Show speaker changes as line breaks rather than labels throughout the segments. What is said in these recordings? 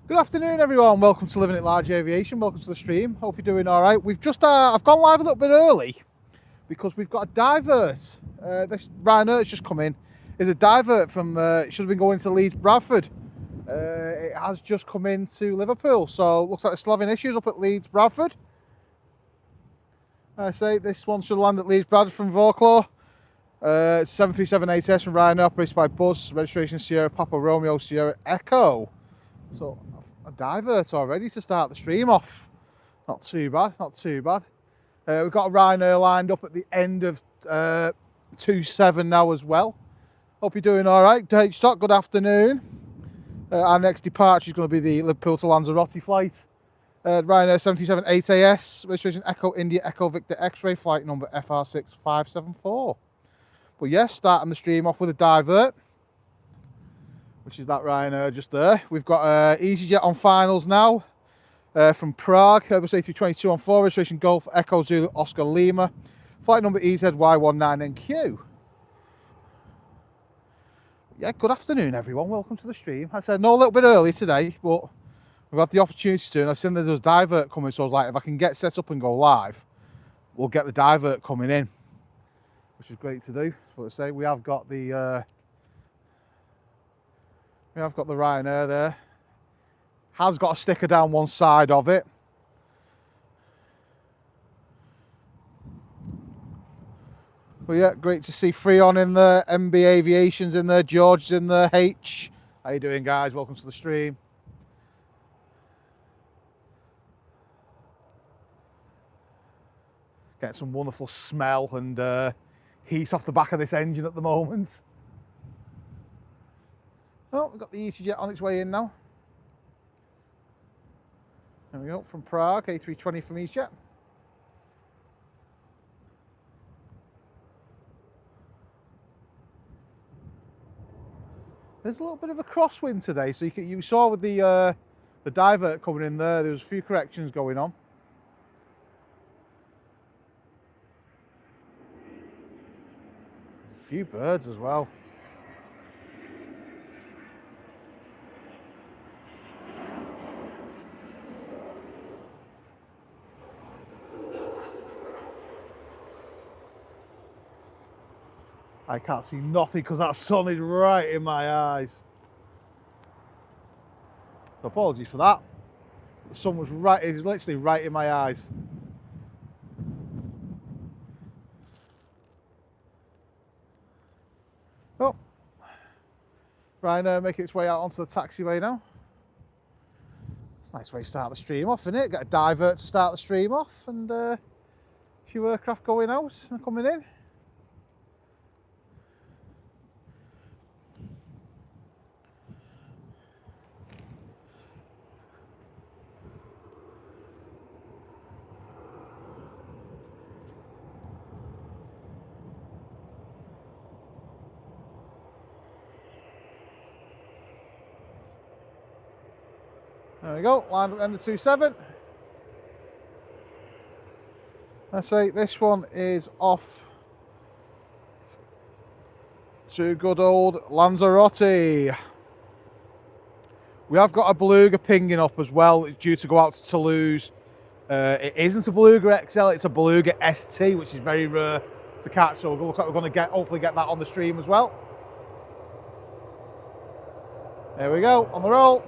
Good afternoon, everyone. Welcome to Living It Large Aviation. Welcome to the stream. Hope you're doing all right. I've gone live a little bit early because we've got a divert. This Ryanair has just come in. Is a divert from. It should have been going to Leeds, Bradford. It has just come into Liverpool, so looks like they're still having issues up at Leeds, Bradford. I say this one should land at Leeds, Bradford from Vauclaw. 737-8S from Ryanair, operated by Buzz. Registration Sierra Papa Romeo Sierra Echo. So a divert already to start the stream off. Not too bad, not too bad. We've got a Ryanair lined up at the end of 27 now as well. Hope you're doing all right. Stock, good afternoon. Our next departure is going to be the Liverpool to Lanzarote flight. Ryanair 737-8AS, registration Echo India Echo Victor X-ray, flight number FR6574. But yes, starting the stream off with a divert, which is that Ryanair just there. We've got EasyJet on finals now from Prague, Airbus A322 on 4, registration Golf Echo Zulu Oscar Lima, flight number EZY19NQ. Yeah, good afternoon, everyone. Welcome to the stream. I said, no, a little bit early today, but we've had the opportunity to, and I've seen there's a divert coming, so I was like, if I can get set up and go live, we'll get the divert coming in, which is great to do. So I say we have got the Ryanair there. Has got a sticker down one side of it. But yeah, great to see Freon in there, MB Aviation's in there, George's in there, H. How you doing, guys? Welcome to the stream. Get some wonderful smell and heat off the back of this engine at the moment. Oh, we've got the EasyJet on its way in now. There we go, from Prague, A320 from EasyJet. There's a little bit of a crosswind today, so you saw with the divert coming in there was a few corrections going on. A few birds as well. I can't see nothing because that sun is right in my eyes. So apologies for that. The sun was right, it's literally right in my eyes. Oh, Ryanair making its way out onto the taxiway now. It's a nice way to start the stream off, isn't it? Get a divert to start the stream off and a few aircraft going out and coming in. There we go, lined up end of 27. Let's say this one is off to good old Lanzarote. We have got a Beluga pinging up as well. It's due to go out to Toulouse. It isn't a Beluga XL, it's a Beluga ST, which is very rare to catch. So it looks like we're going to hopefully get that on the stream as well. There we go, on the roll.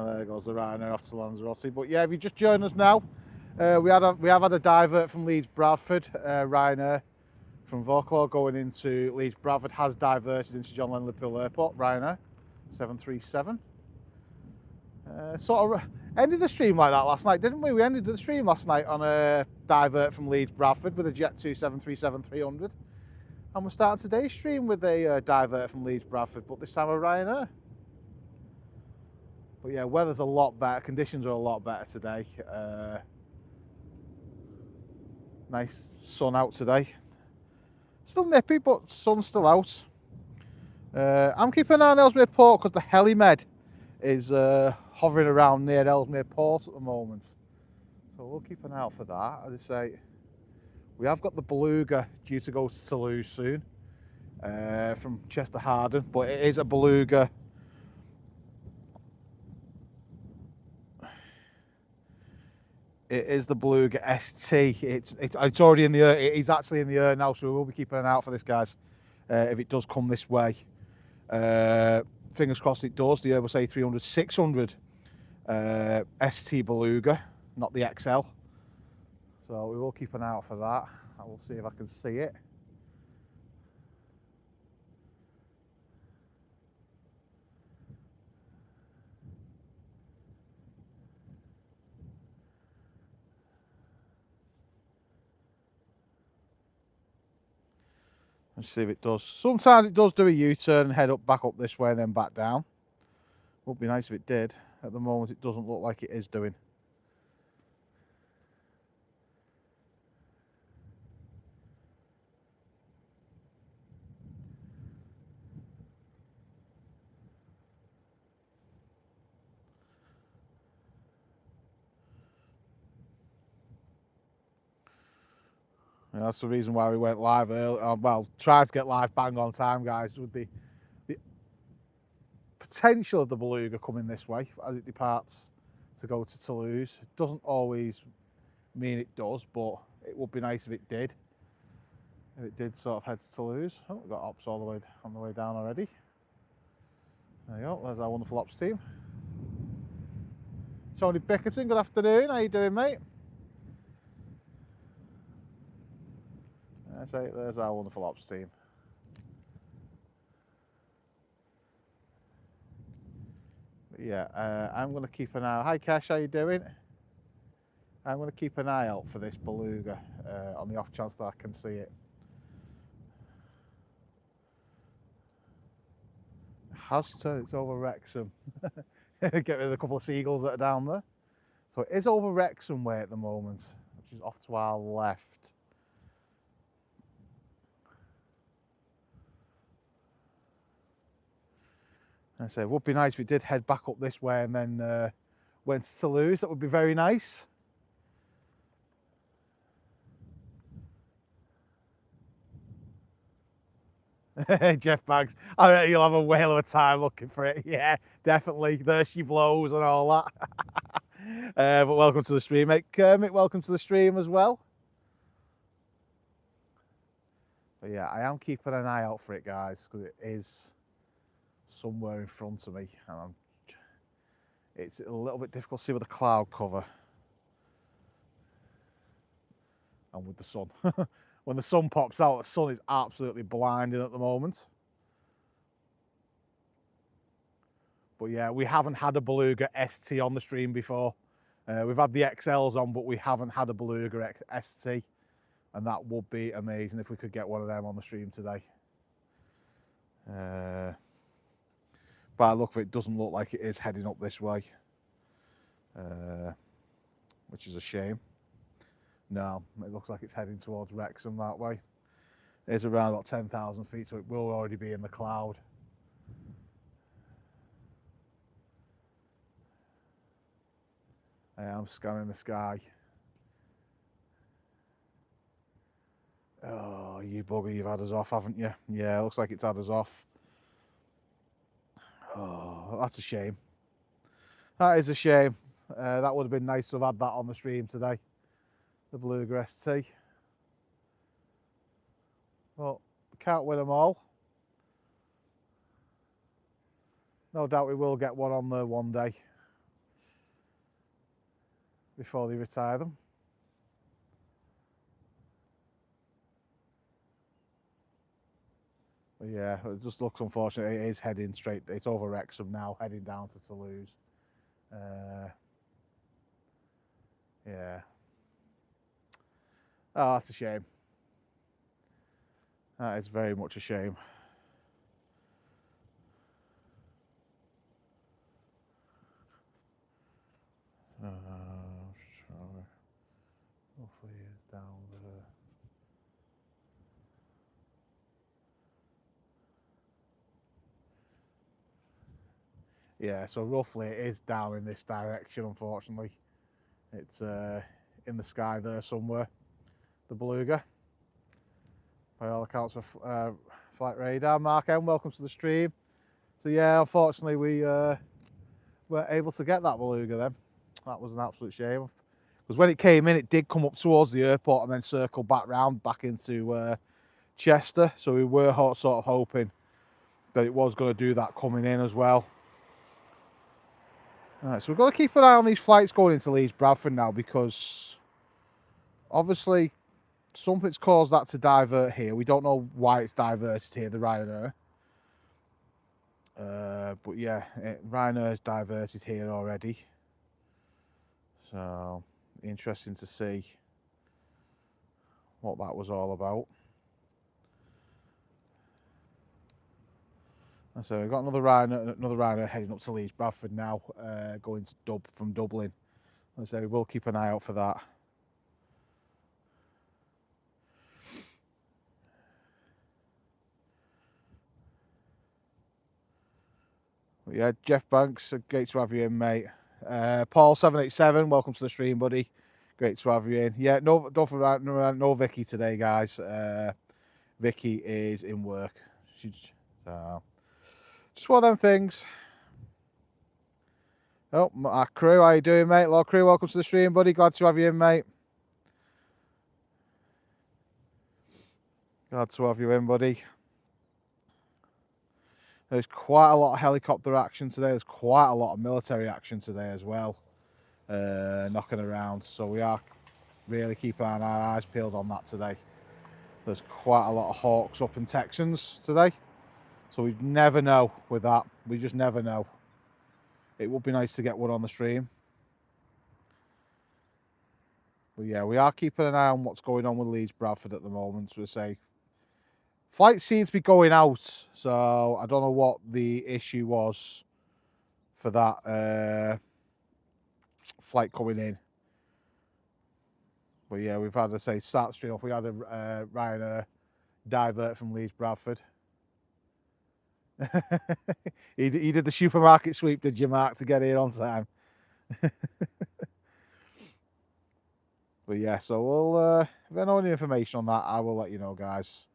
There goes the Ryanair off to Lanzarote. But yeah, if you just join us now, we have had a divert from Leeds Bradford. Ryanair from Vauclaw going into Leeds Bradford has diverted into John Lennon Liverpool Airport. Ryanair 737. Sort of ended the stream like that last night, didn't we? We ended the stream last night on a divert from Leeds Bradford with a Jet 2 737-300. And we're starting today's stream with a divert from Leeds Bradford, but this time a Ryanair. But yeah, weather's a lot better, conditions are a lot better today. Nice sun out today. Still nippy, but sun's still out. I'm keeping an eye on Ellesmere Port because the Helimed is hovering around near Ellesmere Port at the moment. So we'll keep an eye out for that. As I say, we have got the Beluga due to go to Toulouse soon from Chester Harden, but it is a Beluga. It is the Beluga ST. It's already in the air. It is actually in the air now, so we will be keeping an eye out for this, guys. If it does come this way, fingers crossed it does. The Airbus A300 600 ST Beluga, not the XL. So we will keep an eye out for that. I will see if I can see it. Let's see if it does. Sometimes it does do a U-turn and head up, back up this way and then back down. Would be nice if it did. At the moment, it doesn't look like it is doing. And that's the reason why we went live early. Well, tried to get live bang on time, guys, with the potential of the Beluga coming this way as it departs to go to Toulouse. It doesn't always mean it does, but it would be nice if it did. If it did sort of head to Toulouse. Oh, we've got ops all the way on the way down already. There you go, there's our wonderful ops team. Tony Bickerton, good afternoon. How you doing, mate? There's our wonderful ops team. But yeah, I'm going to keep an eye out. Hi, Cash, how you doing? I'm going to keep an eye out for this Beluga on the off chance that I can see it. It has turned, it's over Wrexham. Get rid of a couple of seagulls that are down there. So it is over Wrexham way at the moment, which is off to our left. I say it would be nice if it did head back up this way and then went to Toulouse. That would be very nice. Jeff Baggs, I reckon you'll have a whale of a time looking for it. Yeah, definitely. There she blows and all that. But welcome to the stream, mate. Kermit, welcome to the stream as well. But yeah, I am keeping an eye out for it, guys, because it is somewhere in front of me. And it's a little bit difficult to see with the cloud cover and with the sun. When the sun pops out, the sun is absolutely blinding at the moment. But yeah, we haven't had a Beluga ST on the stream before. We've had the XLs on, but we haven't had a Beluga ST. And that would be amazing if we could get one of them on the stream today. By the look of it, doesn't look like it is heading up this way. Which is a shame. No, it looks like it's heading towards Wrexham that way. It's around about 10,000 feet, so it will already be in the cloud. I am scanning the sky. Oh, you bugger, you've had us off, haven't you? Yeah, it looks like it's had us off. Oh, that's a shame. That is a shame. That would have been nice to have had that on the stream today. The Beluga ST. But we can't win them all. No doubt we will get one on there one day before they retire them. But yeah, it just looks unfortunate. It is heading straight. It's over Wrexham now, heading down to Toulouse. Yeah. Oh, that's a shame. That is very much a shame. Yeah, so roughly it is down in this direction, unfortunately. It's in the sky there somewhere, the Beluga. By all accounts of flight radar. Mark M, welcome to the stream. So yeah, unfortunately we weren't able to get that Beluga then. That was an absolute shame. Because when it came in, it did come up towards the airport and then circle back round back into Chester. So we were sort of hoping that it was going to do that coming in as well. Alright, so we've got to keep an eye on these flights going into Leeds Bradford now, because obviously something's caused that to divert here. We don't know why it's diverted here, the Ryanair. But yeah, Ryanair's diverted here already. So interesting to see what that was all about. So we've got another Ryanair heading up to Leeds Bradford now, going to from Dublin. So we will keep an eye out for that. But yeah, Jeff Banks, great to have you in, mate. Paul 787, welcome to the stream, buddy. Great to have you in. Yeah, no Vicky today, guys. Vicky is in work. Just one of them things. Oh, our crew, how you doing, mate? Lord Crew, welcome to the stream, buddy. Glad to have you in, mate. Glad to have you in, buddy. There's quite a lot of helicopter action today. There's quite a lot of military action today as well, knocking around. So we are really keeping our eyes peeled on that today. There's quite a lot of Hawks up in Texans today. So we never know with that. We just never know. It would be nice to get one on the stream. But yeah, we are keeping an eye on what's going on with Leeds Bradford at the moment. So we say flights seem to be going out. So I don't know what the issue was for that flight coming in. But yeah, we've had to say start the stream off. We had a Ryanair divert from Leeds Bradford. he did the supermarket sweep, did you, Mark, to get here on time? But yeah, so we'll if I know any information on that, I will let you know, guys.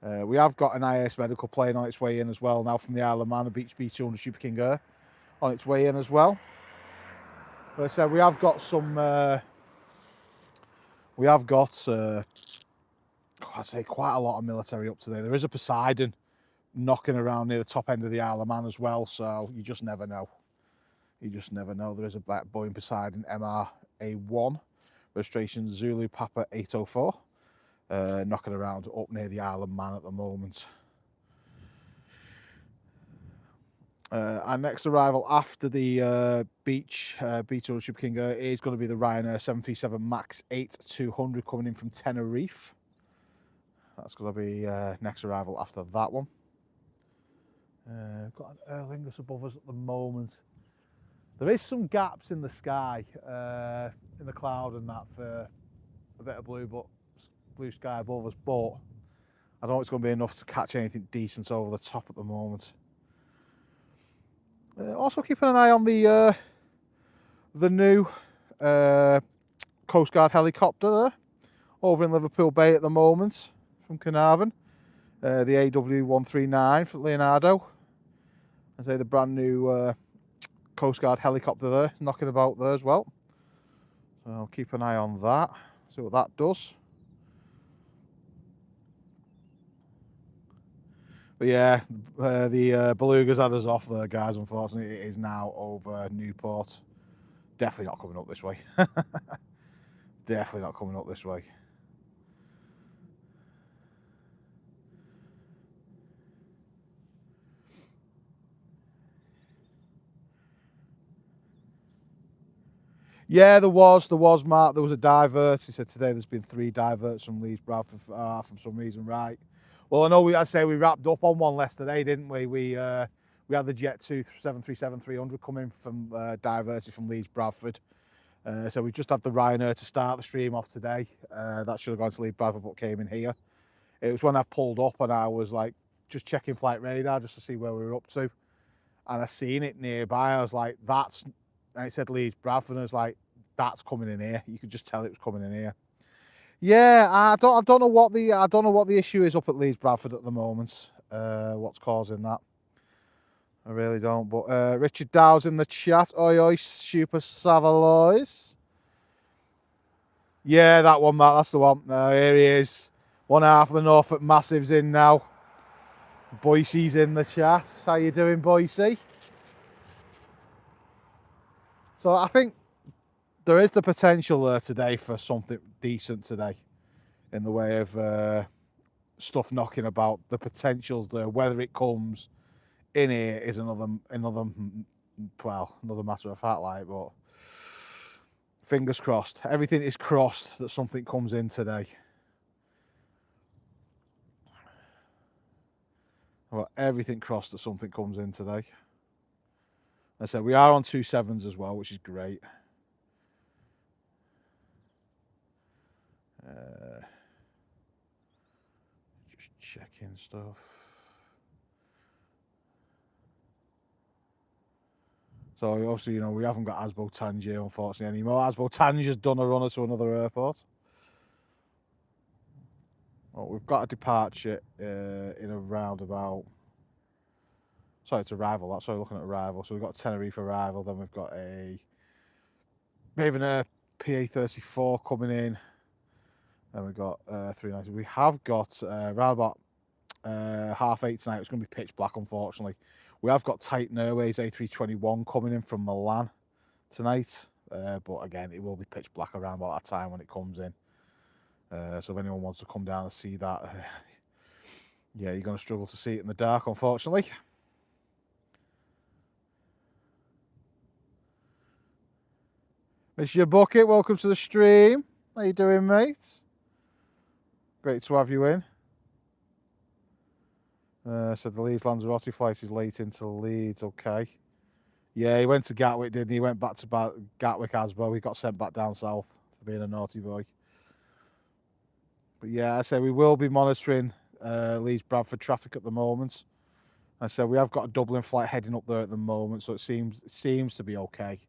We have got an IS medical plane on its way in as well now from the Isle of Man, the Beach B200 Super King Air on its way in as well. But I said we have got some. We have got I'd say quite a lot of military up today. There is a Poseidon knocking around near the top end of the Isle of Man as well, so you just never know. You just never know. There is a Boeing Poseidon MRA1, registration Zulu Papa 804, knocking around up near the Isle of Man at the moment. Our next arrival after the Beach B200 Super King Air is going to be the Ryanair 737 MAX 8-200 coming in from Tenerife. That's going to be next arrival after that one. Got an Aer Lingus above us at the moment. There is some gaps in the sky, in the cloud and that, for a bit of blue sky above us, but I don't know if it's going to be enough to catch anything decent over the top at the moment. Also keeping an eye on the new Coast Guard helicopter there, over in Liverpool Bay at the moment, from Carnarvon. The AW139 for Leonardo. I say the brand new Coast Guard helicopter there, knocking about there as well. So I'll keep an eye on that, see what that does. But yeah, the Beluga's had us off there, guys. Unfortunately, it is now over Newport. Definitely not coming up this way. Definitely not coming up this way. Yeah, there was, Mark. There was a divert. He said today there's been 3 diverts from Leeds Bradford for some reason, right? Well, I know I'd say we wrapped up on one less today, didn't we? We had the Jet 2 737-300 coming from diverted from Leeds Bradford. So we just had the Ryanair to start the stream off today. That should have gone to Leeds Bradford, but came in here. It was when I pulled up and I was like just checking flight radar just to see where we were up to, and I seen it nearby. I was like, "That's," and it said Leeds Bradford. And I was like, "That's coming in here." You could just tell it was coming in here. Yeah, I don't know what the issue is up at Leeds Bradford at the moment. What's causing that? I really don't. But Richard Dow's in the chat. Oi oi, super Savalois. Yeah, that one, Matt. That's the one. Here he is. One half of the Norfolk Massives in now. Boise's in the chat. How you doing, Boise? So I think there is the potential there today for something decent today, in the way of stuff knocking about. The potential's there. Whether it comes in here is another matter of fact, like, but fingers crossed. Everything is crossed that something comes in today. Well, everything crossed that something comes in today. I said we are on 2.7s as well, which is great. Just checking stuff. So obviously, you know, we haven't got Asbo Tangier unfortunately anymore. Asbo Tangier's done a runner to another airport. Well, we've got a departure in around about. Sorry, it's arrival. That's sorry, looking at arrival. So we've got Tenerife arrival. Then we've got a Ravenair PA34 coming in. Then we've got 390. We have got around about 8:30 tonight. It's going to be pitch black, unfortunately. We have got Titan Airways A321 coming in from Milan tonight. But again, it will be pitch black around about that time when it comes in. So if anyone wants to come down and see that, yeah, you're going to struggle to see it in the dark, unfortunately. Mr. Bucket, welcome to the stream. How you doing, mate? Great to have you in. So the Leeds Lanzarote flight is late into Leeds. Okay. Yeah, he went to Gatwick, didn't he? He went back to Gatwick Asbo. He got sent back down south for being a naughty boy. But yeah, I say we will be monitoring Leeds Bradford traffic at the moment. I said we have got a Dublin flight heading up there at the moment, so it seems to be okay.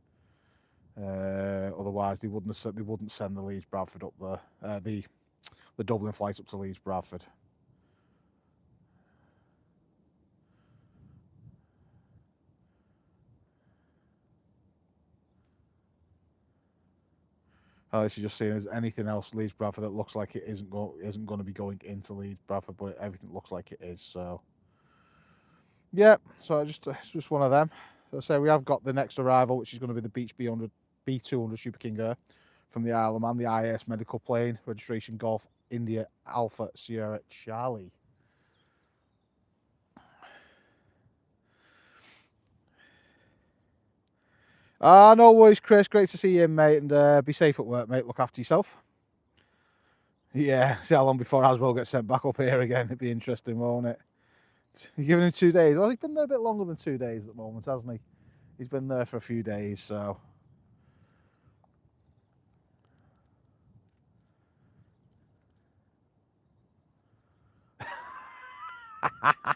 Otherwise, they wouldn't send the Leeds Bradford up there. The Dublin flight up to Leeds Bradford. She's just saying, is anything else Leeds Bradford that looks like it isn't going to be going into Leeds Bradford, but everything looks like it is. So, yeah. So it's just one of them. So I say we have got the next arrival, which is going to be the Beach B200 Super King Air from the Isle of Man, the IAS medical plane, registration Golf India Alpha Sierra Charlie. No worries, Chris. Great to see you, mate, and be safe at work, mate. Look after yourself. Yeah, see how long before Aswell gets sent back up here again. It'd be interesting, won't it? You're giving him 2 days. Well, he's been there a bit longer than 2 days at the moment, hasn't he? He's been there for a few days, so.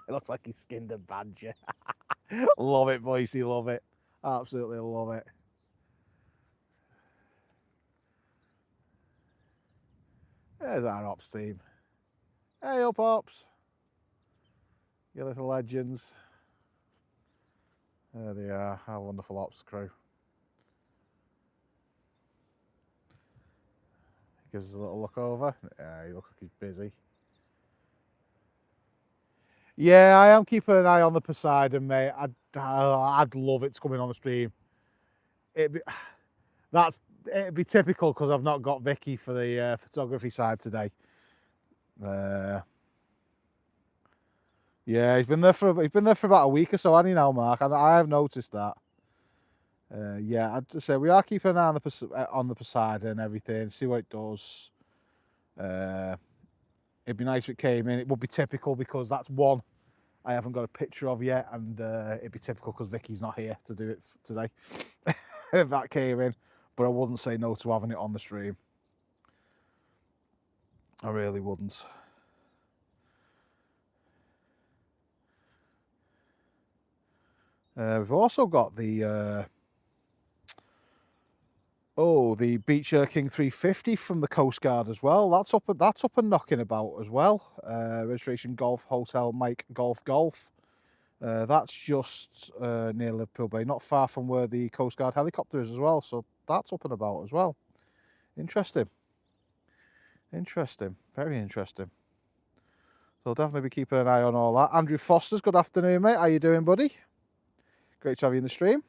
It looks like he's skinned a badger. Love it, Boise, love it. Absolutely love it. There's our ops team. Hey up, ops. You little legends. There they are, our wonderful ops crew. Gives us a little look over. Yeah, he looks like he's busy. Yeah, I am keeping an eye on the Poseidon, mate. I'd love it to come in on the stream. It'd be typical because I've not got Vicky for the photography side today. Yeah, he's been there for about a week or so, hasn't he now, Mark? I have noticed that. Yeah, I'd just say we are keeping an eye on the Poseidon and everything, see what it does. It'd be nice if it came in. It would be typical because that's one I haven't got a picture of yet, and it'd be typical because Vicky's not here to do it today. If that came in, but I wouldn't say no to having it on the stream. I really wouldn't. We've also got the the Beach King 350 from the Coast Guard as well. That's up and knocking about as well. Registration Golf Hotel Mike Golf Golf. That's just near Liverpool Bay, not far from where the Coast Guard helicopter is as well. So that's up and about as well. Interesting. Interesting. Very interesting. So I'll definitely be keeping an eye on all that. Andrew Foster's, good afternoon, mate. How you doing, buddy? Great to have you in the stream.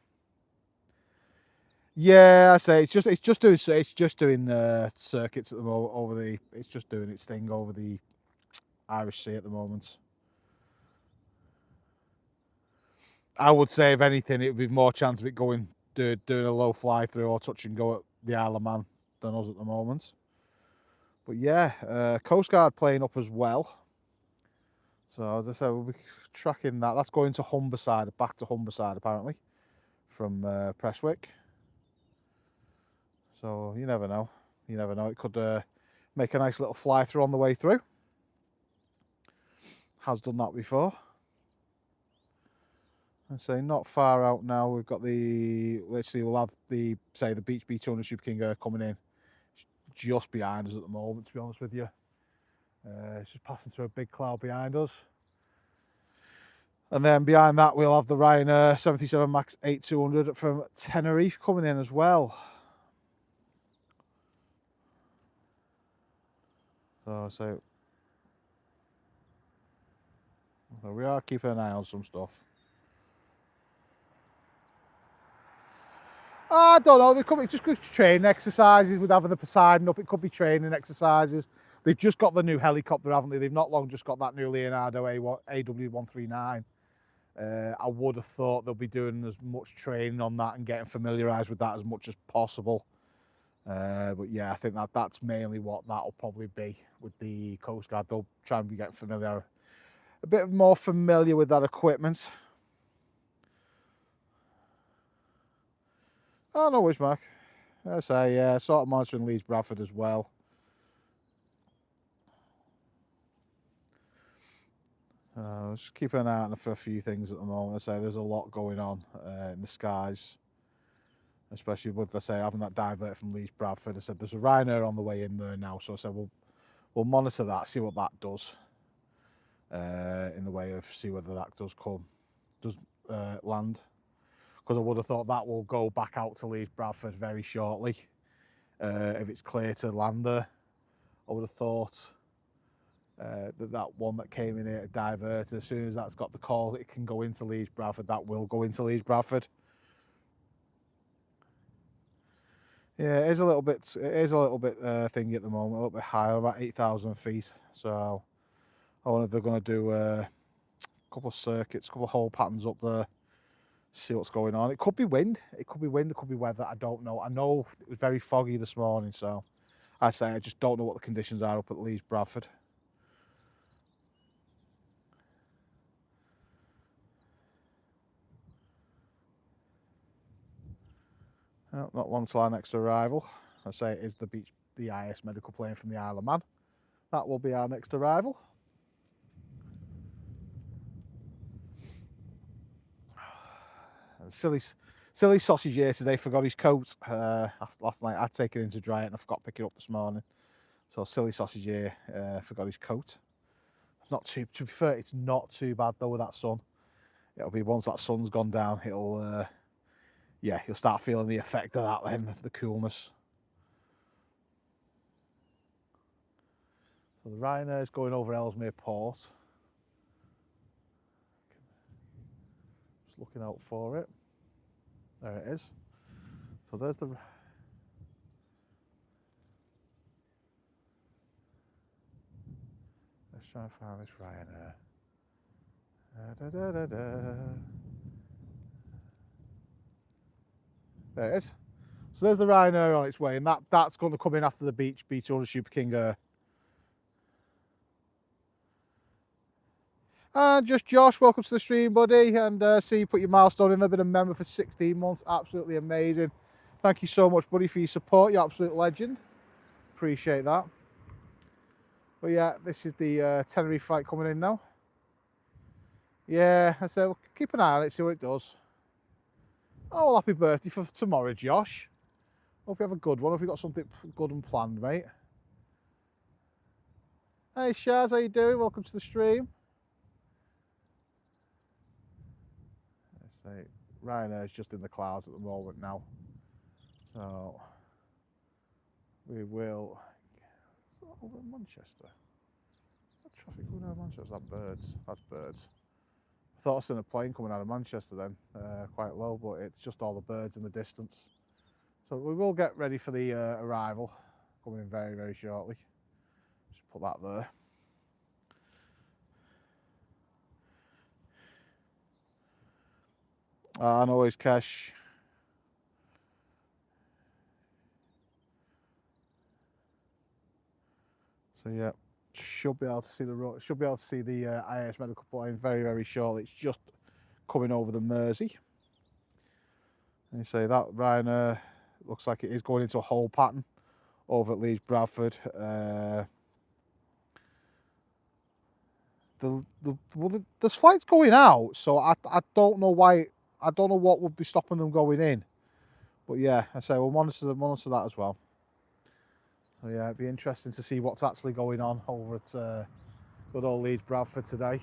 Yeah, I say it's just doing circuits at the moment it's just doing its thing over the Irish Sea at the moment. I would say if anything, it would be more chance of it doing a low fly through or touch and go at the Isle of Man than us at the moment. But yeah, Coast Guard playing up as well. So as I said, we'll be tracking that. That's going to Humberside, back to Humberside apparently, from Prestwick. So you never know. You never know. It could make a nice little fly through on the way through. Has done that before. I say not far out now. We've got we'll have the Beach B200 Super King coming in just behind us at the moment, to be honest with you. It's just passing through a big cloud behind us. And then behind that, we'll have the Ryanair 737 MAX 8200 from Tenerife coming in as well. So we are keeping an eye on some stuff. I don't know, there could be just training exercises with having the Poseidon up. It could be training exercises. They've just got the new helicopter, haven't they? They've not long just got that new Leonardo AW139. I would have thought they'll be doing as much training on that and getting familiarised with that as much as possible. But yeah, I think that's mainly what that'll probably be with the Coast Guard. They'll try and be getting a bit more familiar with that equipment. Oh, no worries, Mark. I say, yeah, sort of monitoring Leeds Bradford as well. Just keeping an eye on for a few things at the moment. I say there's a lot going on in the skies, especially with, let's say, having that divert from Leeds Bradford. I said there's a Ryanair on the way in there now, so I said we'll monitor that, see what that does in the way of see whether that does land. Because I would have thought that will go back out to Leeds Bradford very shortly if it's clear to land there. I would have thought that one that came in here to divert, as soon as that's got the call, it can go into Leeds Bradford. That will go into Leeds Bradford. Yeah, it is a little bit thingy at the moment, a little bit higher, about 8,000 feet. So I wonder if they're going to do a couple of circuits, a couple of hole patterns up there. See what's going on. It could be wind, it could be weather, I don't know. I know it was very foggy this morning, so I just don't know what the conditions are up at Leeds Bradford. Well, not long till our next arrival. I say it is the IS medical plane from the Isle of Man. That will be our next arrival. Silly sausage here today forgot his coat. Last night I'd taken him to dry it and I forgot to pick it up this morning. So silly sausage here forgot his coat. To be fair, it's not too bad though with that sun. It'll be once that sun's gone down, you'll start feeling the effect of that then, the coolness. So the Ryanair is going over Ellesmere Port. Just looking out for it. There it is. So there's the... Let's try and find this Ryanair. There it is. So there's the Ryanair on its way, and that's going to come in after the Beach B200 Super King Air. And just Josh, welcome to the stream, buddy. And see you put your milestone in there, been a member for 16 months. Absolutely amazing. Thank you so much, buddy, for your support. You're an absolute legend. Appreciate that. But yeah, this is the Tenerife flight coming in now. Yeah, I said, we'll keep an eye on it, see what it does. Oh, well, happy birthday for tomorrow, Josh. Hope you have a good one. Hope you got something good and planned, mate. Hey, Shaz, how you doing? Welcome to the stream. Let's say Ryanair's just in the clouds at the moment now. So we will. Is that over in Manchester? What traffic going out of Manchester? Is that birds? That's birds. I thought I seen a plane coming out of Manchester then, quite low, but it's just all the birds in the distance. So we will get ready for the arrival, coming in very, very shortly. Just put that there. And always cash. So yeah, should be able to see the IAS medical plane very, very shortly. It's just coming over the Mersey. And you say that Ryanair looks like it is going into a whole pattern over at Leeds Bradford. There's flights going out, so I don't know why. I don't know what would be stopping them going in. But yeah, I say we'll monitor that as well. So yeah, it'd be interesting to see what's actually going on over at good old Leeds Bradford today.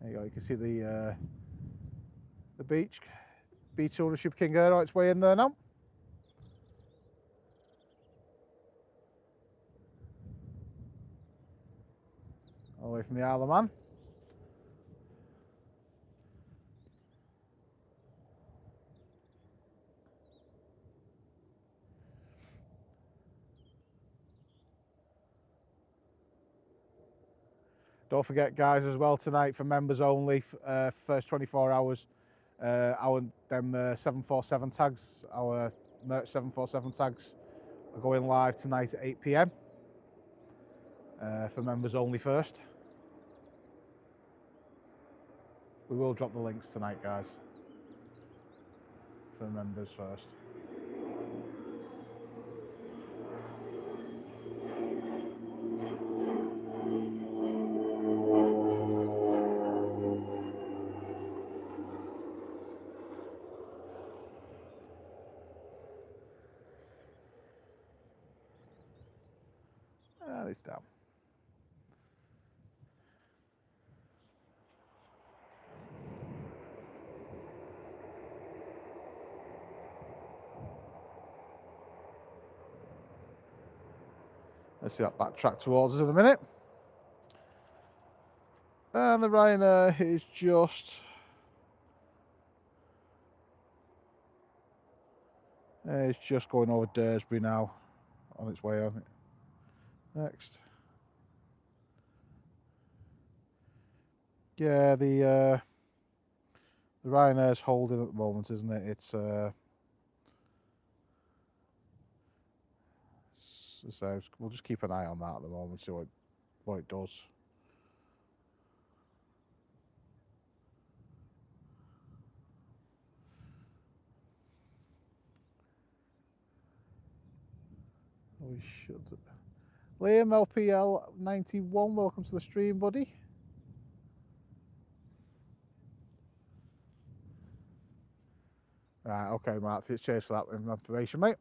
There you go. You can see the beach. B200 Super King Air on its way in there now. All the way from the Isle of Man. Don't forget, guys, as well tonight for members only, first 24 hours, our 747 tags, our merch 747 tags are going live tonight at 8 PM for members only first. We will drop the links tonight, guys, for members first. It's down. Let's see that backtrack towards us in a minute. And the Ryanair is just it's just going over Dursbury now, on its way on. Next. Yeah, the Ryanair's holding at the moment, isn't it? It's so we'll just keep an eye on that at the moment, see what it does. We should. Liam LPL 91, welcome to the stream, buddy. Right, okay, Mark. Cheers for that information, mate.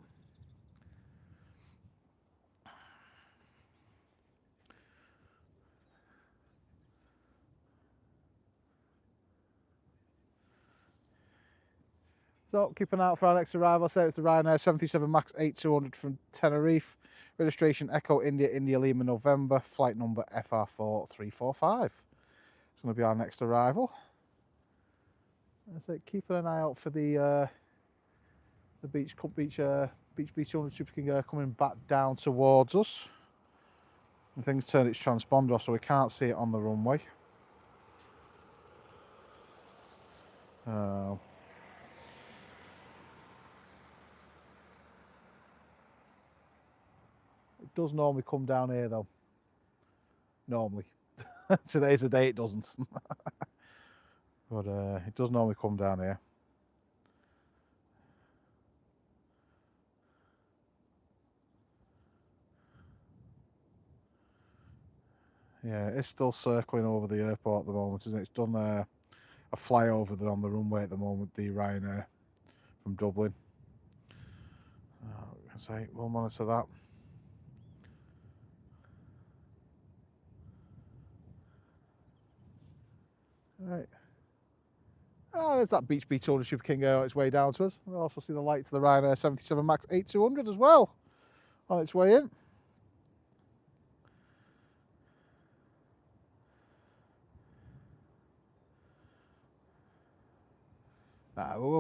So keep an eye out for our next arrival. Say it's the Ryanair 77 Max 8200 from Tenerife. Registration Echo India India Lima November. Flight number FR4345. It's going to be our next arrival. So keep an eye out for the beach B200 Super King Air coming back down towards us. And things turn its transponder off, so we can't see it on the runway. Oh. does normally come down here though. Normally. Today's the day it doesn't. But it does normally come down here. Yeah, it's still circling over the airport at the moment, isn't it? It's done a flyover there on the runway at the moment, the Ryanair from Dublin. I say we'll monitor that. Right. Oh, there's that Beach B200 Super King Air on its way down to us. We'll also see the light to the Ryanair 77 Max 8200 as well on its way in.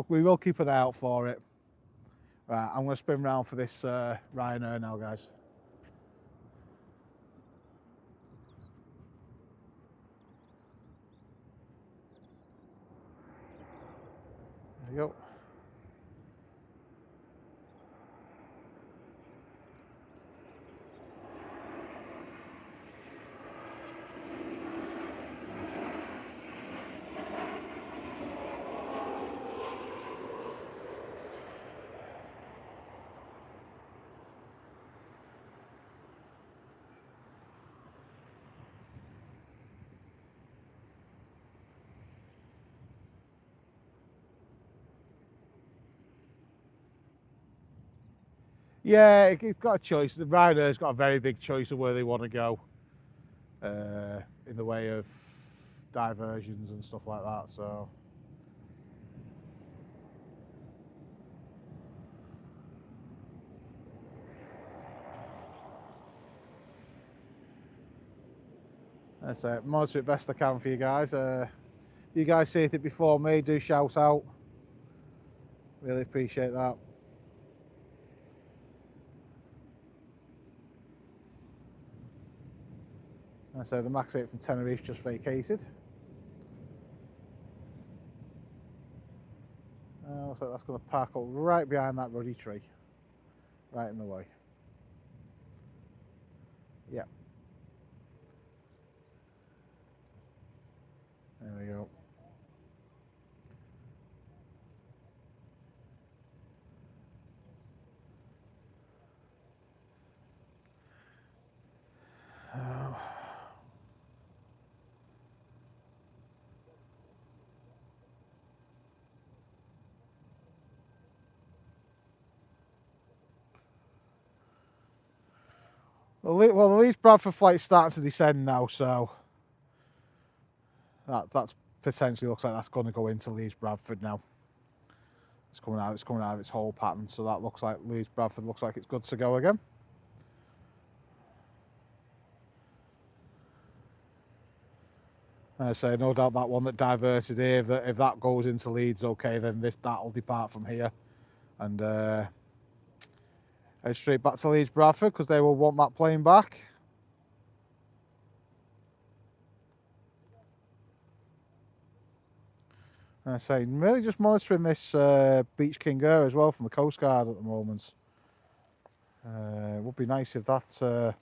We will keep an eye out for it. Right, I'm going to spin round for this Ryanair now, guys. There you go. Yeah, it's got a choice. The Ryanair's got a very big choice of where they want to go in the way of diversions and stuff like that. So, that's it. Monitor it best I can for you guys. You guys see it before me, do shout out. Really appreciate that. So the Max 8 from Tenerife just vacated. Looks like that's going to park up right behind that ruddy tree. Right in the way. Yeah. There we go. Well, the Leeds Bradford flight's starting to descend now, so that's potentially looks like that's going to go into Leeds Bradford now. It's coming out of its whole pattern, so that looks like Leeds Bradford looks like it's good to go again. So no doubt that one that diverted here, that if that goes into Leeds, okay, then that'll depart from here and head straight back to Leeds Bradford because they will want that plane back. Saying really just monitoring this Beach King Air as well from the Coast Guard at the moment. It would be nice if that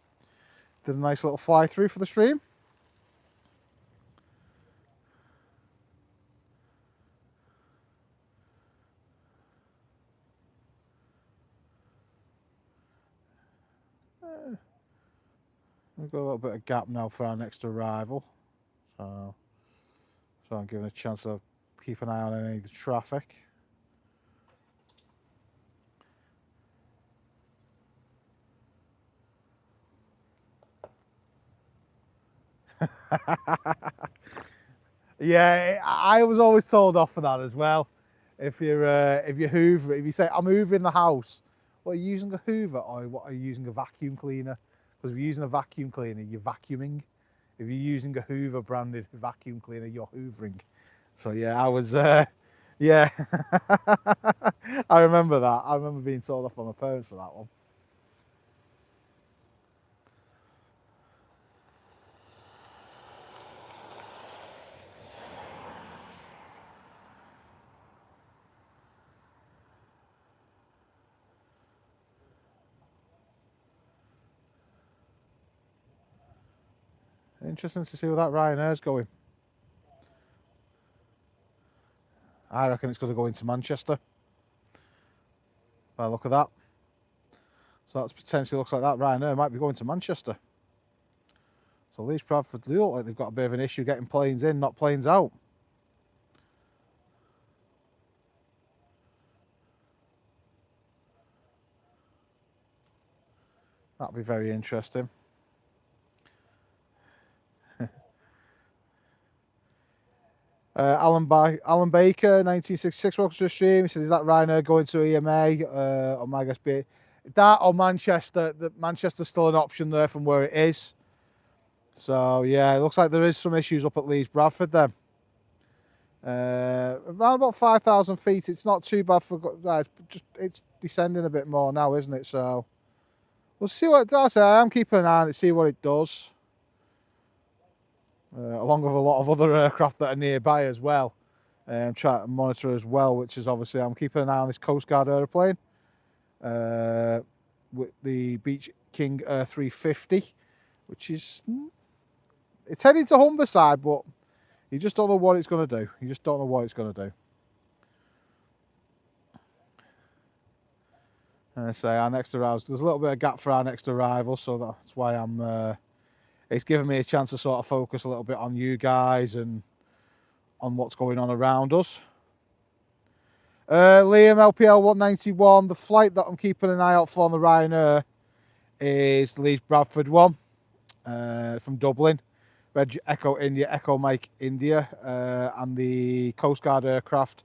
did a nice little fly through for the stream. We've got a little bit of gap now for our next arrival, so I'm giving a chance to keep an eye on any of the traffic. Yeah, I was always told off for that as well. If you hoover, if you say I'm hoovering the house, what are you using a hoover or what are you using a vacuum cleaner? Because if you're using a vacuum cleaner, you're vacuuming. If you're using a Hoover branded vacuum cleaner, you're hoovering. So yeah, I was yeah. I remember that. I remember being told off by my parents for that one. Interesting to see where that Ryanair's going. I reckon it's going to go into Manchester. By the look at that. So that's potentially looks like that Ryanair might be going to Manchester. So Leeds Bradford look like they've got a bit of an issue getting planes in, not planes out. That'll be very interesting. Alan Baker, 1966, welcome to the stream. He said, is that Ryanair going to EMA? Or my guess be that or Manchester. Manchester's still an option there from where it is. So yeah, it looks like there is some issues up at Leeds Bradford then. Around about 5,000 feet, it's not too bad for, it's descending a bit more now, isn't it? So we'll see what it does. I am keeping an eye on it, see what it does. Along with a lot of other aircraft that are nearby as well. I'm trying to monitor as well, which is obviously I'm keeping an eye on this Coast Guard aeroplane with the Beach King 350, which is it's heading to Humberside, but you just don't know what it's going to do. You just don't know what it's going to do. And I say our next arrival, there's a little bit of gap for our next arrival, so that's why I'm. It's given me a chance to sort of focus a little bit on you guys and on what's going on around us. Liam, LPL 191. The flight that I'm keeping an eye out for on the Ryanair is the Leeds Bradford one from Dublin. Red Echo India, Echo Mike India, and the Coast Guard aircraft,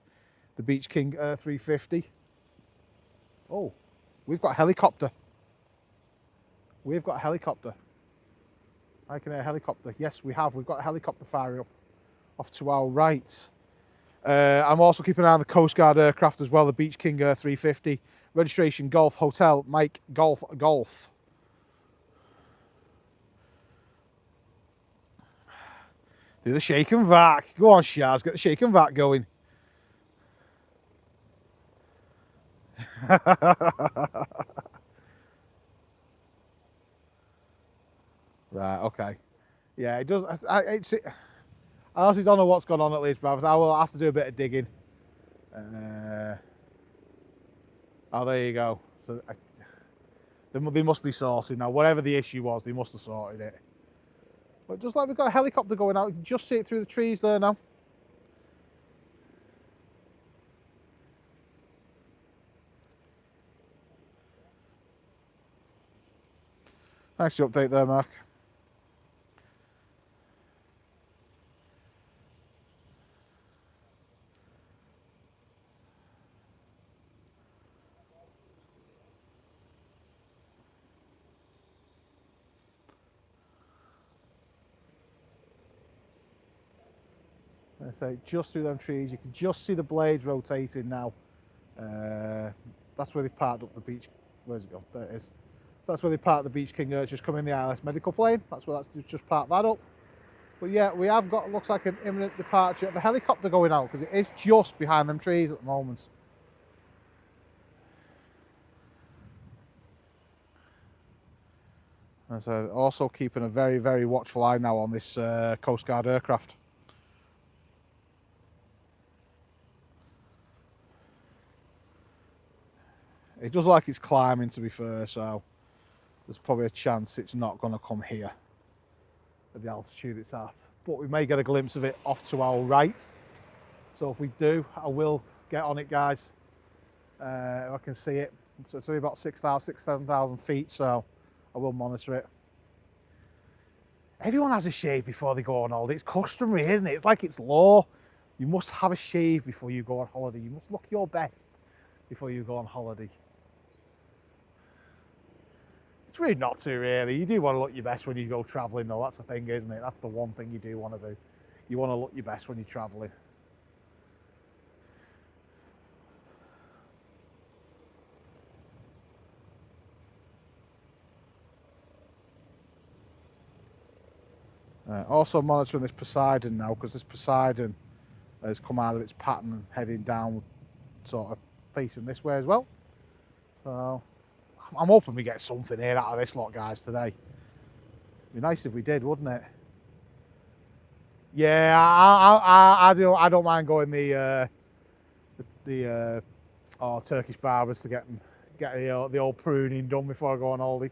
the Beach King 350. Oh, we've got a helicopter. We've got a helicopter. I can hear a helicopter. Yes, we have. We've got a helicopter firing up off to our right. I'm also keeping an eye on the Coast Guard aircraft as well, the Beach King 350. Registration Golf Hotel, Mike Golf Golf. Do the shake and vac. Go on, Shaz, get the shake and vac going. Right, okay. Yeah, it does. I honestly don't know what's gone on at Leeds Bradford. I will have to do a bit of digging. Oh, there you go. So they must be sorted now. Whatever the issue was, they must have sorted it. But just like we've got a helicopter going out, you can just see it through the trees there now. Thanks for the update there, Mark. I say just through them trees, you can just see the blades rotating now. That's where they've parked up the beach. Where's it gone? There it is. So that's where they parked the Beach King just come in the ILS medical plane. That's where that's just parked that up. But yeah, we have got, looks like an imminent departure of a helicopter going out because it is just behind them trees at the moment. And so also keeping a very, very watchful eye now on this Coast Guard aircraft. It does like it's climbing, to be fair, so there's probably a chance it's not going to come here at the altitude it's at. But we may get a glimpse of it off to our right. So if we do, I will get on it, guys. If I can see it. So it's only about 7,000 feet, so I will monitor it. Everyone has a shave before they go on holiday. It's customary, isn't it? It's like it's law. You must have a shave before you go on holiday. You must look your best before you go on holiday. It's rude not to, really. You do want to look your best when you go travelling, though. That's the thing, isn't it? That's the one thing you do want to do. You want to look your best when you're travelling. Also monitoring this Poseidon now, because this Poseidon has come out of its pattern and heading down, sort of facing this way as well. So I'm hoping we get something here out of this lot, guys, today. It'd be nice if we did, wouldn't it? Yeah, I don't mind going the Turkish barbers to get the old pruning done before I go on all the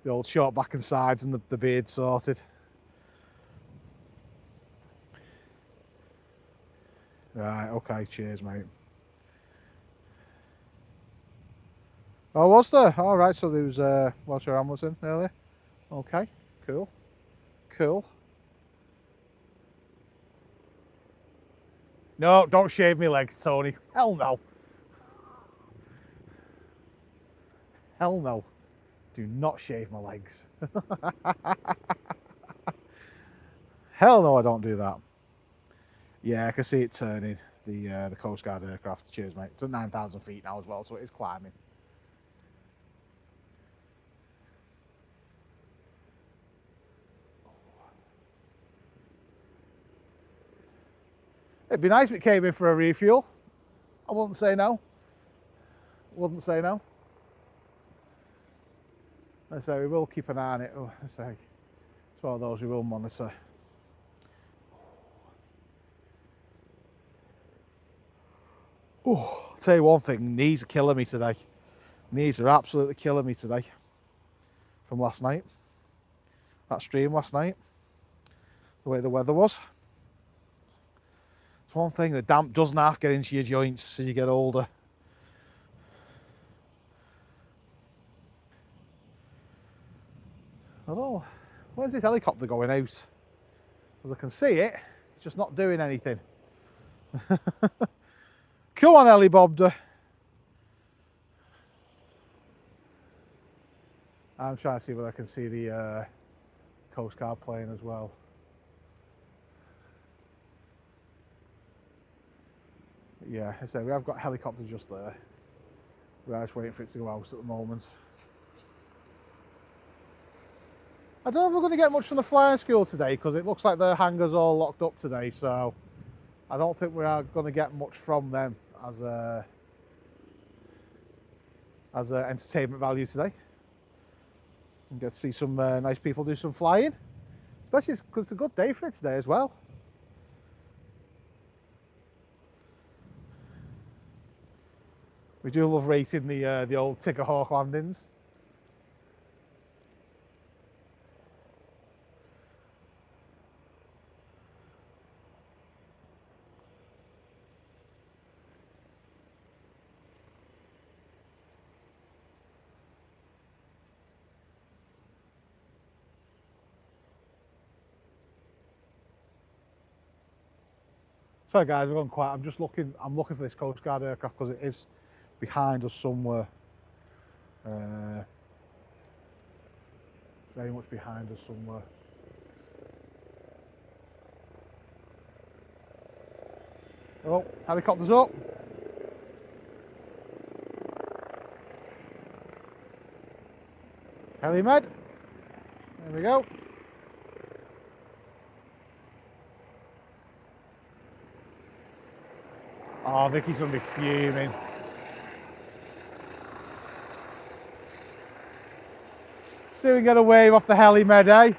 old short back and sides and the beard sorted. Right, okay, cheers, mate. Oh, was there? All right, so there was Welsh Air was in earlier. Okay, cool, cool. No, don't shave me legs, Tony. Hell no. Hell no. Do not shave my legs. Hell no, I don't do that. Yeah, I can see it turning, the Coast Guard aircraft. Cheers, mate. It's at 9,000 feet now as well, so it is climbing. It'd be nice if it came in for a refuel. I wouldn't say no. Wouldn't say no. I say we will keep an eye on it. I say it's one of those we will monitor. Oh, I'll tell you one thing, knees are killing me today. Knees are absolutely killing me today. From last night. That stream last night. The way the weather was. It's one thing, the damp doesn't half get into your joints as you get older. I don't know, where's this helicopter going out? Because I can see it, it's just not doing anything. Come on, Helicopter. I'm trying to see whether I can see the Coast Guard plane as well. Yeah, I say we have got helicopters just there. We're just waiting for it to go out at the moment. I don't know if we're going to get much from the flying school today because it looks like the hangar's all locked up today, so I don't think we are going to get much from them as a entertainment value today. And get to see some nice people do some flying, especially because it's a good day for it today as well. We do love rating the old Tigger Hawk landings. Sorry guys, we're going quiet. I'm looking for this Coast Guard aircraft because it is behind us somewhere. Very much behind us somewhere. Oh, helicopter's up. Helimed. There we go. Oh, Vicky's going to be fuming. See if we can get a wave off the Helimed, eh?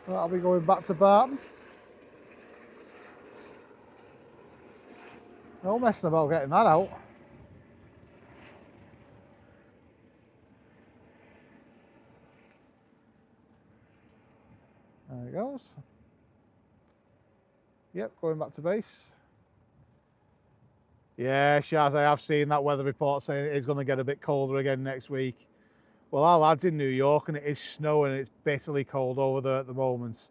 That'll be going back to Barton. No messing about getting that out. There it goes. Yep, going back to base. Yeah, Shaz, I have seen that weather report saying it is going to get a bit colder again next week. Well, our lad's in New York and it is snowing and it's bitterly cold over there at the moment.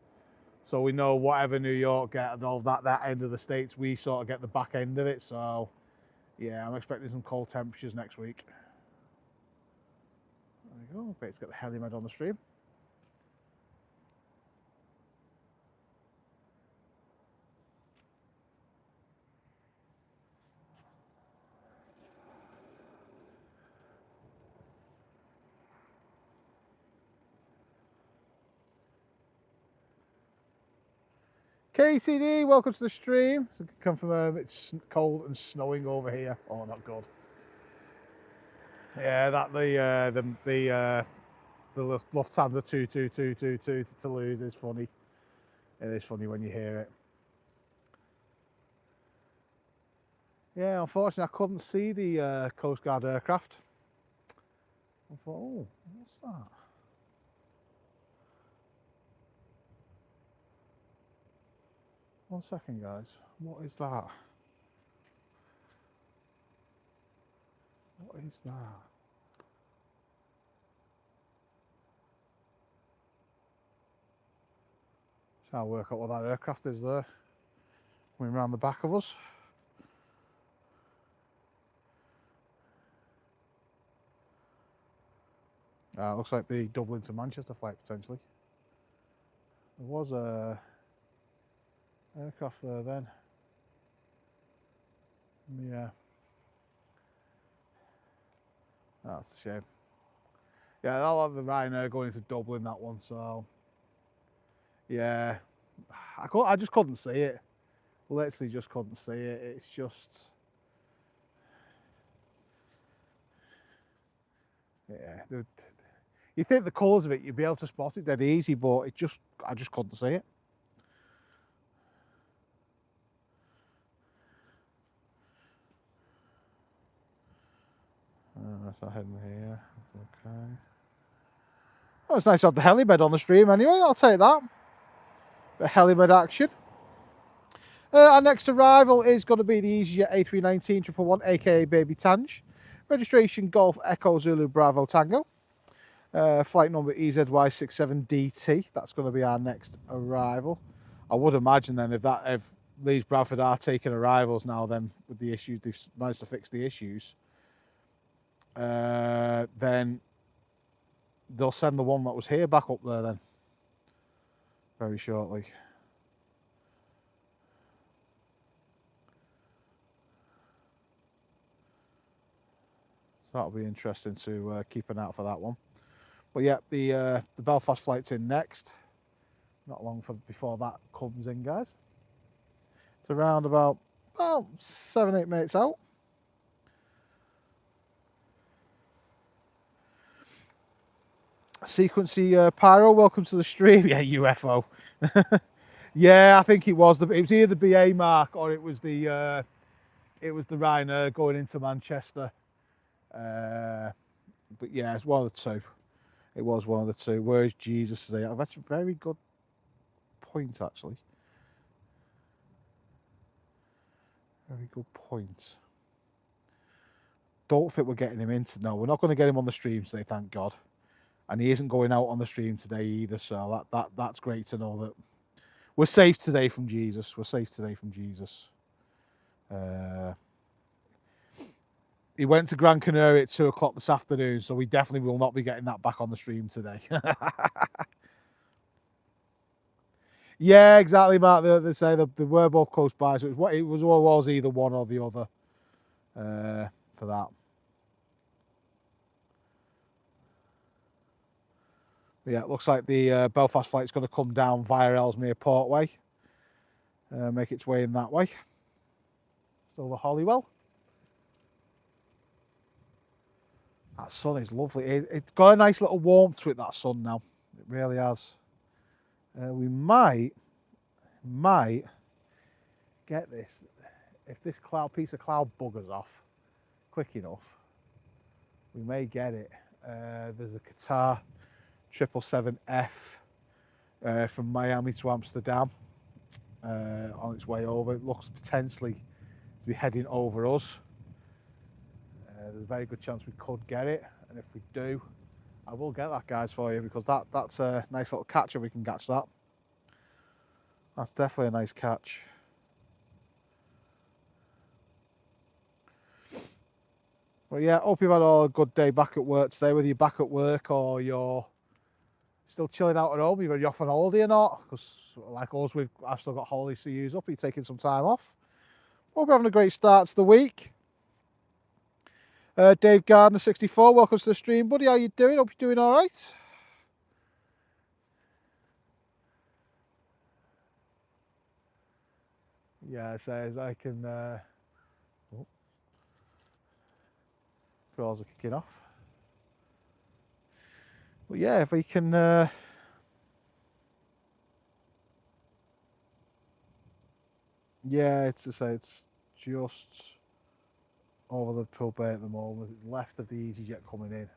So we know whatever New York get, that end of the States, we sort of get the back end of it. So yeah, I'm expecting some cold temperatures next week. There we go. Great to get the Helimed on the stream. KTD, welcome to the stream. I can confirm it's cold and snowing over here. Oh, not good. Yeah, that the Lufthansa 22222 to Toulouse is funny. It is funny when you hear it. Yeah, unfortunately, I couldn't see the Coast Guard aircraft. I thought, oh, what's that? One second, guys. What is that? What is that? Trying to work out what that aircraft is there. Coming around the back of us. Looks like the Dublin to Manchester flight potentially. There was a aircraft there then. Yeah. That's a shame. Yeah, I'll have the Ryanair going into Dublin, that one, so yeah. I just couldn't see it. Literally just couldn't see it. It's just, yeah. You think the colours of it, you'd be able to spot it dead easy, but I just couldn't see it. That's heading here. Okay. Oh, it's nice to have the helibed on the stream anyway. I'll take that. The helibed action. Our next arrival is going to be the EasyJet A319 111, aka Baby Tange. Registration Golf Echo Zulu Bravo Tango. Flight number EZY67DT. That's going to be our next arrival. I would imagine then if Leeds Bradford are taking arrivals now, then with the issues, they've managed to fix the issues. Then they'll send the one that was here back up there then very shortly. So that'll be interesting to keep an eye out for that one. But yeah, the Belfast flight's in next. Not long before that comes in, guys. It's around about 7-8 minutes out. Sequency Pyro, welcome to the stream. Yeah, UFO. Yeah, I think it was either the BA mark or it was the Ryanair going into Manchester. But yeah, it's one of the two. It was one of the two. Where's Jesus today? That's a very good point, actually. Very good point. Don't think we're getting him into. No, we're not going to get him on the stream today, thank God. And he isn't going out on the stream today either, so that's great to know that we're safe today from Jesus. We're safe today from Jesus. He went to Gran Canaria at 2 o'clock this afternoon, so we definitely will not be getting that back on the stream today. Yeah, exactly, Mark. They say they were both close by, so it was either one or the other for that. But yeah, it looks like the Belfast flight's going to come down via Ellesmere Portway, make its way in that way. Still the Hollywell. That sun is lovely. It's got a nice little warmth to it, that sun now. It really has. We might get this. If this piece of cloud buggers off quick enough, we may get it. There's a Qatar 777F from Miami to Amsterdam on its way over. It looks potentially to be heading over us. There's a very good chance we could get it, and if we do, I will get that, guys, for you, because that's a nice little catch if we can catch that. That's definitely a nice catch. Well, yeah, hope you've had a good day back at work today, whether you're back at work or you're still chilling out at home, either you're off on holiday or not, because like us, I've still got holidays to use up. You're taking some time off. Hope you're having a great start to the week. Dave Gardner 64, welcome to the stream, buddy. How you doing? Hope you're doing all right. Yeah, so I can. Oh, Claws are kicking off. But yeah, if we can. Yeah, it's to say it's just over the pub bay at the moment. It's left of the EasyJet coming in.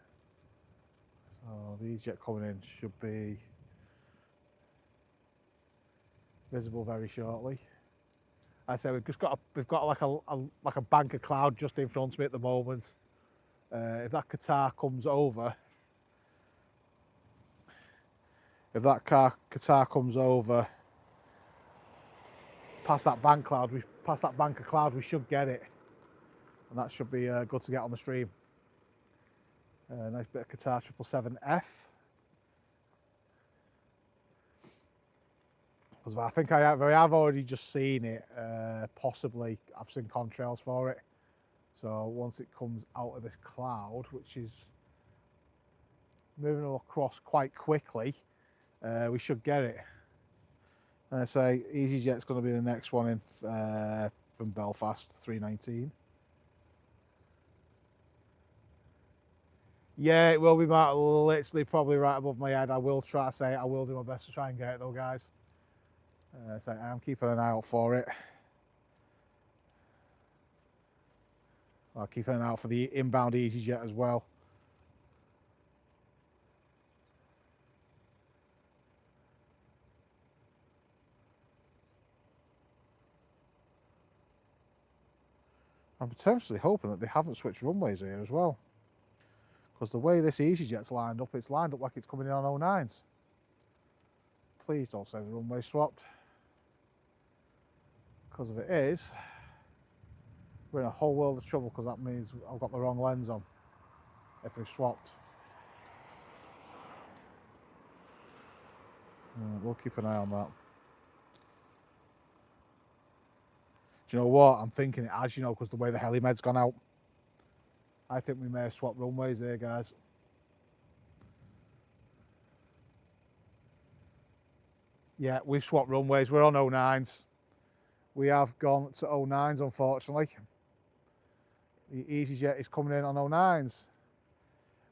So the EasyJet coming in should be visible very shortly. I say we've got like a bank of cloud just in front of me at the moment. If that Qatar comes over, Qatar comes over past that bank of cloud, we should get it, and that should be good to get on the stream. Nice bit of Qatar 777F. Because I think I have already just seen it. Possibly, I've seen contrails for it. So once it comes out of this cloud, which is moving across quite quickly, we should get it. And I say EasyJet's going to be the next one in from Belfast, 319. Yeah, it will be about literally probably right above my head. I will try to say it. I will do my best to try and get it though, guys. So I'm keeping an eye out for it. I'll keep an eye out for the inbound EasyJet as well. I'm potentially hoping that they haven't switched runways here as well. Because the way this EasyJet's lined up, it's lined up like it's coming in on 09s. Please don't say the runway swapped. Because if it is, we're in a whole world of trouble, because that means I've got the wrong lens on if we've swapped. We'll keep an eye on that. Do you know what? I'm thinking it has, you know, because the way the Helimed's gone out. I think we may have swapped runways here, guys. Yeah, we've swapped runways. We're on 09s. We have gone to 09s, unfortunately. The EasyJet is coming in on 09s.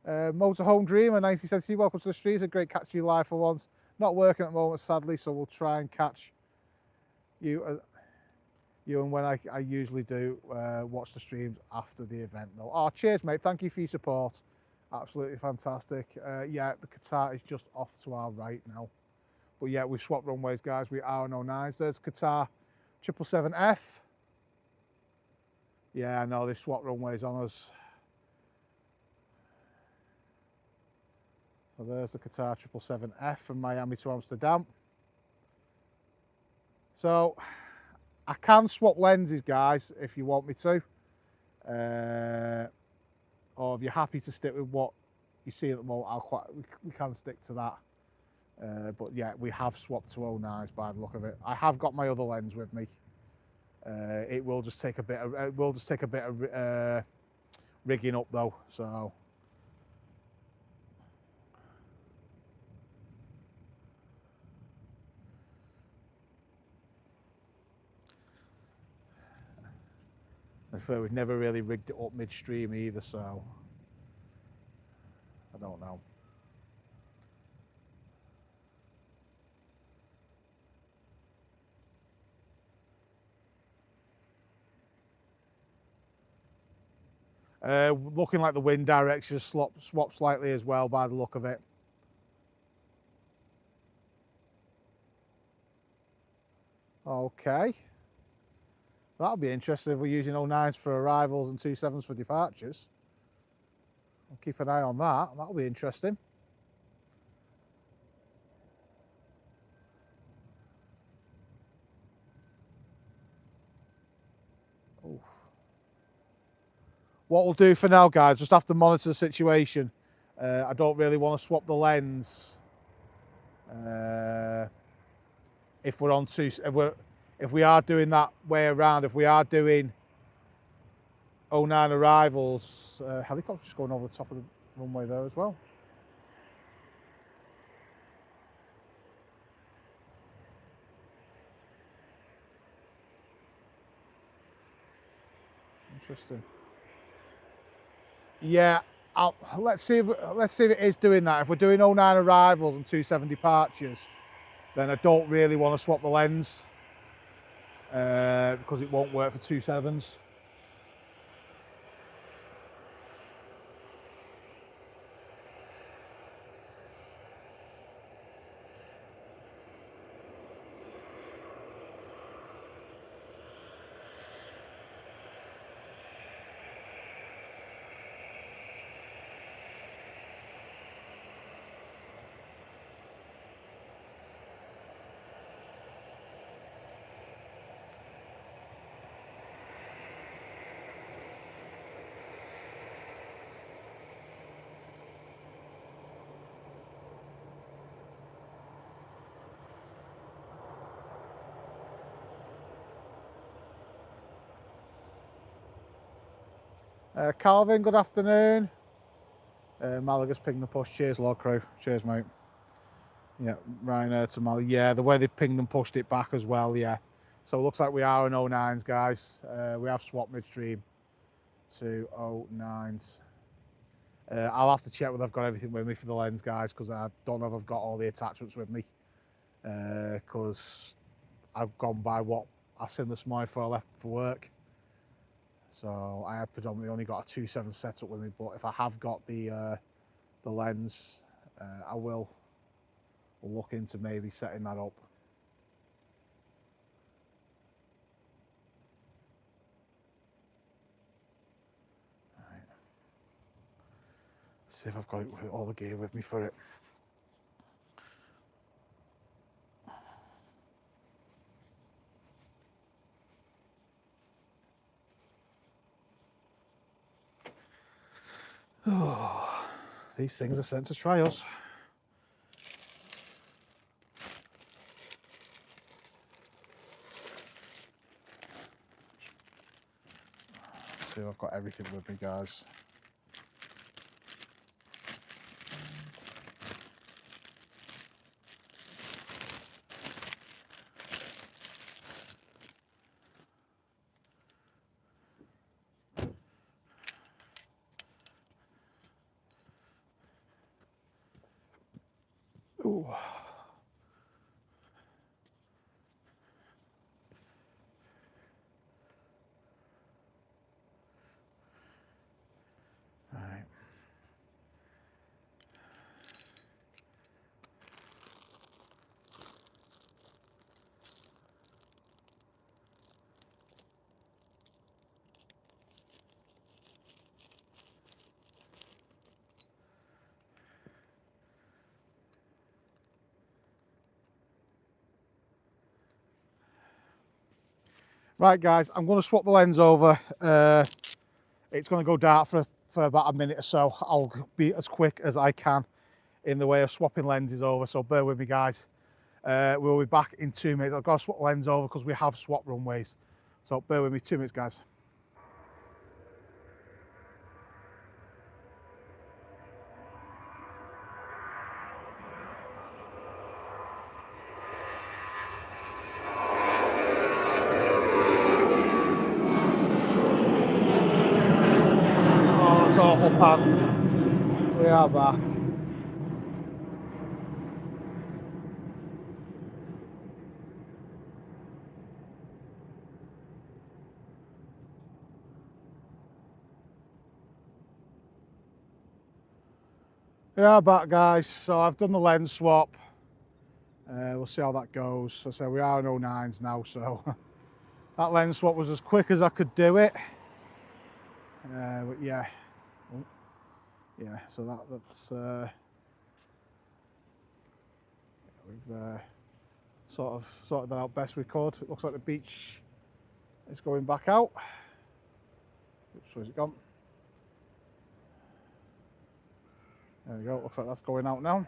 Motorhome Dreamer 1970, welcome to the street. It's a great catch you live for once. Not working at the moment, sadly, so we'll try and catch you. You and when I usually do watch the streams after the event, though. Oh, cheers, mate. Thank you for your support. Absolutely fantastic. Yeah, the Qatar is just off to our right now. But yeah, we've swapped runways, guys. We are on 09s. There's Qatar 777F. Yeah, I know, they swapped runways on us. So there's the Qatar 777F from Miami to Amsterdam. So I can swap lenses, guys, if you want me to. Or if you're happy to stick with what you see at the moment, we can stick to that. But yeah, we have swapped to 09s by the look of it. I have got my other lens with me. It will just take a bit of rigging up though. So I feel we've never really rigged it up midstream either, so I don't know. Looking like the wind direction swapped slightly as well by the look of it. Okay. That'll be interesting if we're using 09s for arrivals and 27s for departures. I'll keep an eye on that. That'll be interesting. Oof. What we'll do for now, guys, just have to monitor the situation. I don't really want to swap the lens if we're on if we are doing that way around. If we are doing 09 arrivals, helicopter just going over the top of the runway there as well. Interesting. Yeah, let's see if it is doing that. If we're doing 09 arrivals and 27 departures, then I don't really want to swap the lens because it won't work for 27s. Calvin, good afternoon. Malaga's pinged the push. Cheers, log crew. Cheers, mate. Yeah, Ryanair to Mal. Yeah, the way they've pinged and pushed it back as well, yeah. So it looks like we are on 09s, guys. We have swapped midstream to 09s. I'll have to check whether I've got everything with me for the lens, guys, because I don't know if I've got all the attachments with me. Because I've gone by what I seen this morning before I left for work. So I have predominantly only got a 2.7 setup with me, but if I have got the lens, I will look into maybe setting that up. Right. Let's see if I've got all the gear with me for it. Oh, these things are sent to trials. Let's see if I've got everything with me, guys. Ooh. Right. Right, guys, I'm going to swap the lens over. It's going to go dark for about a minute or so. I'll be as quick as I can in the way of swapping lenses over, so bear with me, guys. We'll be back in 2 minutes. I've got to swap the lens over because we have swapped runways. So bear with me, 2 minutes, guys. Oh, that's awful, Pan. We are back. We are back, guys. So I've done the lens swap. We'll see how that goes. So I say we are on 09s now, so that lens swap was as quick as I could do it. But yeah, yeah. So that's we've sort of sorted that out best we could. It looks like the beach is going back out. Oops, where's it gone? There we go. Looks like that's going out now.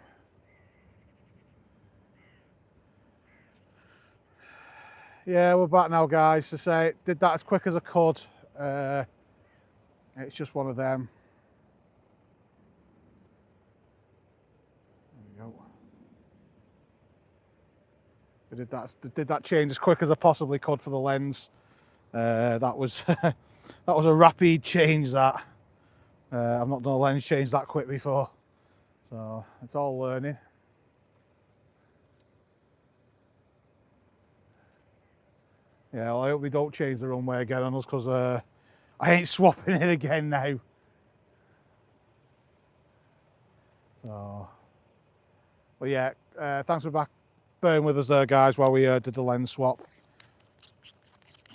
Yeah, we're back now, guys. To say, did that as quick as I could. It's just one of them. There we go. I did that change as quick as I possibly could for the lens. That was That was a rapid change, that. I've not done a lens change that quick before. So it's all learning. Yeah, well, I hope they don't change the runway again on us, because I ain't swapping it again now. So, but yeah, thanks for bearing with us there, guys, while we did the lens swap.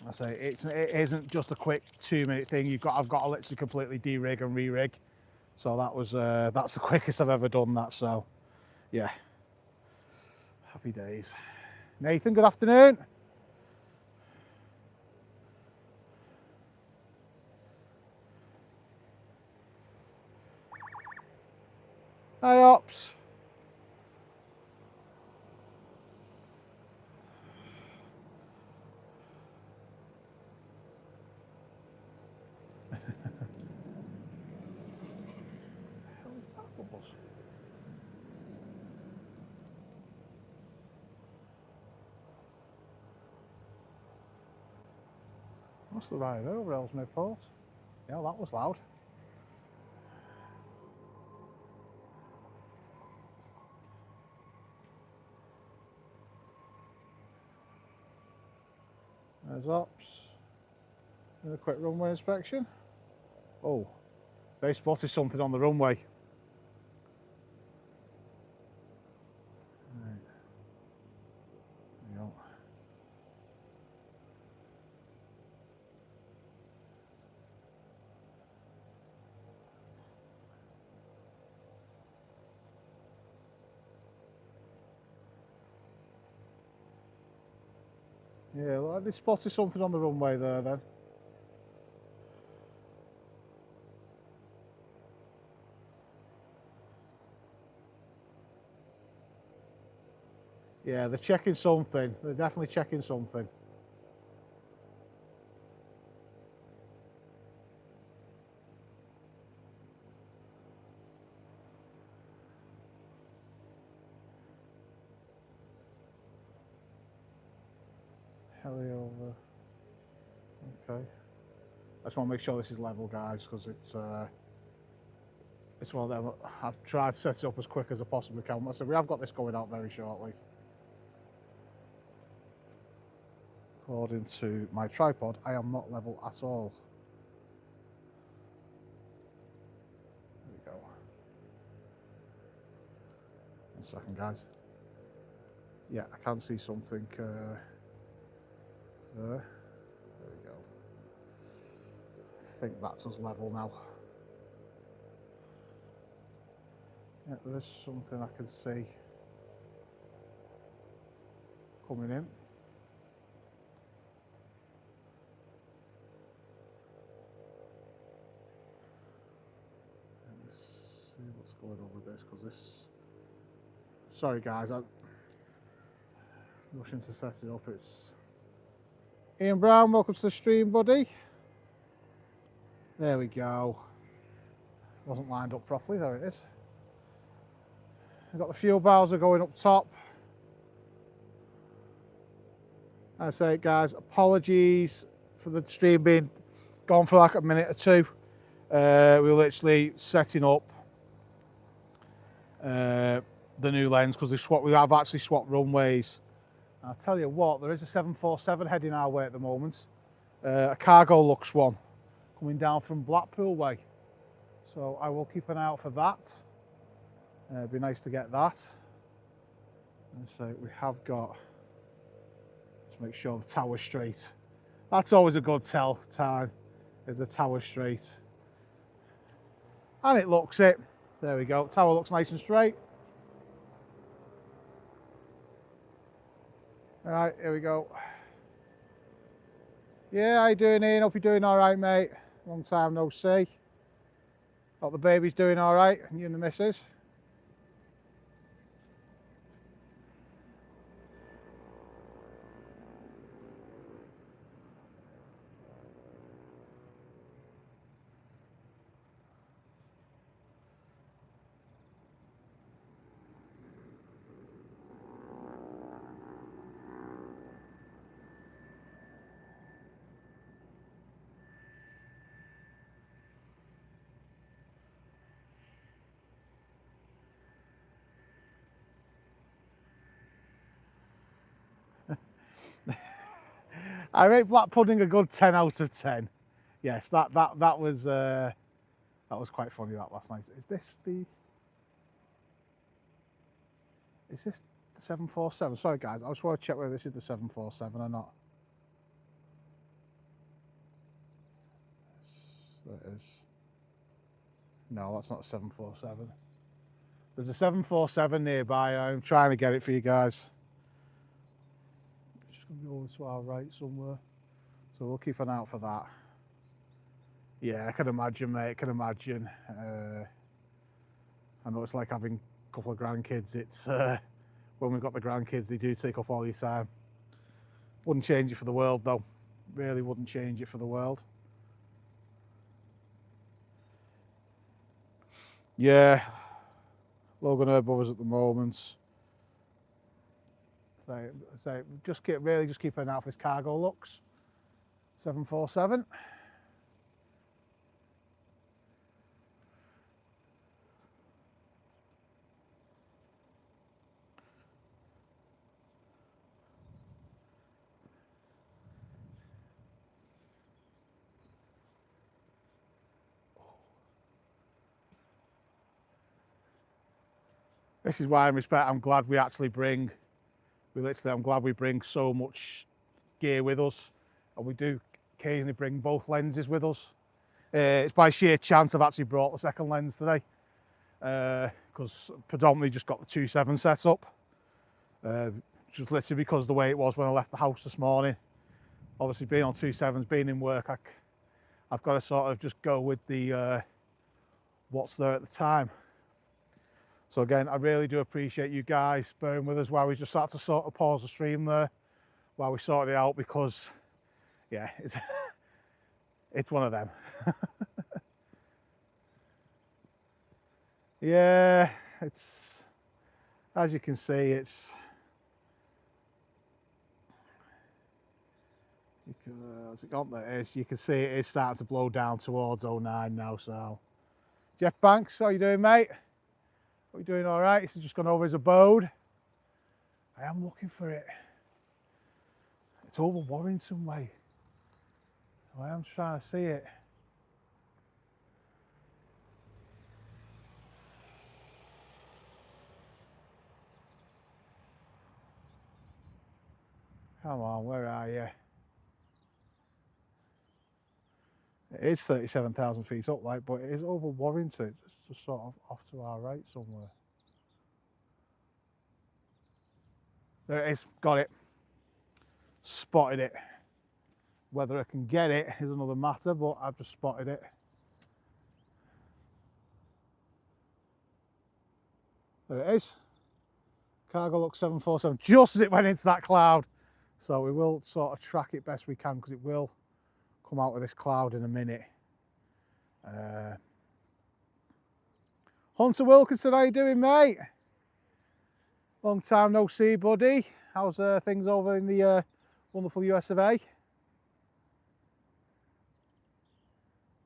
I say it isn't just a quick 2-minute thing. I've got to literally completely de-rig and re-rig. So that was that's the quickest I've ever done that. So yeah, happy days. Nathan, good afternoon. Hi, Ops. What the hell is that with us? What's the Ryanair over Ellesmere Port? Yeah, that was loud. There's Ops. And a quick runway inspection. Oh, they spotted something on the runway. Right. There you go. Yeah, like they spotted something on the runway there then. Yeah, they're checking something. They're definitely checking something. Heli over. Okay. I just want to make sure this is level, guys, because it's one of them. I've tried to set it up as quick as I possibly can. So we have got this going out very shortly. According to my tripod, I am not level at all. There we go. 1 second, guys. Yeah, I can see something there. There we go. I think that's us level now. Yeah, there is something I can see coming in. Let's see what's going on with this, because this... Sorry guys, I'm rushing to set it up. It's Ian Brown, welcome to the stream, buddy. There we go. Wasn't lined up properly, there it is. We've got the fuel bowser going up top. I say, guys, apologies for the stream being gone for like a minute or two. We're literally setting up the new lens, because we have actually swapped runways. I'll tell you what, there is a 747 heading our way at the moment. A cargo lux one coming down from Blackpool way. So I will keep an eye out for that. It'd be nice to get that. And so we have got, let's make sure the tower's straight. That's always a good tell time, if the tower's straight. And it looks it. There we go. Tower looks nice and straight. All right, here we go. Yeah, how you doing, Ian? Hope you're doing all right, mate. Long time no see. Hope the baby's doing all right, and you and the missus. I rate black pudding a good 10 out of 10. Yes, that was quite funny that last night. Is this the 747? Sorry guys, I just want to check whether this is the 747 or not. There it is. No, that's not a 747. There's a 747 nearby. I'm trying to get it for you guys. It's just going to be over to our right somewhere. So we'll keep an eye out for that. Yeah, I can imagine, mate. I can imagine. I know it's like having a couple of grandkids. It's when we've got the grandkids, they do take up all your time. Wouldn't change it for the world, though. Really wouldn't change it for the world. Yeah, Loganair brothers at the moment. So just keep an eye out for this cargo looks. 747. This is why I'm glad we actually bring, I'm glad we bring so much gear with us, and we do occasionally bring both lenses with us. It's by sheer chance I've actually brought the second lens today, because predominantly just got the 2.7 set up, just literally because the way it was when I left the house this morning. Obviously being on 2.7s, being in work, I've got to sort of just go with the what's there at the time. So again, I really do appreciate you guys bearing with us while we just had to sort of pause the stream there while we sorted it out, because yeah, it's one of them. Yeah, it's, as you can see, has it gone there? It is. You can see it is starting to blow down towards 09 now. So Jeff Banks, how you doing, mate? Are we doing all right? He's just gone over his abode. I am looking for it. It's over Warrington way. So I am trying to see it. Come on, where are you? It is 37,000 feet up, like, but it is over Warrington. It's just sort of off to our right somewhere. There it is, got it. Spotted it. Whether I can get it is another matter, but I've just spotted it. There it is. Cargo look 747, just as it went into that cloud. So we will sort of track it best we can, because it will come out of this cloud in a minute. Hunter Wilkinson, how you doing, mate? Long time no see, buddy. How's things over in the wonderful US of A?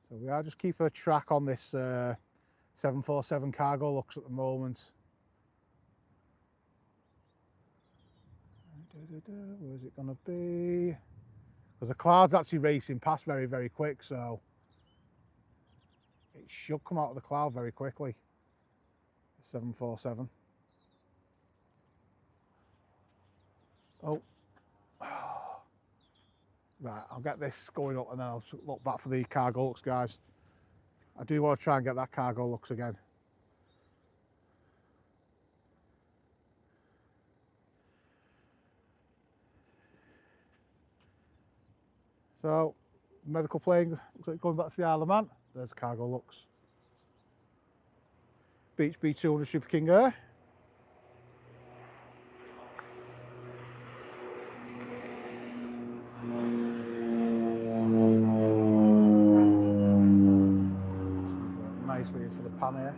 So we are just keeping a track on this 747 cargo looks at the moment. Where's it gonna be? Because the cloud's actually racing past very, very quick, so it should come out of the cloud very quickly. 747. Oh. Right, I'll get this going up and then I'll look back for the cargo looks, guys. I do want to try and get that cargo looks again. So, medical plane, looks like going back to the Isle of Man. There's cargo looks. Beach B200 Super King Air. Nicely in for the pan here.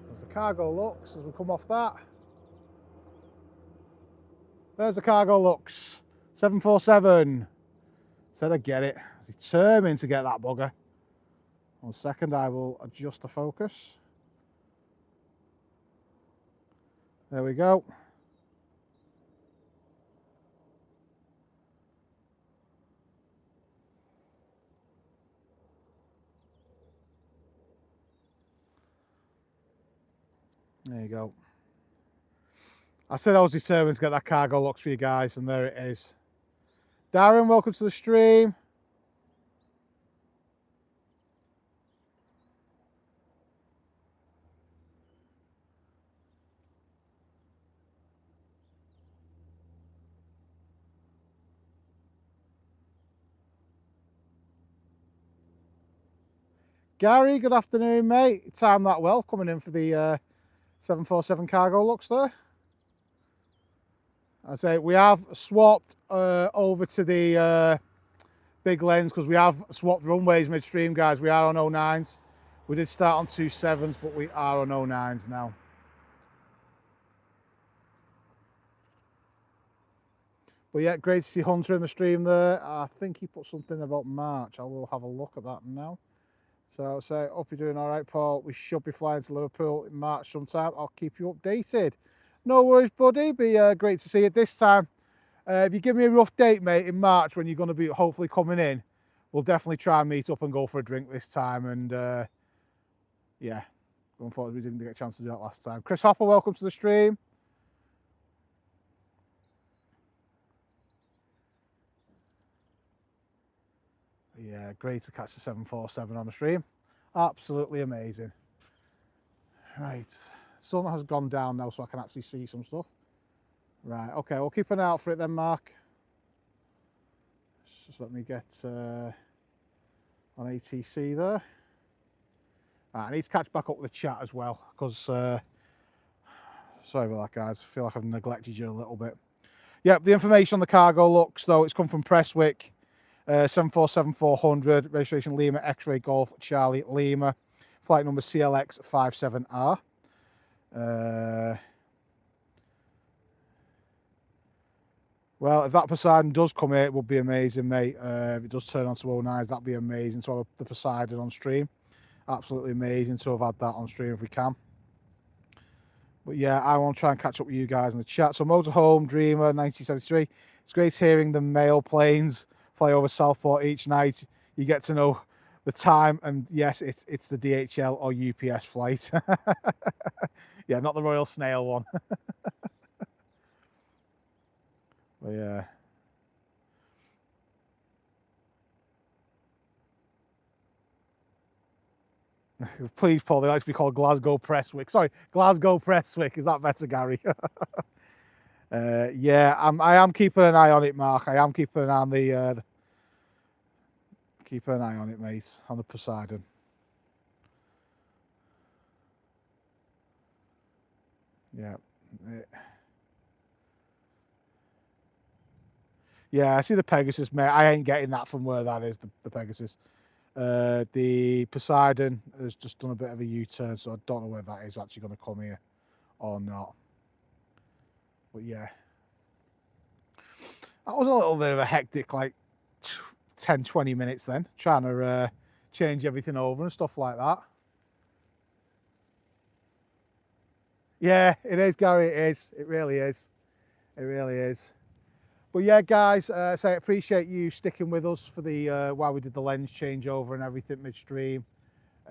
There's the cargo looks as we come off that. There's the cargo looks. 747. Said I'd get it. I was determined to get that bugger. 1 second, I will adjust the focus. There we go. There you go. I said I was determined to get that cargo locks for you guys, and there it is. Darren, welcome to the stream. Gary, good afternoon, mate. You timed that well, coming in for the 747 cargo looks there. I say we have swapped over to the big lens because we have swapped runways midstream, guys. We are on 09s. We did start on 27s, but we are on 09s now. But yeah, great to see Hunter in the stream there. I think he put something about March. I will have a look at that now. So hope you're doing all right, Paul. We should be flying to Liverpool in March sometime. I'll keep you updated. No worries, buddy. Be great to see you this time. If you give me a rough date, mate, in March when you're going to be hopefully coming in, we'll definitely try and meet up and go for a drink this time. And yeah, going forward, we didn't get a chance to do that last time. Chris Hopper, welcome to the stream. Yeah, great to catch the 747 on the stream. Absolutely amazing. Right, sun has gone down now so I can actually see some stuff. Right, okay, we'll keep an eye out for it then, Mark. Just let me get on ATC there. Right, I need to catch back up with the chat as well because, sorry about that, guys. I feel like I've neglected you a little bit. Yeah, the information on the cargo looks, though, it's come from Presswick. 747-400, registration Lima, X-Ray Golf, Charlie, Lima. Flight number CLX57R. Well, if that Poseidon does come here, it would be amazing, mate. If it does turn on to 09s, that'd be amazing to have the Poseidon on stream. Absolutely amazing to have had that on stream if we can. But yeah, I want to try and catch up with you guys in the chat. So Motorhome, Dreamer, 1973. It's great hearing the mail planes fly over Southport each night. You get to know the time, and yes, it's the DHL or UPS flight. Yeah, not the Royal Snail one. But yeah. Please, Paul, they like to be called Glasgow Presswick. Sorry, Glasgow Presswick. Is that better, Gary? Yeah, I am keeping an eye on it, Mark. I am keeping an eye on the keeping an eye on it, mate, on the Poseidon. Yeah. Yeah, I see the Pegasus, mate. I ain't getting that from where that is, the Pegasus. The Poseidon has just done a bit of a U-turn, so I don't know whether that is actually going to come here or not. But yeah. That was a little bit of a hectic, like, 10, 20 minutes then, trying to change everything over and stuff like that. Yeah, it is, Gary, it is. It really is. It really is. But yeah, guys, I appreciate you sticking with us for the while we did the lens changeover and everything midstream.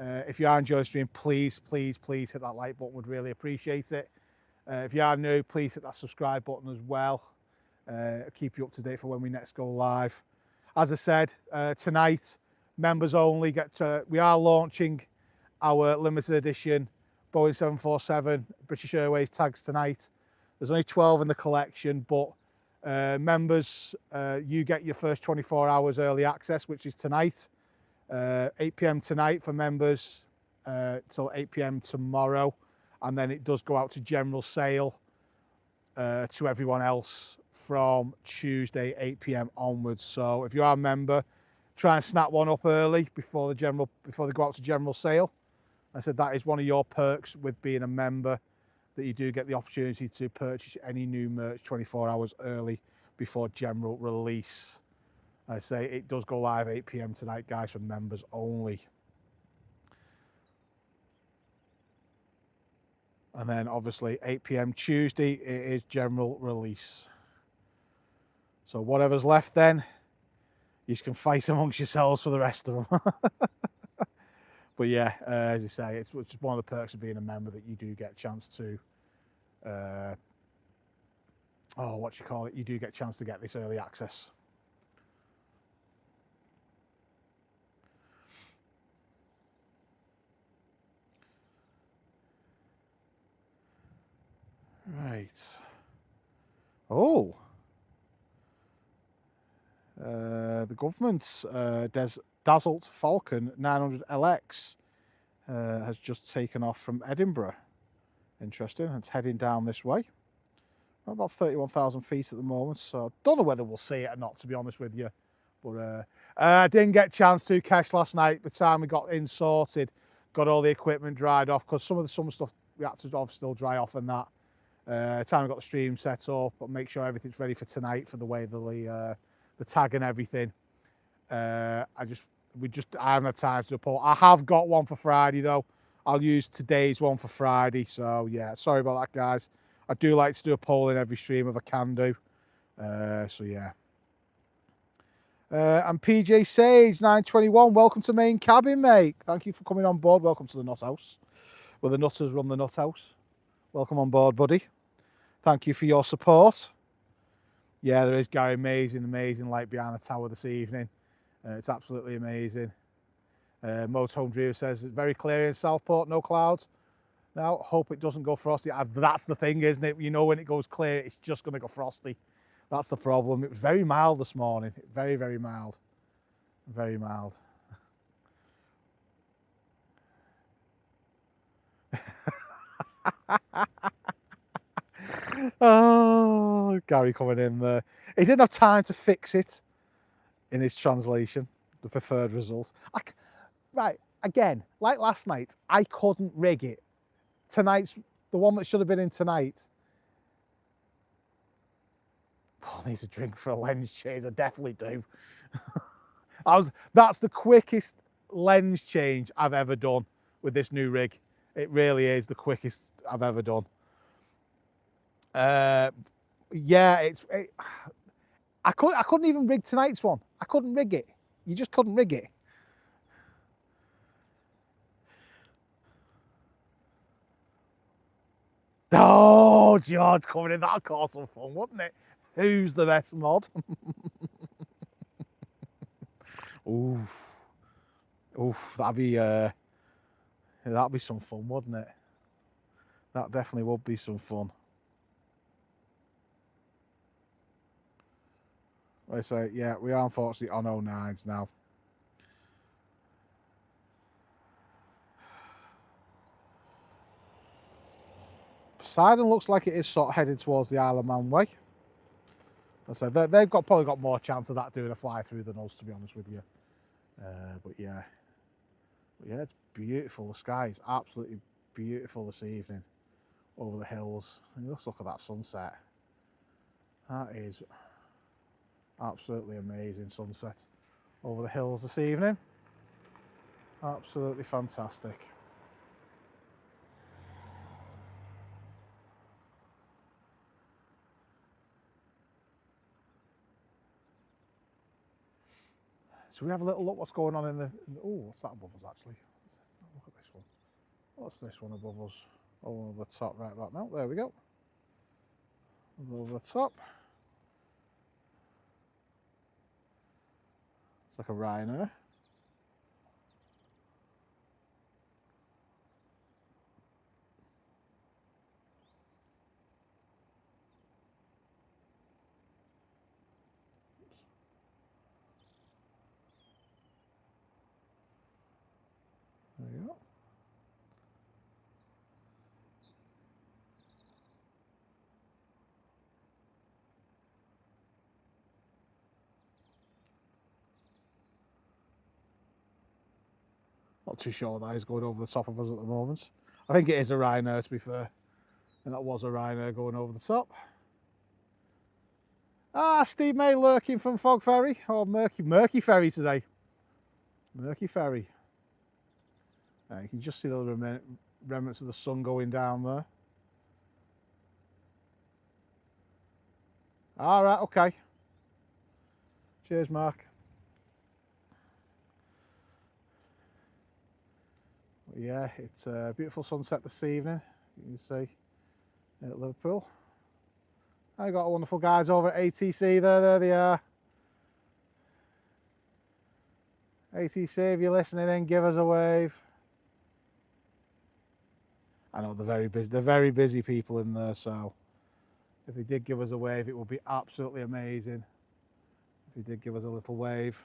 If you are enjoying the stream, please, please, please hit that like button. Would really appreciate it. If you are new, please hit that subscribe button as well. Keep you up to date for when we next go live. As I said, tonight, members only we are launching our limited edition Boeing 747 British Airways tags tonight. There's only 12 in the collection, but members, you get your first 24 hours early access, which is tonight, 8 p.m. tonight for members till 8 p.m. tomorrow, and then it does go out to general sale to everyone else from Tuesday 8 p.m. onwards. So if you are a member, try and snap one up early before they go out to general sale. I said that is one of your perks with being a member, that you do get the opportunity to purchase any new merch 24 hours early before general release. I say it does go live 8 p.m. tonight, guys, for members only. And then obviously 8 p.m. Tuesday, it is general release. So whatever's left then, you can fight amongst yourselves for the rest of them. But yeah, as you say, it's just one of the perks of being a member that you do get a chance to, you do get a chance to get this early access. Right. Oh. The government's Dazzled Falcon 900LX has just taken off from Edinburgh. Interesting. It's heading down this way. About 31,000 feet at the moment, so I don't know whether we'll see it or not, to be honest with you. But I didn't get a chance to cash last night. By the time we got in sorted, got all the equipment dried off, because some of the summer stuff we had to still dry off and that. Time we got the stream set up, but make sure everything's ready for tonight for the way the tag and everything. I haven't had time to do a poll. I have got one for Friday though. I'll use today's one for Friday. So yeah, sorry about that, guys. I do like to do a poll in every stream if I can do. So yeah. And PJ Sage 921, welcome to main cabin, mate. Thank you for coming on board. Welcome to the Nut House, where the Nutters run the Nut House. Welcome on board, buddy. Thank you for your support. Yeah, there is, Gary. Amazing light behind the tower this evening. It's absolutely amazing. Motorhome Dreamer says it's very clear in Southport, no clouds. Now, hope it doesn't go frosty. That's the thing, isn't it? You know, when it goes clear, it's just going to go frosty. That's the problem. It was very mild this morning. Very, very mild. Very mild. Oh, Gary coming in there. He didn't have time to fix it in his translation, the preferred results. Right, again, like last night, I couldn't rig it. Tonight's, the one that should have been in tonight. Paul needs a drink for a lens change, I definitely do. That's the quickest lens change I've ever done with this new rig. It really is the quickest I've ever done. Yeah, I couldn't even rig tonight's one. I couldn't rig it. You just couldn't rig it. Oh, George coming in. That'll cause some fun, wouldn't it? Who's the best mod? Oof. That'd be some fun, wouldn't it? That definitely would be some fun. I say, yeah, we are unfortunately on 09s now. Poseidon looks like it is sort of heading towards the Isle of Man way. I said they've probably got more chance of that doing a fly through than us, to be honest with you. But yeah, it's beautiful. The sky is absolutely beautiful this evening over the hills. And just look at that sunset. That is absolutely amazing sunset over the hills this evening. Absolutely fantastic. So we have a little look what's going on in the oh, what's that above us actually? Let's look at this one. What's this one above us? Oh, over the top right about now. There we go. Over the top. It's like a Ryanair. There you go. Not too sure that is going over the top of us at the moment. I think it is a Ryanair, to be fair. And that was a Ryanair going over the top. Ah, Steve May lurking from Fog Ferry. Or Murky Ferry today. Murky Ferry. You can just see the remnants of the sun going down there. All right, okay. Cheers, Mark. But yeah, it's a beautiful sunset this evening, you can see, at Liverpool. I got wonderful guys over at ATC there they are. ATC, if you're listening in, give us a wave. I know they're very busy people in there, so if they did give us a wave, it would be absolutely amazing. If they did give us a little wave.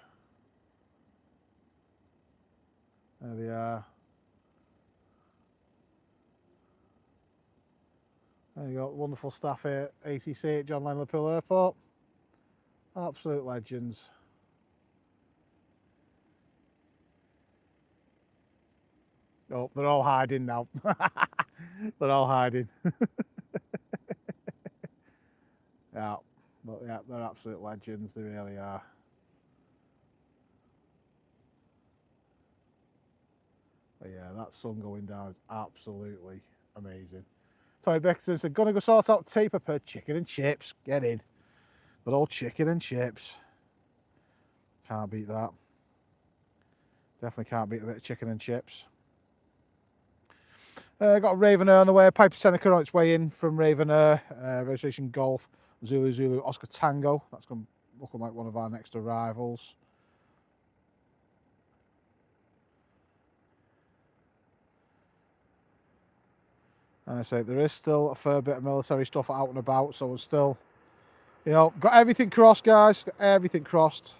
There they are. There you go, wonderful staff here at ATC at John Lennon Liverpool Airport. Absolute legends. Oh, they're all hiding now. They're all hiding. Yeah, but yeah, they're absolute legends, they really are. But yeah, that sun going down is absolutely amazing. Tommy Beckerton said, gonna go sort out tea, prepared chicken and chips. Get in. Good old chicken and chips. Can't beat that. Definitely can't beat a bit of chicken and chips. Got a Ravenair on the way. Piper Seneca on its way in from Ravenair. Registration Golf Zulu Zulu Oscar Tango. That's going to look like one of our next arrivals. And I say there is still a fair bit of military stuff out and about, so we're still, you know, got everything crossed, guys. Got everything crossed.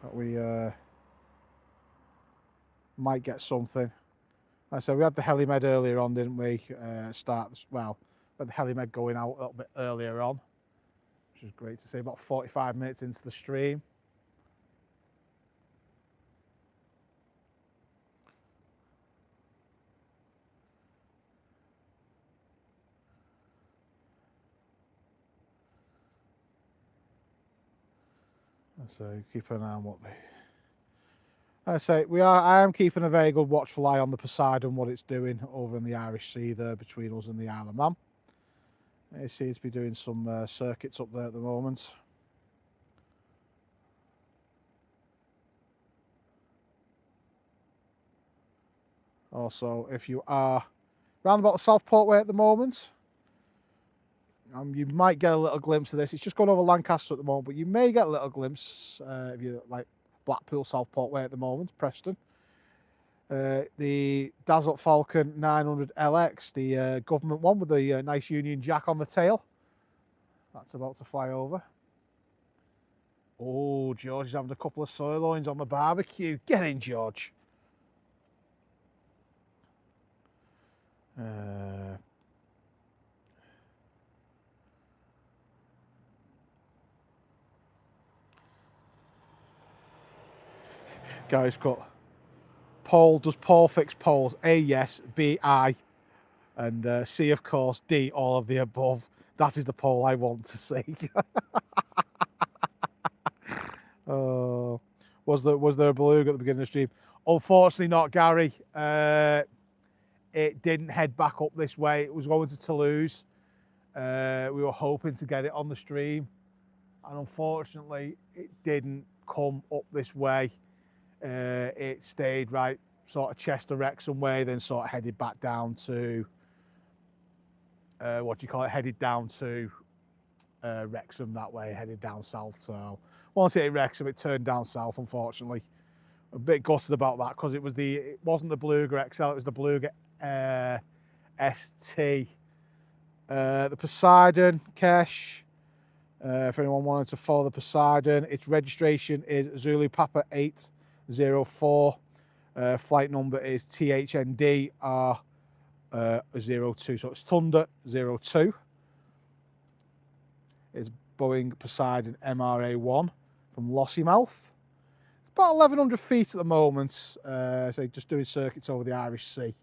That we might get something. Like I said, we had the helimed earlier on, didn't we? We had the helimed going out a little bit earlier on, which was great to see. About 45 minutes into the stream. So keep an eye on what they. I am keeping a very good watchful eye on the Poseidon, what it's doing over in the Irish Sea there between us and the Isle of Man. It seems to be doing some circuits up there at the moment. Also, if you are round about the Southport way at the moment, you might get a little glimpse of this. It's just going over Lancaster at the moment, but you may get a little glimpse if you're like Blackpool, Southport way at the moment, Preston. The Dazzle Falcon 900 LX, the government one with the nice Union Jack on the tail. That's about to fly over. Oh, George is having a couple of sirloins on the barbecue. Get in, George. Guys, got Paul. Does Paul fix poles? A, yes. B, I. And C, of course. D, all of the above. That is the poll I want to see. Oh, was there a beluga at the beginning of the stream? Unfortunately not, Gary. It didn't head back up this way. It was going to Toulouse. We were hoping to get it on the stream, and unfortunately it didn't come up this way. It stayed right sort of Chester Wrexham way, then sort of headed back down to headed down to Wrexham that way, headed down south. So once it hit Wrexham, it turned down south, unfortunately. A bit gutted about that because it wasn't the Beluga XL, it was the Beluga ST. The Poseidon, Kesh, if anyone wanted to follow the Poseidon, its registration is Zulu Papa 804. Flight number is THND R02, so it's Thunder 02. It's Boeing Poseidon MRA1 from Lossiemouth. About 1,100 feet at the moment, so just doing circuits over the Irish Sea.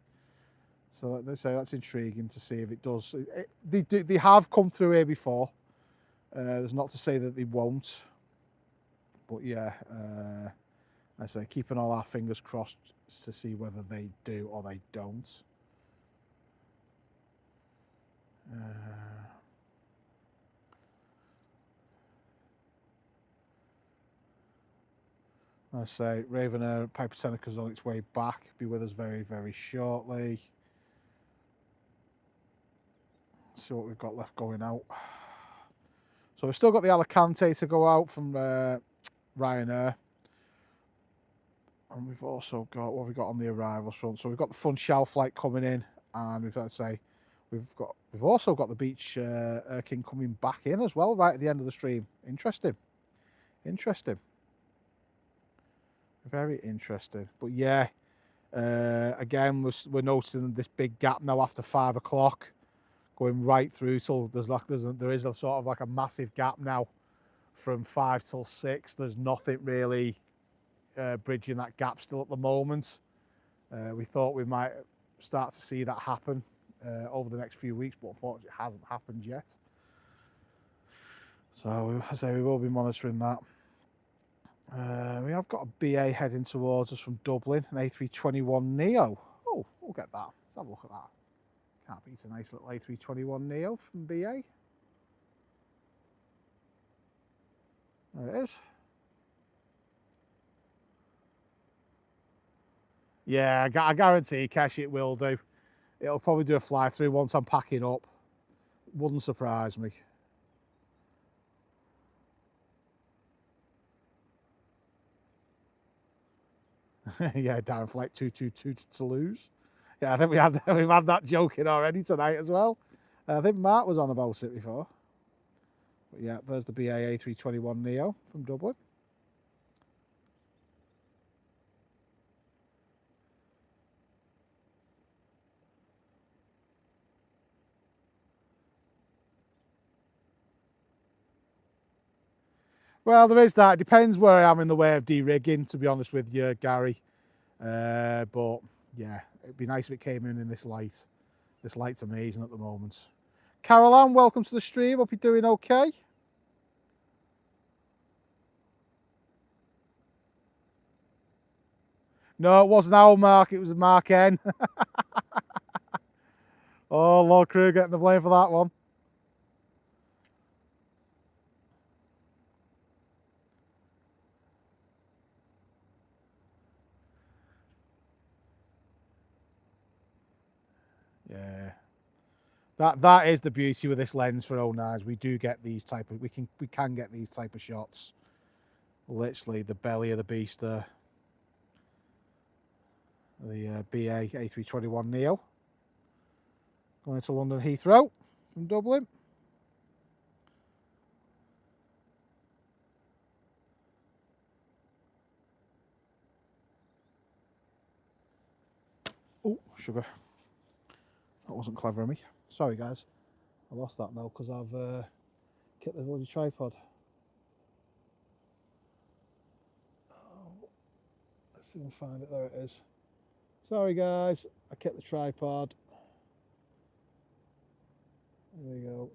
So they say that's intriguing to see if it does. They have come through here before. There's not to say that they won't. But yeah, I say keeping all our fingers crossed to see whether they do or they don't. I say Ravenair Piper Seneca's on its way back. Be with us very, very shortly. See what we've got left going out. So we've still got the Alicante to go out from Ryanair. And we've also got, what have we got on the arrivals front? So we've got the Funchal flight coming in, and we've got to say we've also got the Beach King coming back in as well, right at the end of the stream. Interesting. Interesting. Very interesting. But yeah, again, we're noticing this big gap now after 5 o'clock, going right through till there is a sort of like a massive gap now from 5 till 6. There's nothing really bridging that gap still at the moment. We thought we might start to see that happen over the next few weeks, but unfortunately it hasn't happened yet. So as I say, we will be monitoring that. We have got a BA heading towards us from Dublin, an A321neo. Oh, we'll get that. Let's have a look at that. Can't beat a nice little A321neo from BA. There it is. Yeah, I guarantee Kesh it will do. It'll probably do a fly through once I'm packing up. Wouldn't surprise me. Yeah, down flight 222 to Toulouse. Yeah, I think we've had that joking already tonight as well. I think Mark was on about it before. But yeah, there's the BA A321neo from Dublin. Well, there is that. It depends where I am in the way of de-rigging, to be honest with you, Gary. But yeah, it'd be nice if it came in this light. This light's amazing at the moment. Carol Ann, welcome to the stream. Hope you're doing okay. No, it wasn't our Mark. It was Mark N. Oh, Lord Crew getting the blame for that one. Yeah. That is the beauty with this lens for 09s. We do get these type of we can get these type of shots. Literally the belly of the beast there. The BA A321neo. Going to London Heathrow from Dublin. Oh, sugar. That wasn't clever of me. Sorry, guys. I lost that now because I've kicked the bloody tripod. Oh, let's see if I can find it. There it is. Sorry, guys. I kicked the tripod. There we go.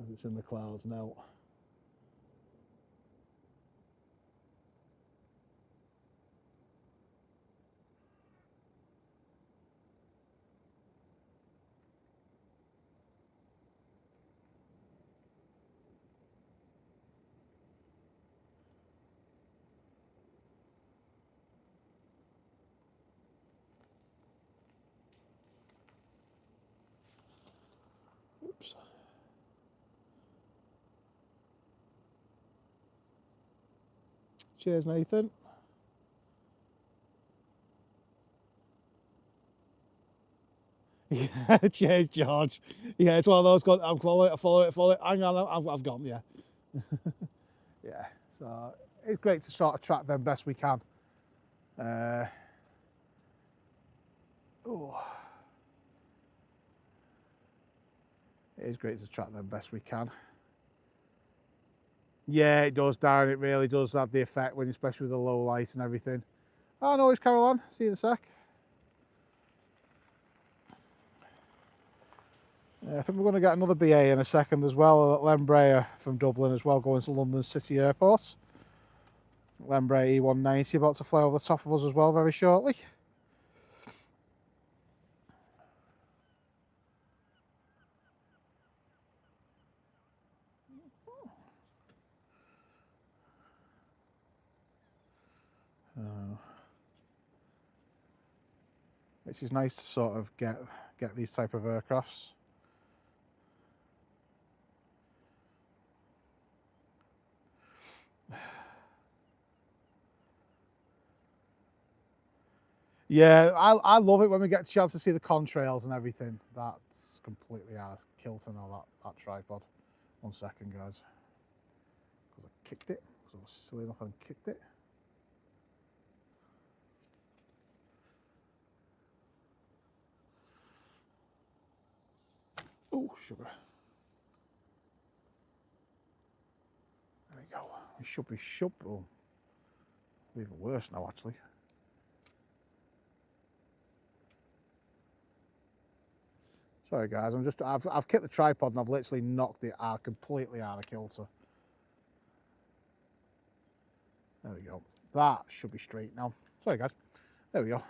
As it's in the clouds now. Oops. Cheers, Nathan. Yeah, cheers, George. Yeah, it's one of those. I'm follow it. Hang on, I've gone. Yeah, yeah. So it's great to sort of track them best we can. Oh, it is great to track them best we can. Yeah, it does, Darren. It really does have the effect when, especially with the low light and everything. Oh no, it's Caroline. See you in a sec. I think we're going to get another BA in a second as well at Embraer from Dublin as well, going to London City Airport. Embraer E190 about to fly over the top of us as well very shortly. Which is nice to sort of get these type of aircrafts. Yeah, I love it when we get a chance to see the contrails and everything. That's completely out of kilter now, that tripod. 1 second, guys. Because I kicked it. Because I was silly enough and kicked it. Oh, sugar. There we go. We should be oh, even worse now, actually. Sorry guys, I've kicked the tripod and I've literally knocked it out completely out of kilter. There we go. That should be straight now. Sorry guys. There we go.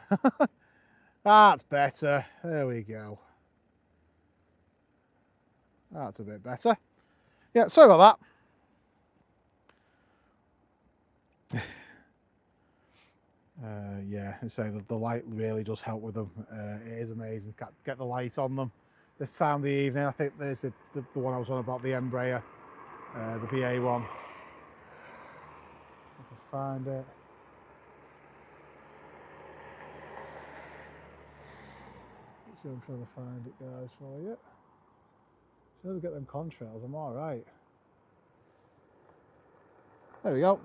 That's better. There we go. That's a bit better. Yeah, sorry about that. Yeah, so the light really does help with them. It is amazing. Get the light on them this time of the evening. I think there's the one I was on about, the Embraer, the BA one. If I can find it. Let's see, I'm trying to find it, guys, for you. So to get them contrails, I'm all right. There we go.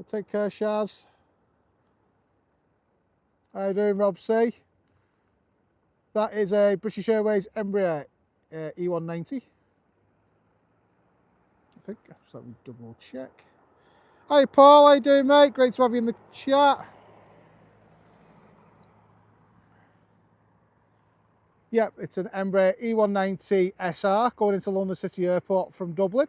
Take care, Shaz. How you doing, Rob C? That is a British Airways Embraer E190. I think. Just let me double check. Hi, Paul. How you doing, mate? Great to have you in the chat. Yep, it's an Embraer E190 SR going into London City Airport from Dublin.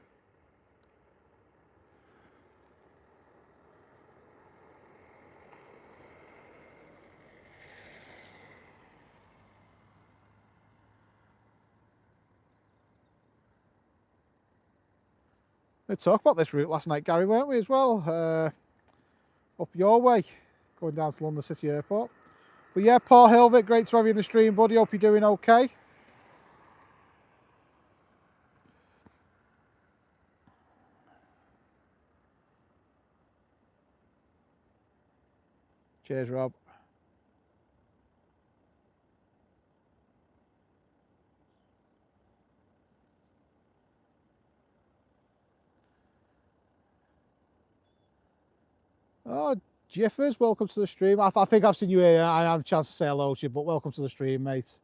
We talked about this route last night, Gary, weren't we, as well? Up your way, going down to London City Airport. But yeah, Paul Hilvik, great to have you in the stream, buddy. Hope you're doing okay. Cheers, Rob. Oh, Jiffers, welcome to the stream. I think I've seen you here. I had a chance to say hello to you, but welcome to the stream, mate.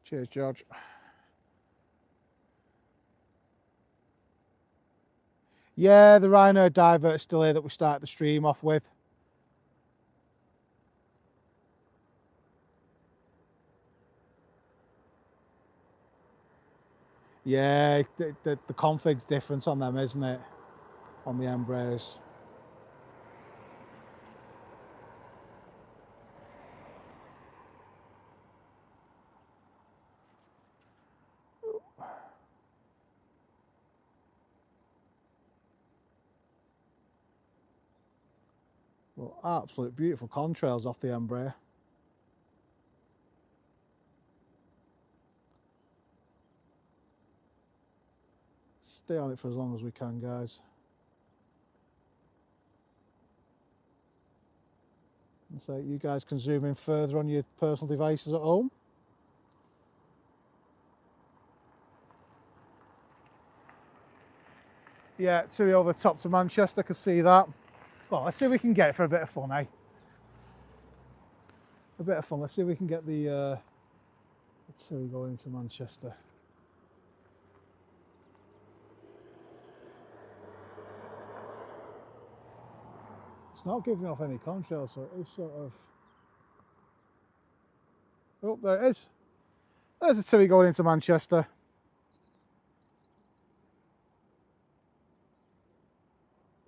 Cheers, George. Yeah, the Ryanair divert is still here that we started the stream off with. Yeah, the config's different on them, isn't it? On the Embraers. Well, absolute beautiful contrails off the Embraer. Stay on it for as long as we can, guys. And so you guys can zoom in further on your personal devices at home. Yeah, 2 over the top to Manchester, can see that. Well, let's see if we can get it for a bit of fun, eh? A bit of fun. Let's see if we can get the 2 going into Manchester. It's not giving off any contrails, so it is sort of... Oh, there it is. There's a 2 going into Manchester.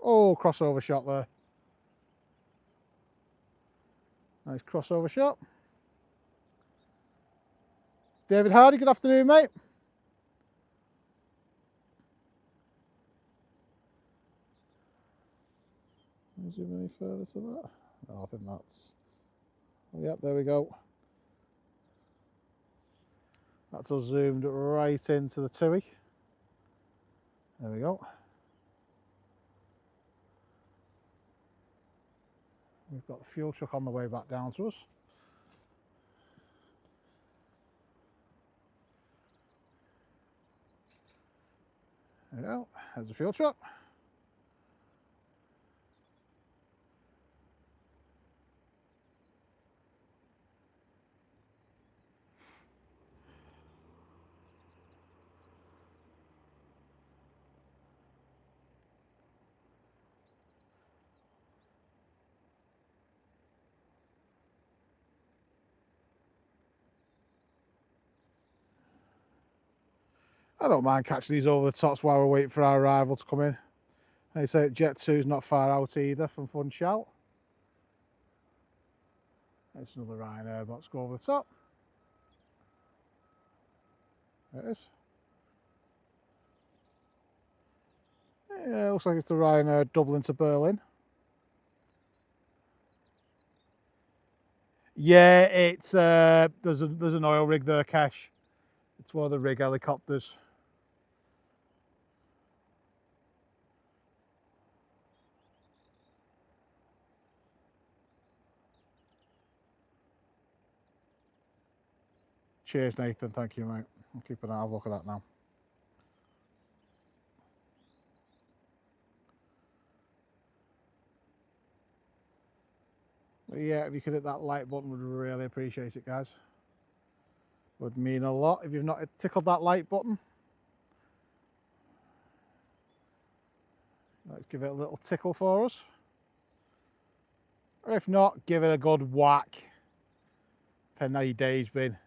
Oh, crossover shot there. Nice crossover shot. David Hardy, good afternoon, mate. Zoom any further to that? No, I think that's... Oh, yep, there we go. That's us zoomed right into the TUI. There we go. We've got the fuel truck on the way back down to us. There we go. There's the fuel truck. I don't mind catching these over the tops while we're waiting for our arrival to come in. They say Jet 2's not far out either from Funchal. There's another Ryanair box go over the top. There it is. Yeah, looks like it's the Ryanair Dublin to Berlin. Yeah, it's there's an oil rig there, Kesh. It's one of the rig helicopters. Cheers, Nathan. Thank you, mate. I'll keep an eye on a look at that now. But yeah, if you could hit that like button, would really appreciate it, guys. Would mean a lot if you've not tickled that like button. Let's give it a little tickle for us. Or if not, give it a good whack. Depending how your day's been.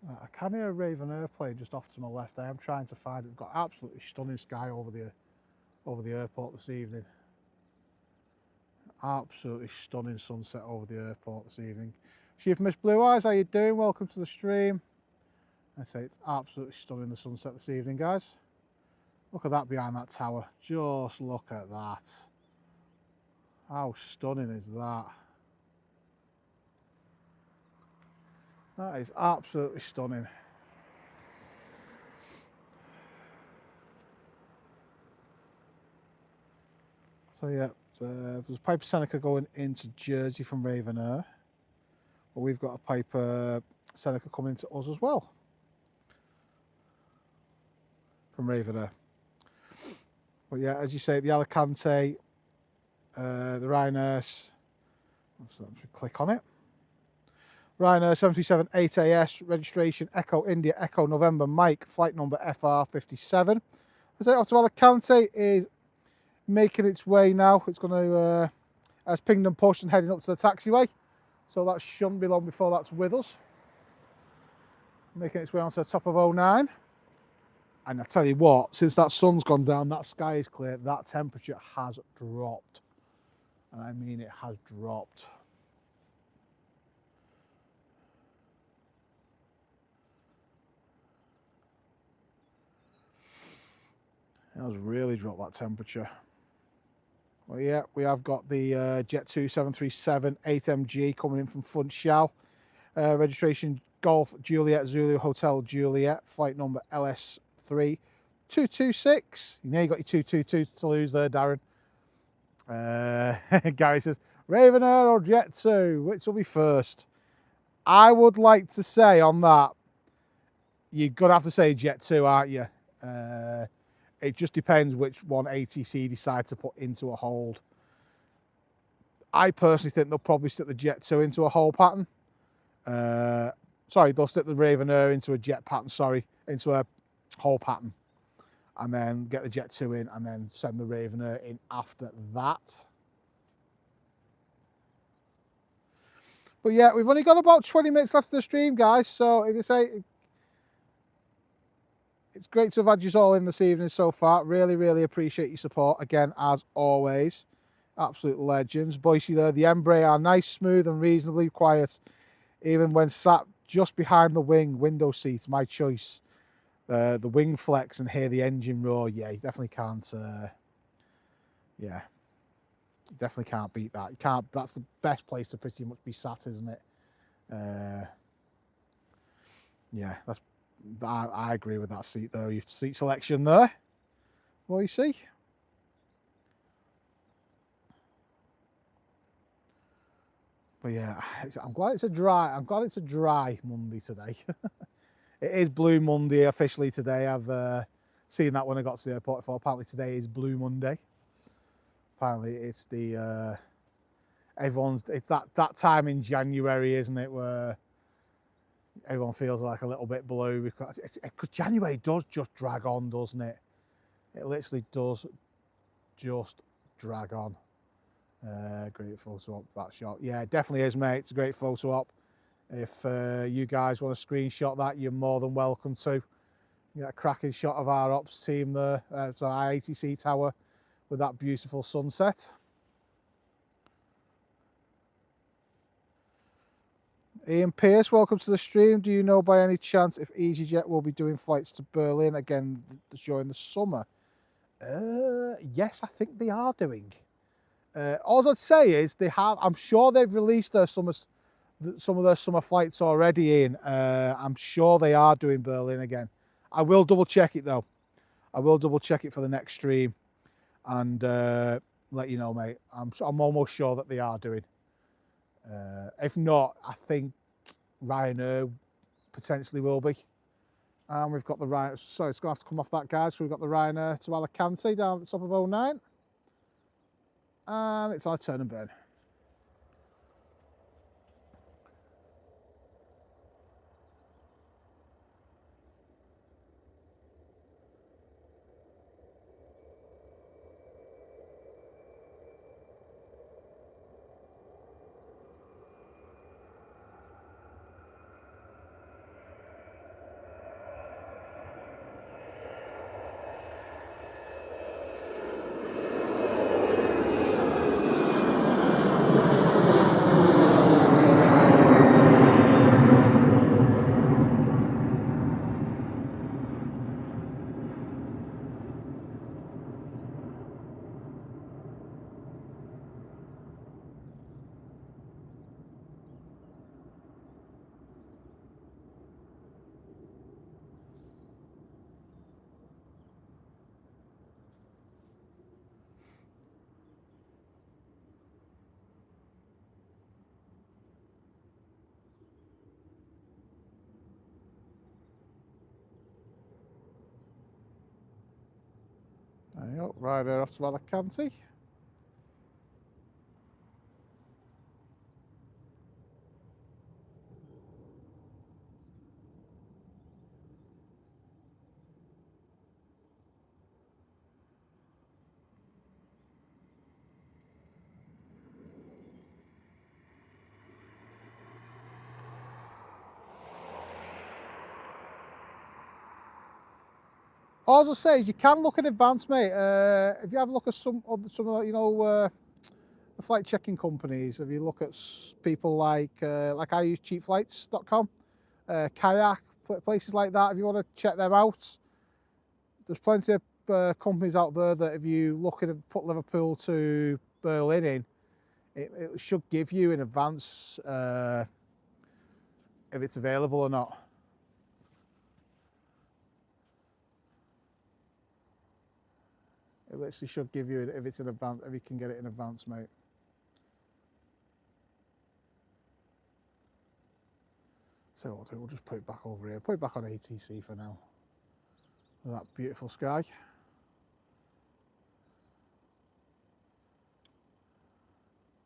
I can hear a Ravenair plane just off to my left. I am trying to find it. We've got absolutely stunning sky over the airport this evening. Absolutely stunning sunset over the airport this evening. Chief Miss Blue Eyes, how you doing? Welcome to the stream. I say it's absolutely stunning the sunset this evening, guys. Look at that behind that tower. Just look at that. How stunning is that? That is absolutely stunning. So yeah, there's Piper Seneca going into Jersey from Ravenair. But we've got a Piper Seneca coming to us as well. From Ravenair. But yeah, as you say, the Alicante, the Ryanair, let's click on it. Ryanair 737 8AS, registration Echo India, Echo November, Mike, flight number FR57. As off to Alicante is making its way now. It's going to, as pinged and pushed and heading up to the taxiway. So that shouldn't be long before that's with us. Making its way onto the top of 09. And I tell you what, since that sun's gone down, that sky is clear, that temperature has dropped. And I mean it has dropped. It has really dropped that temperature. Well, yeah, we have got the Jet 2 737 8MG coming in from Funchal. Registration Golf Juliet Zulu Hotel Juliet, flight number LS3 226. You know you got your 222 to lose there, Darren. Gary says, Ravenair or Jet 2, which will be first? I would like to say on that, you're going to have to say Jet 2, aren't you? It just depends which one ATC decide to put into a hold. I personally think they'll probably stick the Jet 2 into a hold pattern. Sorry, they'll stick the Ravenair into a jet pattern, into a hold pattern. and then get the Jet 2 in, and then send the Ravenair in after that. But yeah, we've only got about 20 minutes left of the stream, guys. So if you say, it's great to have had you all in this evening so far. Really, really appreciate your support again, as always. Absolute legends. Boise there, the Embraer are nice, smooth, and reasonably quiet, even when sat just behind the wing window seat. My choice. The wing flex and hear the engine roar. Yeah, you definitely can't. Yeah. You definitely can't beat that. You can't. That's the best place to pretty much be sat, isn't it? Yeah, that's. I agree with that seat though. Your seat selection there. What you see? But yeah, I'm glad it's a dry. I'm glad it's a dry Monday today. It is Blue Monday officially today. I've seen that when I got to the airport. For apparently today is Blue Monday. Apparently it's the. It's that time in January, isn't it, where everyone feels like a little bit blue, because January does just drag on, doesn't it? It literally does just drag on. Great photo op, that shot. Yeah, it definitely is, mate. It's a great photo op. If you guys want to screenshot that, you're more than welcome to. You get a cracking shot of our ops team there. So our ATC tower with that beautiful sunset. Ian Pierce, welcome to the stream. Do you know by any chance if EasyJet will be doing flights to Berlin again during the summer? Yes, I think they are doing. All I'd say is they have. I'm sure they've released some of their summer flights already. I'm sure they are doing Berlin again. I will double check it though. I will double check it for the next stream, and let you know, mate. I'm almost sure that they are doing. If not, I think Ryanair potentially will be. And we've got the Ryanair. Sorry, it's going to have to come off that, guys. So we've got the Ryanair to Alicante down at the top of 09. And it's our turn and burn. There you go, Ryanair off to Alicante. All I'll say is you can look in advance, mate. If you have a look at some of the flight checking companies, if you look at people like I use cheapflights.com, Kayak, places like that, if you want to check them out, there's plenty of companies out there that if you look at put Liverpool to Berlin in, it should give you in advance if it's available or not. It literally should give you if it's in advance, if you can get it in advance, mate. So what we'll just put it back over here. Put it back on ATC for now. With that beautiful sky.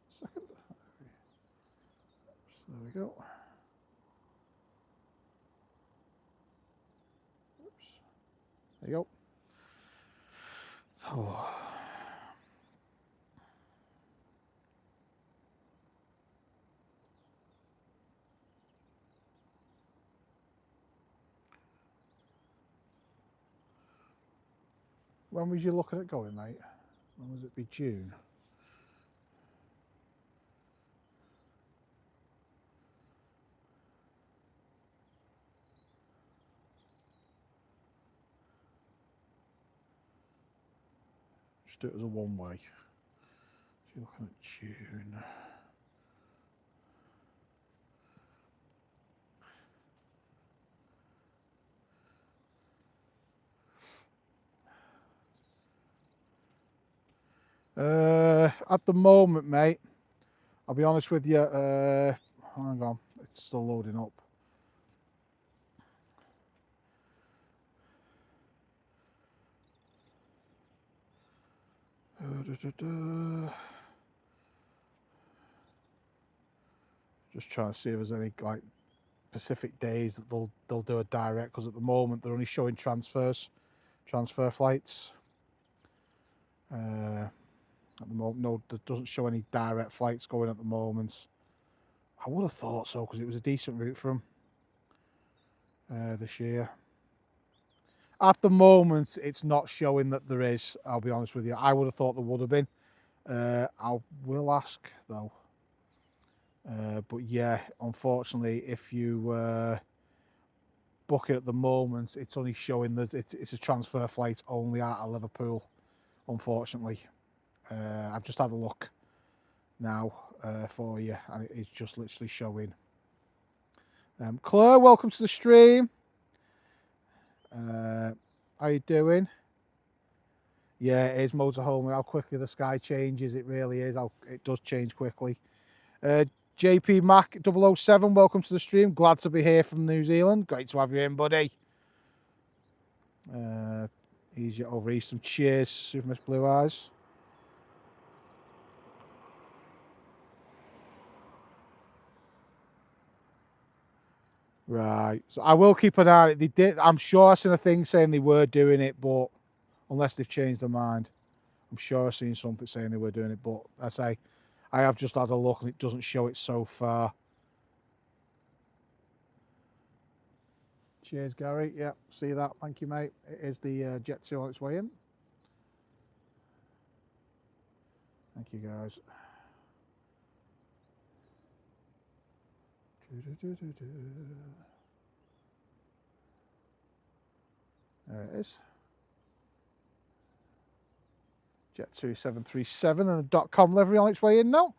Second. So there we go. Oops. There you go. So, when was you looking at going, mate? When was it? Be June? Just do it as a one-way. So you're looking at June. At the moment, mate, I'll be honest with you. Hang on, it's still loading up. Just trying to see if there's any like specific days that they'll do a direct, because at the moment they're only showing transfer flights. At the moment, no, it doesn't show any direct flights going at the moment. I would have thought so, because it was a decent route for them this year. At the moment, it's not showing that there is. I'll be honest with you. I would have thought there would have been. I will ask though. But yeah, unfortunately, if you book it at the moment, it's only showing that it's a transfer flight only out of Liverpool, unfortunately. I've just had a look now for you, and it's just literally showing. Claire, welcome to the stream. How you doing? Yeah, it is motorhome. How quickly the sky changes, it really is. It does change quickly. JP Mac 007, welcome to the stream. Glad to be here from New Zealand. Great to have you in, buddy. Easy over Eastern. Cheers, Super Miss Blue Eyes. Right. So I will keep an eye on it. They did. I'm sure I seen a thing saying they were doing it, but unless they've changed their mind, I'm sure I've seen something saying they were doing it. But I say, I have just had a look and it doesn't show it so far. Cheers, Gary. Yeah, see that. Thank you, mate. It is the Jet 2 on its way in. Thank you, guys. There it is. Jet 2737 and a .com livery on its way in now.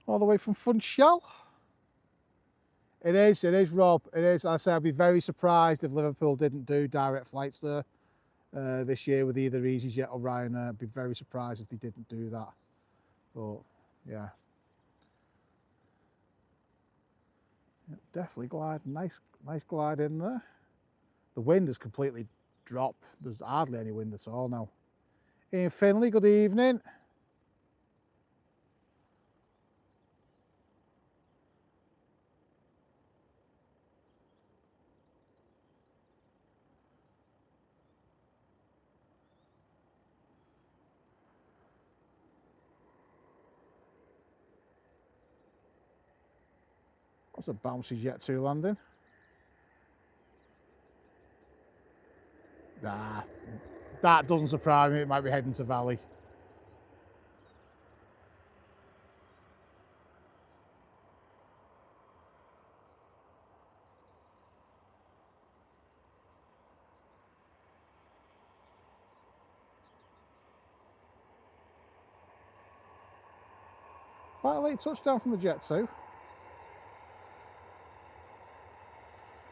All the way from Funchal. It is, Rob. It is. I say I'd be very surprised if Liverpool didn't do direct flights there this year with either EasyJet or Ryanair. I'd be very surprised if they didn't do that. But yeah. Definitely glide. Nice glide in there. The wind has completely dropped. There's hardly any wind at all now. Ian Finley, good evening. What's a bouncy Jet 2 landing? Nah, that doesn't surprise me. It might be heading to Valley. Quite a late touchdown from the Jet 2.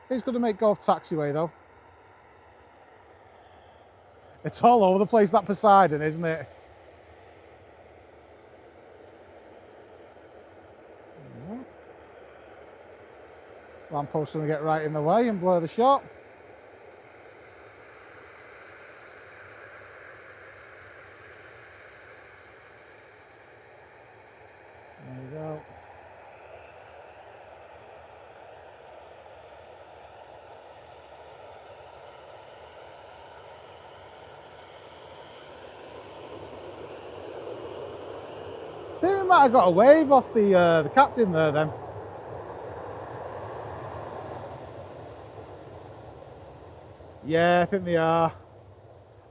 He's going to make Golf Taxiway though. It's all over the place, that Poseidon, isn't it? Lampost's going to get right in the way and blur the shot. There we go. think we might have got a wave off the captain there then. Yeah, I think they are.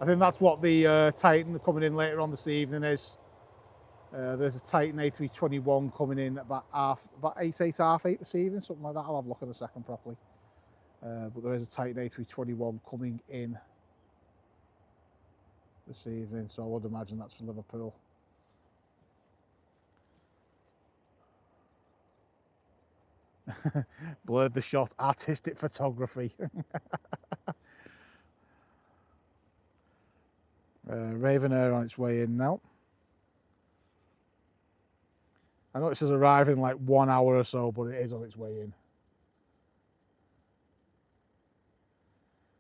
I think that's what the Titan coming in later on this evening is. There's a Titan A321 coming in about 8, half 8 this evening, something like that. I'll have a look in a second properly. But there is a Titan A321 coming in this evening, so I would imagine that's for Liverpool. Blurred the shot, artistic photography. Ravenair on its way in now. I know it says arrive in like 1 hour or so, but it is on its way in.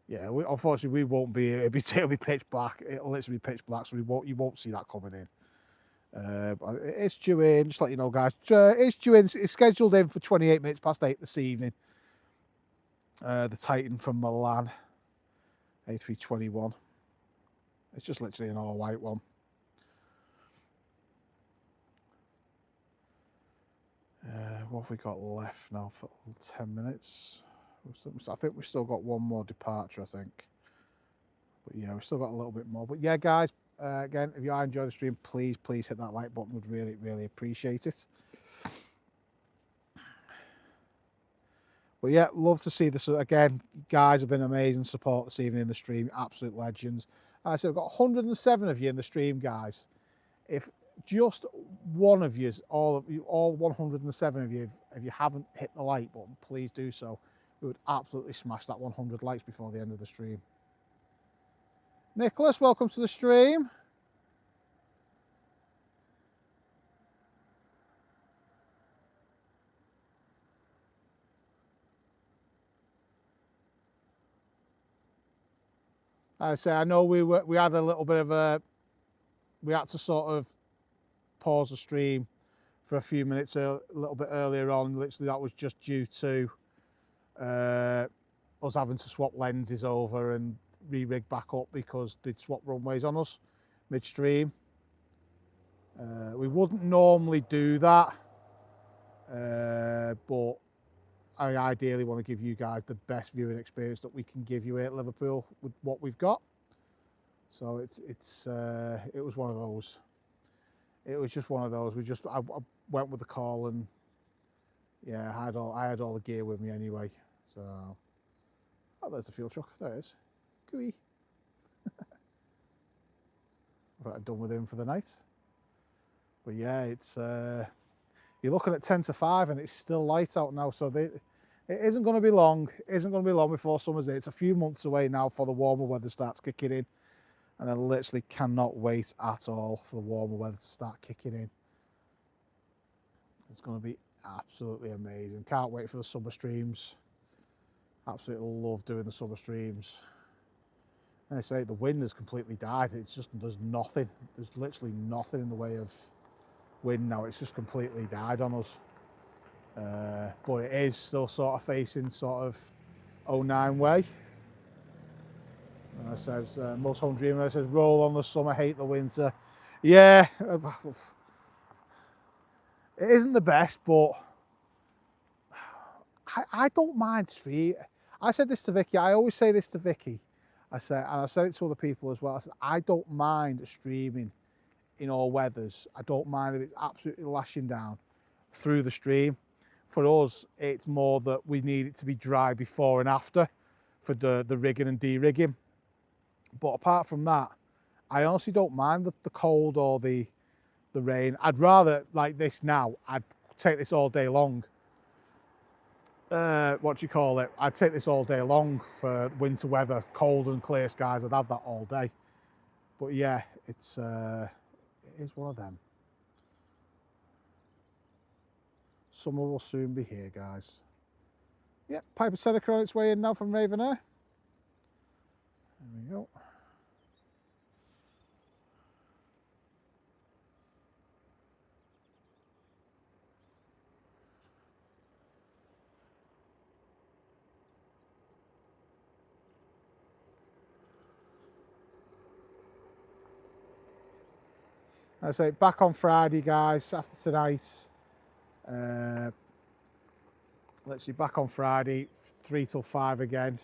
Yeah, unfortunately we won't be. It'll be pitch black. It'll literally be pitch black, so you won't see that coming in. But it's due in. Just let you know, guys. It's due in. It's scheduled in for 28 minutes past 8 this evening. The Titan from Milan, A321. It's just literally an all-white one. What have we got left now for 10 minutes? I think we've still got one more departure, I think. But yeah, we've still got a little bit more. But yeah, guys, again, if you are enjoying the stream, please hit that like button. Would really appreciate it. But yeah, love to see this. Again, guys have been amazing support this evening in the stream. Absolute legends. As I said, we've got 107 of you in the stream, guys. If just one of you, all 107 of you, if you haven't hit the like button, please do so. We would absolutely smash that 100 likes before the end of the stream. Nicholas, welcome to the stream. I say, I know we had a little bit of we had to sort of pause the stream for a few minutes a little bit earlier on. Literally, that was just due to us having to swap lenses over and re-rig back up because they'd swap runways on us midstream. We wouldn't normally do that, but I ideally want to give you guys the best viewing experience that we can give you here at Liverpool with what we've got. So it was one of those. It was just one of those. I went with the call, and yeah, I had all the gear with me anyway. So, oh, there's the fuel truck. There it is. Gooey. I thought I'd done with him for the night. But yeah, it's you're looking at 10 to 5, and it's still light out now. So it isn't going to be long. It isn't going to be long before summer's day. It's a few months away now before the warmer weather starts kicking in. And I literally cannot wait at all for the warmer weather to start kicking in. It's going to be absolutely amazing. Can't wait for the summer streams. Absolutely love doing the summer streams. And I say the wind has completely died. It's just, there's nothing. There's literally nothing in the way of wind now. It's just completely died on us. But it is still sort of facing sort of 09 way. And it says, most home dreamer says, roll on the summer, hate the winter. Yeah, it isn't the best, but I don't mind street. I said this to Vicky. I always say this to Vicky. I said, and I've said it to other people as well. I said, I don't mind streaming in all weathers. I don't mind if it's absolutely lashing down through the stream. For us, it's more that we need it to be dry before and after for the rigging and de-rigging. But apart from that, I honestly don't mind the cold or the rain. I'd rather, like this now, I'd take this all day long. What do you call it? I'd take this all day long for winter weather, cold and clear skies. I'd have that all day. But yeah, it is one of them. Summer will soon be here, guys. Yeah, Piper Seneca on its way in now from Ravenair. There we go. I say back on Friday, guys, after tonight. Literally back on Friday, 3 till 5 again.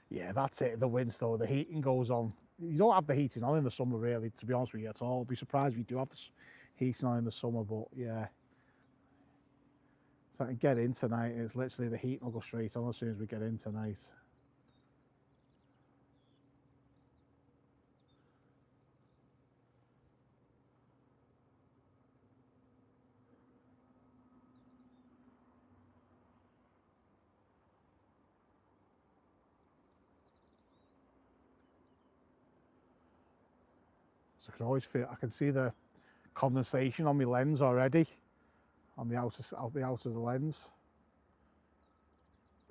Yeah, that's it. The winds though, the heating goes on. You don't have the heating on in the summer, really, to be honest with you at all. I'd be surprised if you do have the heating on in the summer, but yeah. So I can get in tonight. It's literally the heating will go straight on as soon as we get in tonight. So I can always feel, I can see the condensation on my lens already, on the outer of the lens.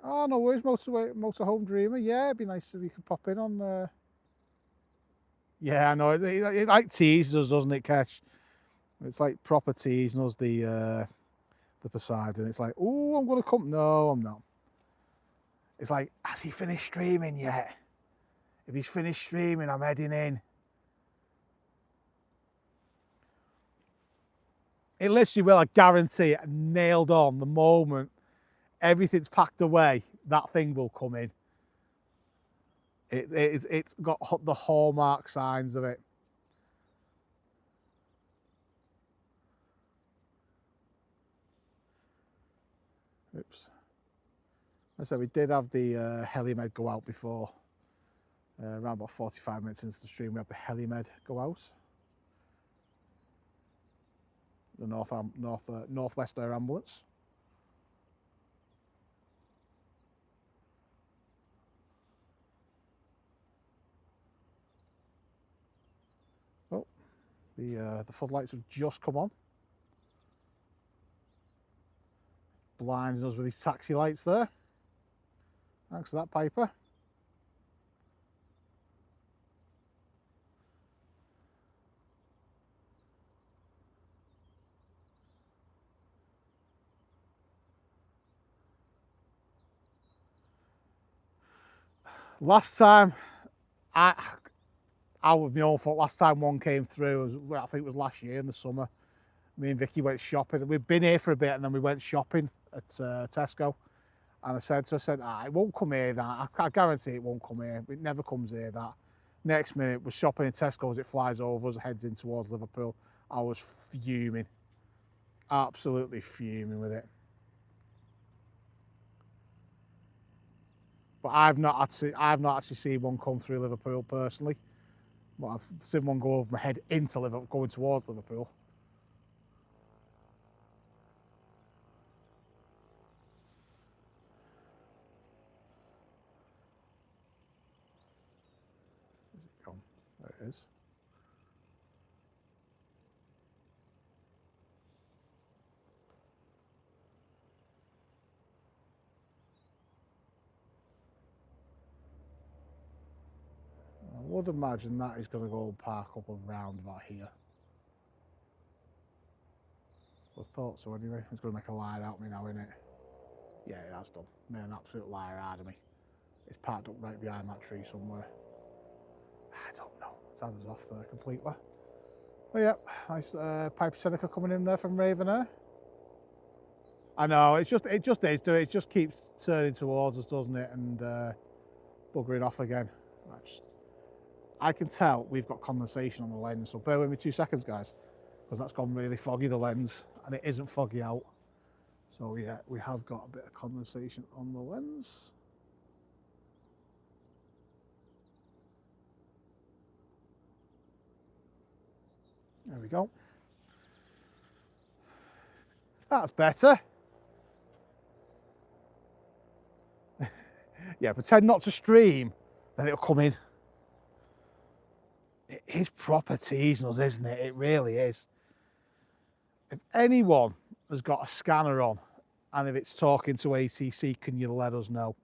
Oh, no worries, motorhome dreamer. Yeah, it'd be nice if you could pop in on there. Yeah, I know. It like teases us, doesn't it, Kesh? It's like proper teasing us, the Poseidon. It's like, oh, I'm going to come. No, I'm not. It's like, has he finished streaming yet? If he's finished streaming, I'm heading in. It literally will, I guarantee it, nailed on the moment everything's packed away, that thing will come in. It's got the hallmark signs of it. Oops. I said we did have the helimed go out before. Around about 45 minutes into the stream, we had the helimed go out. The Northwest Air Ambulance. Oh, the floodlights have just come on. Blinding us with these taxi lights there. Thanks for that, Piper. Last time, out of my own fault, last time one came through, I think it was last year in the summer. Me and Vicky went shopping. We've been here for a bit and then we went shopping at Tesco. And I said to her, it won't come here, that. I guarantee it won't come here. It never comes here, that. Next minute, we're shopping in Tesco's, it flies over us, heads in towards Liverpool. I was fuming. Absolutely fuming with it. But I've not actually seen one come through Liverpool personally. But I've seen one go over my head into Liverpool, going towards Liverpool. Where's it gone? There it is. I would imagine that is going to go and park up around about here. I thought so anyway. It's going to make a liar out of me now, isn't it? Yeah, it has done. Made an absolute liar out of me. It's parked up right behind that tree somewhere. I don't know. It's had us off there completely. Oh yeah, nice Piper Seneca coming in there from Ravenair. I know, it just is, it just keeps turning towards us, doesn't it? And buggering off again. I can tell we've got condensation on the lens, so bear with me 2 seconds, guys, because that's gone really foggy, the lens, and it isn't foggy out. So yeah, we have got a bit of condensation on the lens. There we go. That's better. Yeah, pretend not to stream, then it'll come in. It is proper teasing us, isn't it? It really is. If anyone has got a scanner on and if it's talking to ATC, can you let us know?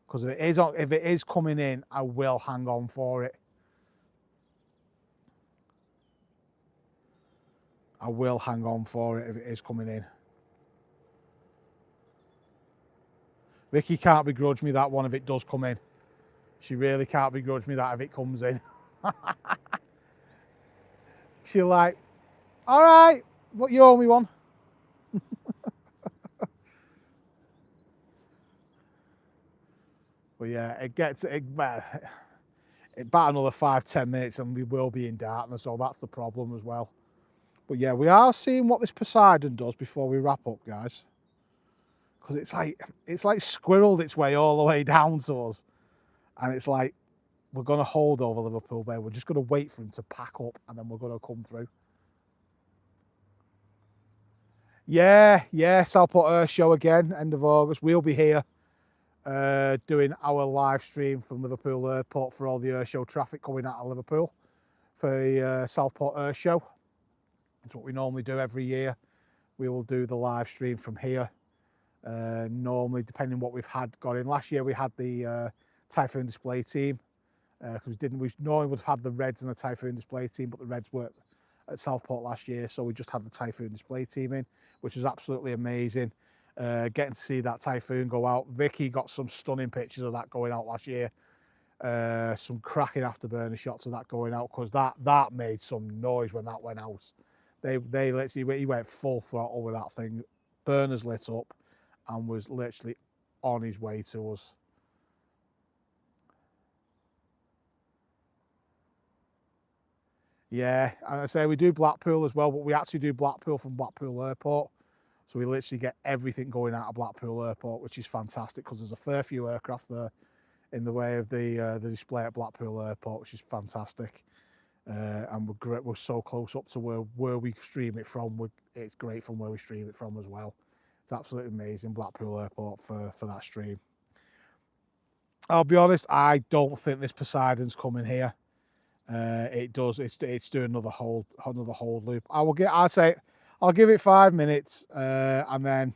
Because if it is coming in, I will hang on for it. I will hang on for it if it is coming in. Vicky can't begrudge me that one if it does come in. She really can't begrudge me that if it comes in. She'll like, all right, what you owe me one? But yeah, about another 5-10 minutes and we will be in darkness, so that's the problem as well. But yeah, we are seeing what this Poseidon does before we wrap up, guys. Because it's like squirreled its way all the way down to us. And it's like, we're going to hold over Liverpool Bay. We're just going to wait for him to pack up and then we're going to come through. Yeah, Southport Earth Show again, end of August. We'll be here doing our live stream from Liverpool Airport for all the Earth Show traffic coming out of Liverpool for the Southport Earth Show. It's what we normally do every year. We will do the live stream from here. Normally, depending what we've had got in. Last year we had the Typhoon display team because we normally would have had the Reds and the Typhoon display team, but the Reds weren't at Southport last year, so we just had the Typhoon display team in, which was absolutely amazing. Getting to see that Typhoon go out. Vicky got some stunning pictures of that going out last year. Some cracking afterburner shots of that going out because that made some noise when that went out. They literally, he went full throttle with that thing. Burners lit up and was literally on his way to us. Yeah, and I say we do Blackpool as well, but we actually do Blackpool from Blackpool Airport. So we literally get everything going out of Blackpool Airport, which is fantastic because there's a fair few aircraft there in the way of the display at Blackpool Airport, which is fantastic. And we're so close up to where we stream it from. It's great from where we stream it from as well. It's absolutely amazing, Blackpool Airport for that stream. I'll be honest, I don't think this Poseidon's coming here. It's doing another hold loop. I'll give it 5 minutes and then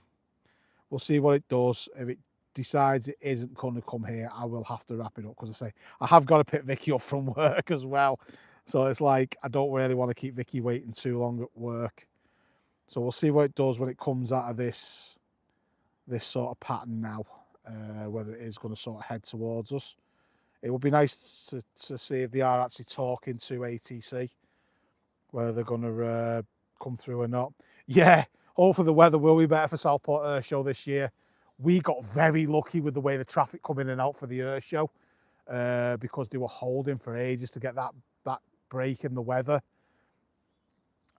we'll see what it does. If it decides it isn't going to come here, I will have to wrap it up because I have got to pick Vicky up from work as well. So it's like I don't really want to keep Vicky waiting too long at work. So we'll see what it does when it comes out of this sort of pattern now, whether it is going to sort of head towards us. It would be nice to see if they are actually talking to ATC, whether they're going to come through or not. Yeah, hopefully the weather will be better for Southport Earth Show this year. We got very lucky with the way the traffic come in and out for the Earth Show because they were holding for ages to get that break in the weather.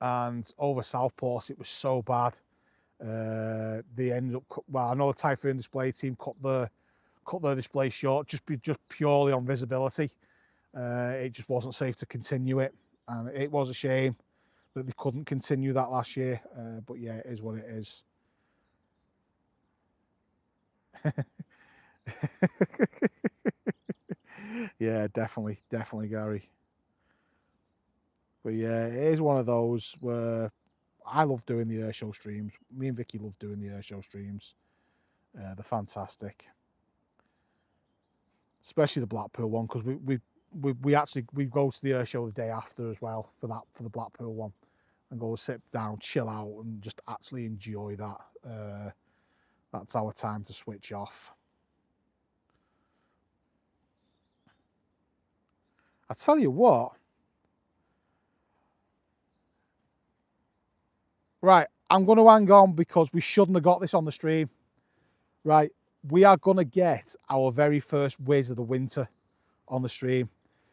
And over Southport, it was so bad. They ended up, I know the Typhoon display team cut their display short just purely on visibility. It just wasn't safe to continue it, and it was a shame that they couldn't continue that last year. But yeah, it is what it is. Yeah, definitely, Gary. But yeah, it is one of those where I love doing the Air Show streams. Me and Vicky love doing the Air Show streams. They're fantastic, especially the Blackpool one because we go to the Air Show the day after as well for the Blackpool one, and go sit down, chill out, and just actually enjoy that. That's our time to switch off. I tell you what. Right, I'm going to hang on because we shouldn't have got this on the stream. Right, we are going to get our very first whiz of the winter on the stream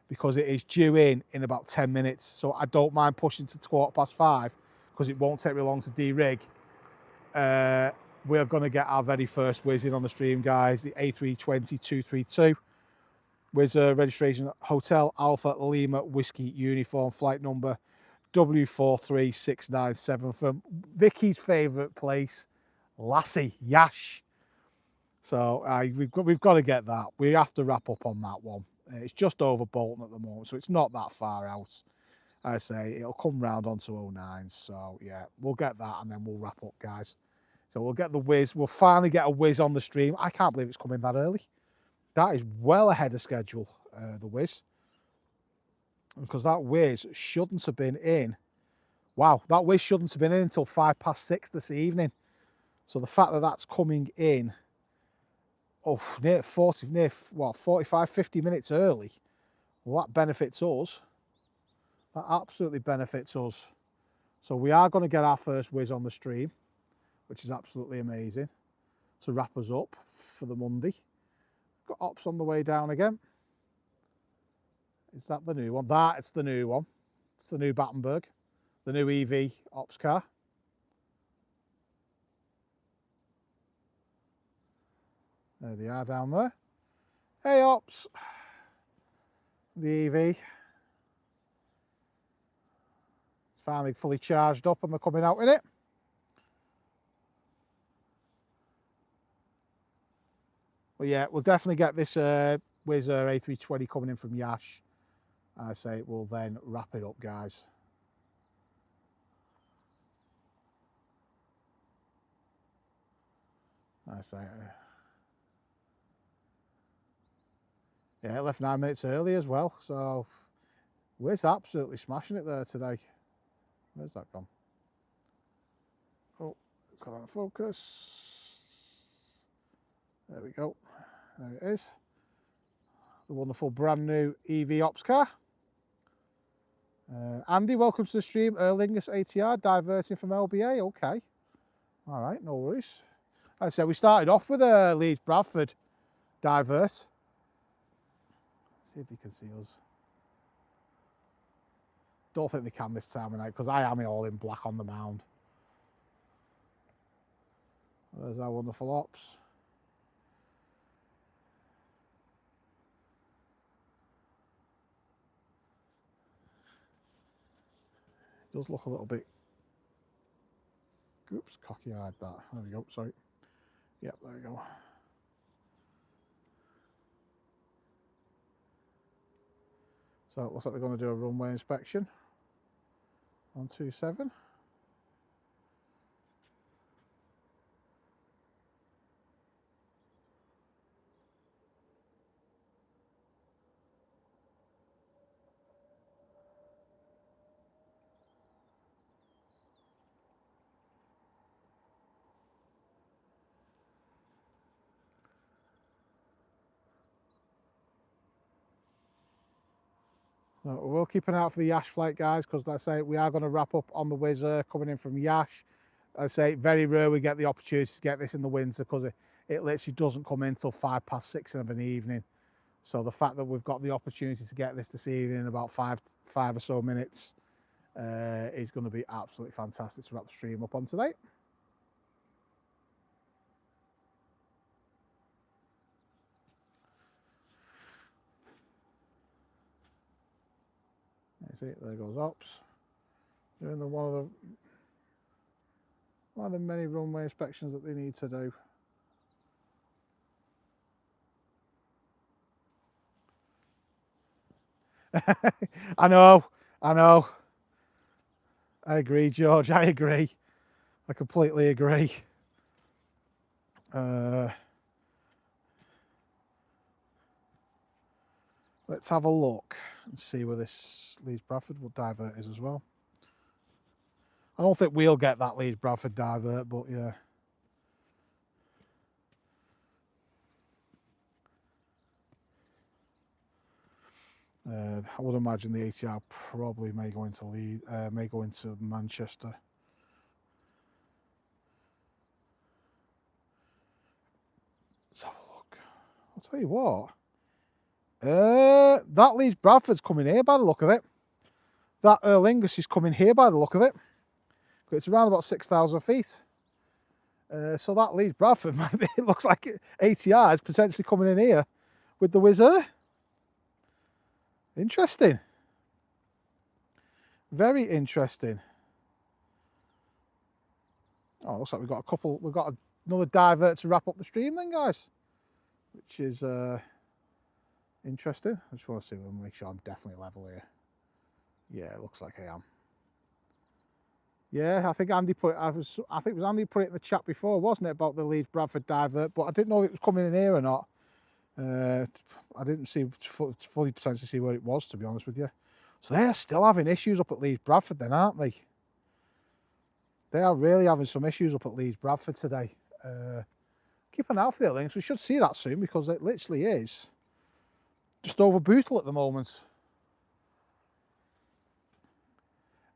because it is due in about 10 minutes. So I don't mind pushing to 5:15 because it won't take me long to de-rig. We're going to get our very first whiz in on the stream, guys. The A320-232 with registration Hotel Alpha Lima Whiskey Uniform, flight number W43697 from Vicky's favourite place, Lassie Yash. So we've got to get that. We have to wrap up on that one. It's just over Bolton at the moment, so it's not that far out. I say it'll come round onto 09. So yeah, we'll get that and then we'll wrap up, guys. So we'll get the whiz. We'll finally get a whiz on the stream. I can't believe it's coming that early. That is well ahead of schedule, the whiz. Because that whiz shouldn't have been in. Wow, that whiz shouldn't have been in until 6:05 this evening. So the fact that that's coming in, near 45, 50 minutes early, well, that benefits us. That absolutely benefits us. So we are going to get our first whiz on the stream, which is absolutely amazing, to wrap us up for the Monday. Got ops on the way down again. Is that the new one? It's the new one. It's the new Battenberg, the new EV ops car. There they are down there. Hey ops, the EV. It's finally fully charged up and they're coming out in it. But yeah, we'll definitely get this Wizz Air A320 coming in from Yash. I say we'll then wrap it up, guys. I say, yeah, it left 9 minutes early as well. So Wizz absolutely smashing it there today. Where's that gone? Oh, it's got out of focus. There we go. There it is. The wonderful brand new EV ops car. Andy, welcome to the stream. Erlingus ATR, diverting from LBA. Okay. All right, no worries. Like I said, we started off with a Leeds Bradford divert. See if they can see us. Don't think they can this time of night because I am all in black on the mound. There's our wonderful ops. It does look a little bit, oops, cocky-eyed that. There we go, sorry. Yep, there we go. So it looks like they're going to do a runway inspection on 27. We'll keep an eye out for the Yash flight, guys, because let's say we are going to wrap up on the Wizz Air coming in from Yash. I say very rare we get the opportunity to get this in the winter because it literally doesn't come in until 6:05 of an evening. So the fact that we've got the opportunity to get this evening in about five or so minutes is going to be absolutely fantastic to wrap the stream up on today. See, there goes ops. Doing one of the many runway inspections that they need to do. I know. I agree, George. I agree. I completely agree. Let's have a look and see where this Leeds Bradford divert is as well. I don't think we'll get that Leeds Bradford divert, but yeah. I would imagine the ATR probably may go into Manchester. Let's have a look. I'll tell you what. That Leeds Bradford's coming here by the look of it. That Erlingus is coming here by the look of it. It's around about 6,000 feet. So that Leeds Bradford, it looks like ATR is potentially coming in here with the Wizz Air. Interesting. Very interesting. Oh, looks like we've got another divert to wrap up the stream then, guys. Which is interesting. I just want to see, make sure I'm definitely level here. Yeah, it looks like I am. Yeah, I think Andy put it. I think it was Andy put it in the chat before, wasn't it, about the Leeds Bradford divert? But I didn't know if it was coming in here or not. I didn't fully potentially see where it was, to be honest with you. So they're still having issues up at Leeds Bradford, then, aren't they? They are really having some issues up at Leeds Bradford today. Keep an eye out for the Aer Lingus. We should see that soon because it literally is just over Bootle at the moment.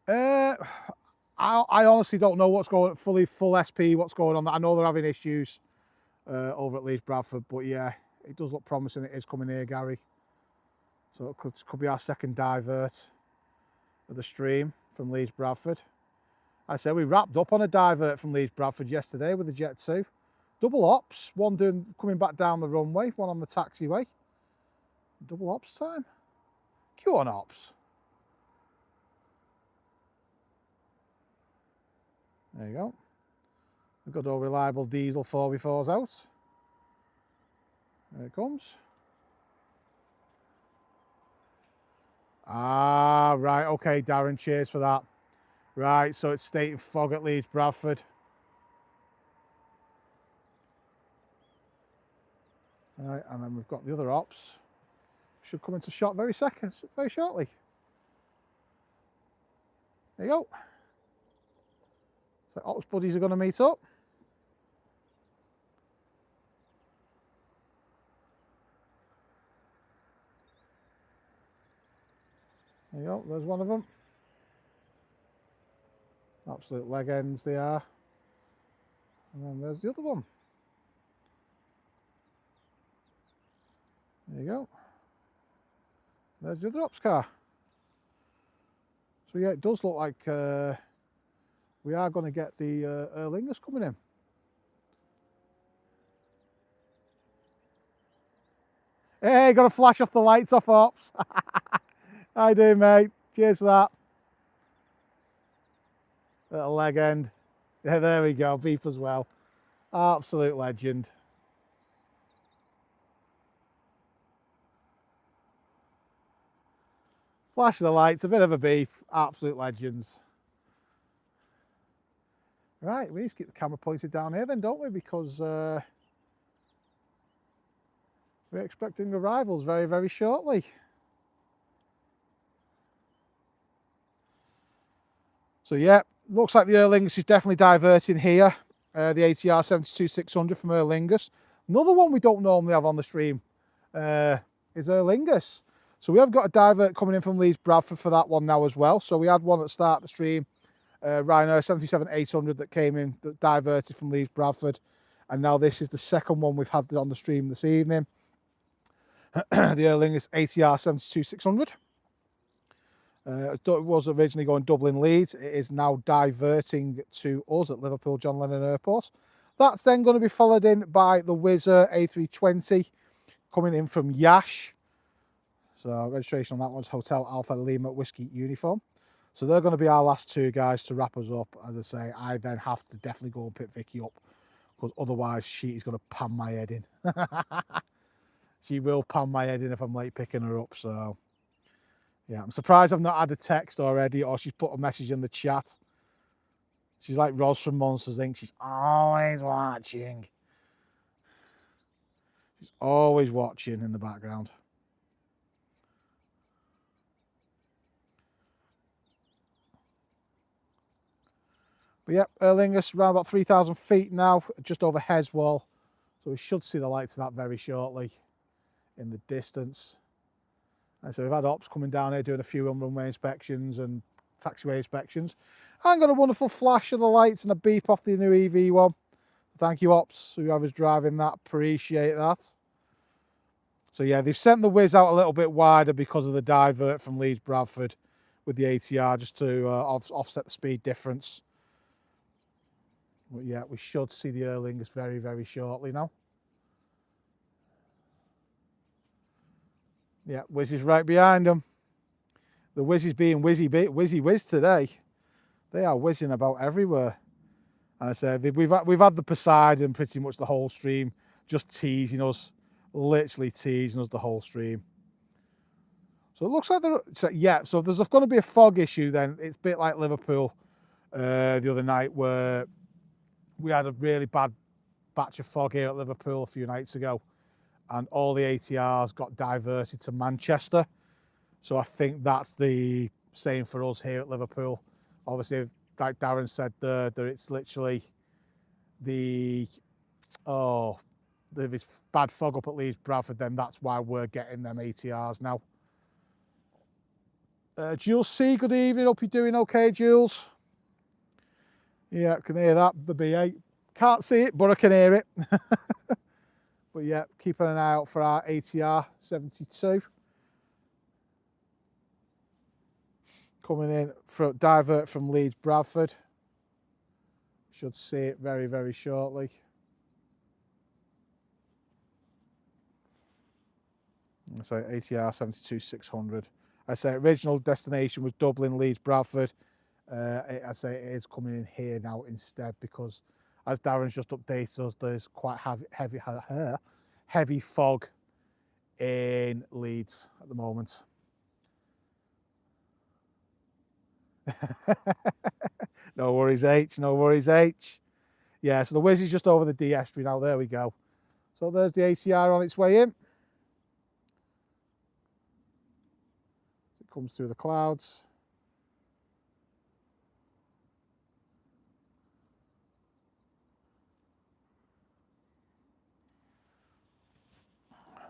I honestly don't know what's going on, full SP, what's going on. I know they're having issues over at Leeds Bradford, but yeah, it does look promising. It is coming here, Gary. So it could be our second divert of the stream from Leeds Bradford. I said we wrapped up on a divert from Leeds Bradford yesterday with the Jet 2. Double ops, one coming back down the runway, one on the taxiway. Double ops time. Q on ops. There you go. A good old reliable diesel 4x4's out. There it comes. Ah, right, okay, Darren, cheers for that. Right, so it's stating fog at Leeds Bradford. Right, and then we've got the other ops. Should come into shot very shortly. There you go. So ops buddies are going to meet up. There you go, there's one of them. Absolute leg ends they are. And then there's the other one. There you go. There's the other ops car. So yeah, it does look like we are going to get the Aer Lingus coming in. Hey, got to flash off the lights off ops. How you doing, mate? Cheers for that. Little leg end. Yeah, there we go. Beep as well. Absolute legend. Flash the lights, a bit of a beep. Absolute legends. Right, we need to keep the camera pointed down here then, don't we? Because we're expecting arrivals very, very shortly. So yeah, looks like the Aer Lingus is definitely diverting here. The ATR 72-600 from Aer Lingus. Another one we don't normally have on the stream is Aer Lingus. So we have got a divert coming in from Leeds Bradford for that one now as well. So we had one at the start of the stream, Ryanair 77-800 that came in, that diverted from Leeds Bradford. And now this is the second one we've had on the stream this evening. The Aer Lingus ATR 72-600. It was originally going Dublin Leeds. It is now diverting to us at Liverpool John Lennon Airport. That's then going to be followed in by the Wizz Air A320 coming in from Yash. So registration on that one's Hotel Alpha Lima Whiskey Uniform. So they're going to be our last two guys to wrap us up. As I say, I then have to definitely go and pick Vicky up because otherwise she is going to pan my head in. She will pan my head in if I'm late picking her up. So yeah, I'm surprised I've not had a text already or she's put a message in the chat. She's like Roz from Monsters Inc. She's always watching. She's always watching in the background. But yeah, Aer Lingus around about 3,000 feet now, just over Heswall. So we should see the lights of that very shortly in the distance. And so we've had ops coming down here doing a few runway inspections and taxiway inspections. And got a wonderful flash of the lights and a beep off the new EV one. Thank you, ops, whoever's driving that. Appreciate that. So yeah, they've sent the Wizz out a little bit wider because of the divert from Leeds Bradford with the ATR just to offset the speed difference. But yeah, we should see the Aer Lingus very, very shortly now. Yeah, Wizz is right behind them. The Wizz is being whizzy whiz today. They are whizzing about everywhere. And I said we've had the Poseidon pretty much the whole stream, just teasing us, literally teasing us the whole stream. So it looks like so if there's going to be a fog issue, then it's a bit like Liverpool the other night where we had a really bad batch of fog here at Liverpool a few nights ago and all the ATRs got diverted to Manchester. So I think that's the same for us here at Liverpool. Obviously, like Darren said there, that it's literally the, oh, if it's bad fog up at Leeds Bradford, then that's why we're getting them ATRs now. Jules C, good evening. Hope you're doing okay, Jules. Yeah, I can hear that, the B8. Can't see it, but I can hear it. But yeah, keeping an eye out for our ATR 72. Coming in for divert from Leeds Bradford. Should see it very, very shortly. I say ATR 72-600. I say original destination was Dublin, Leeds, Bradford. I say it is coming in here now instead because, as Darren's just updated us, there's quite heavy fog in Leeds at the moment. No worries, H. No worries, H. Yeah, so the Wiz is just over the D estuary now. There we go. So there's the ATR on its way in. It comes through the clouds.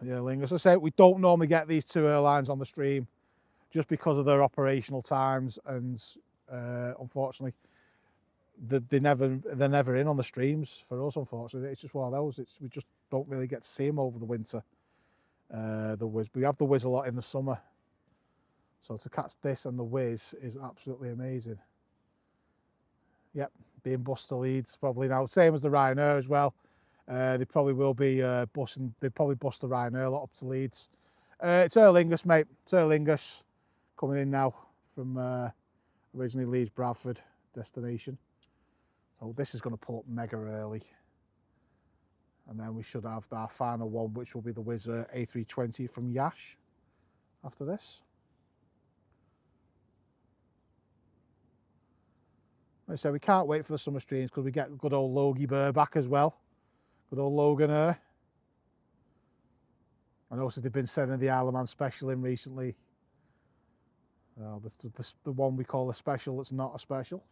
Yeah, Lingus. As I say, we don't normally get these two airlines on the stream just because of their operational times, and unfortunately, they're never in on the streams for us. Unfortunately, it's just one of those. We just don't really get to see them over the winter. The Wiz, we have the Wiz a lot in the summer, so to catch this and the Wiz is absolutely amazing. Yep, being bussed to Leeds probably now, same as the Ryanair as well. They probably will be bussing. They probably bus the Ryanair a lot up to Leeds. It's Aer Lingus, mate. It's Aer Lingus coming in now from originally Leeds Bradford destination. So this is going to pull up mega early, and then we should have our final one, which will be the Wizz Air A320 from Yash after this. Like I said, we can't wait for the summer streams because we get good old Logie Burr back as well. Good old loganair. I noticed they've been sending the Isle of Man special in recently. The one we call a special that's not a special.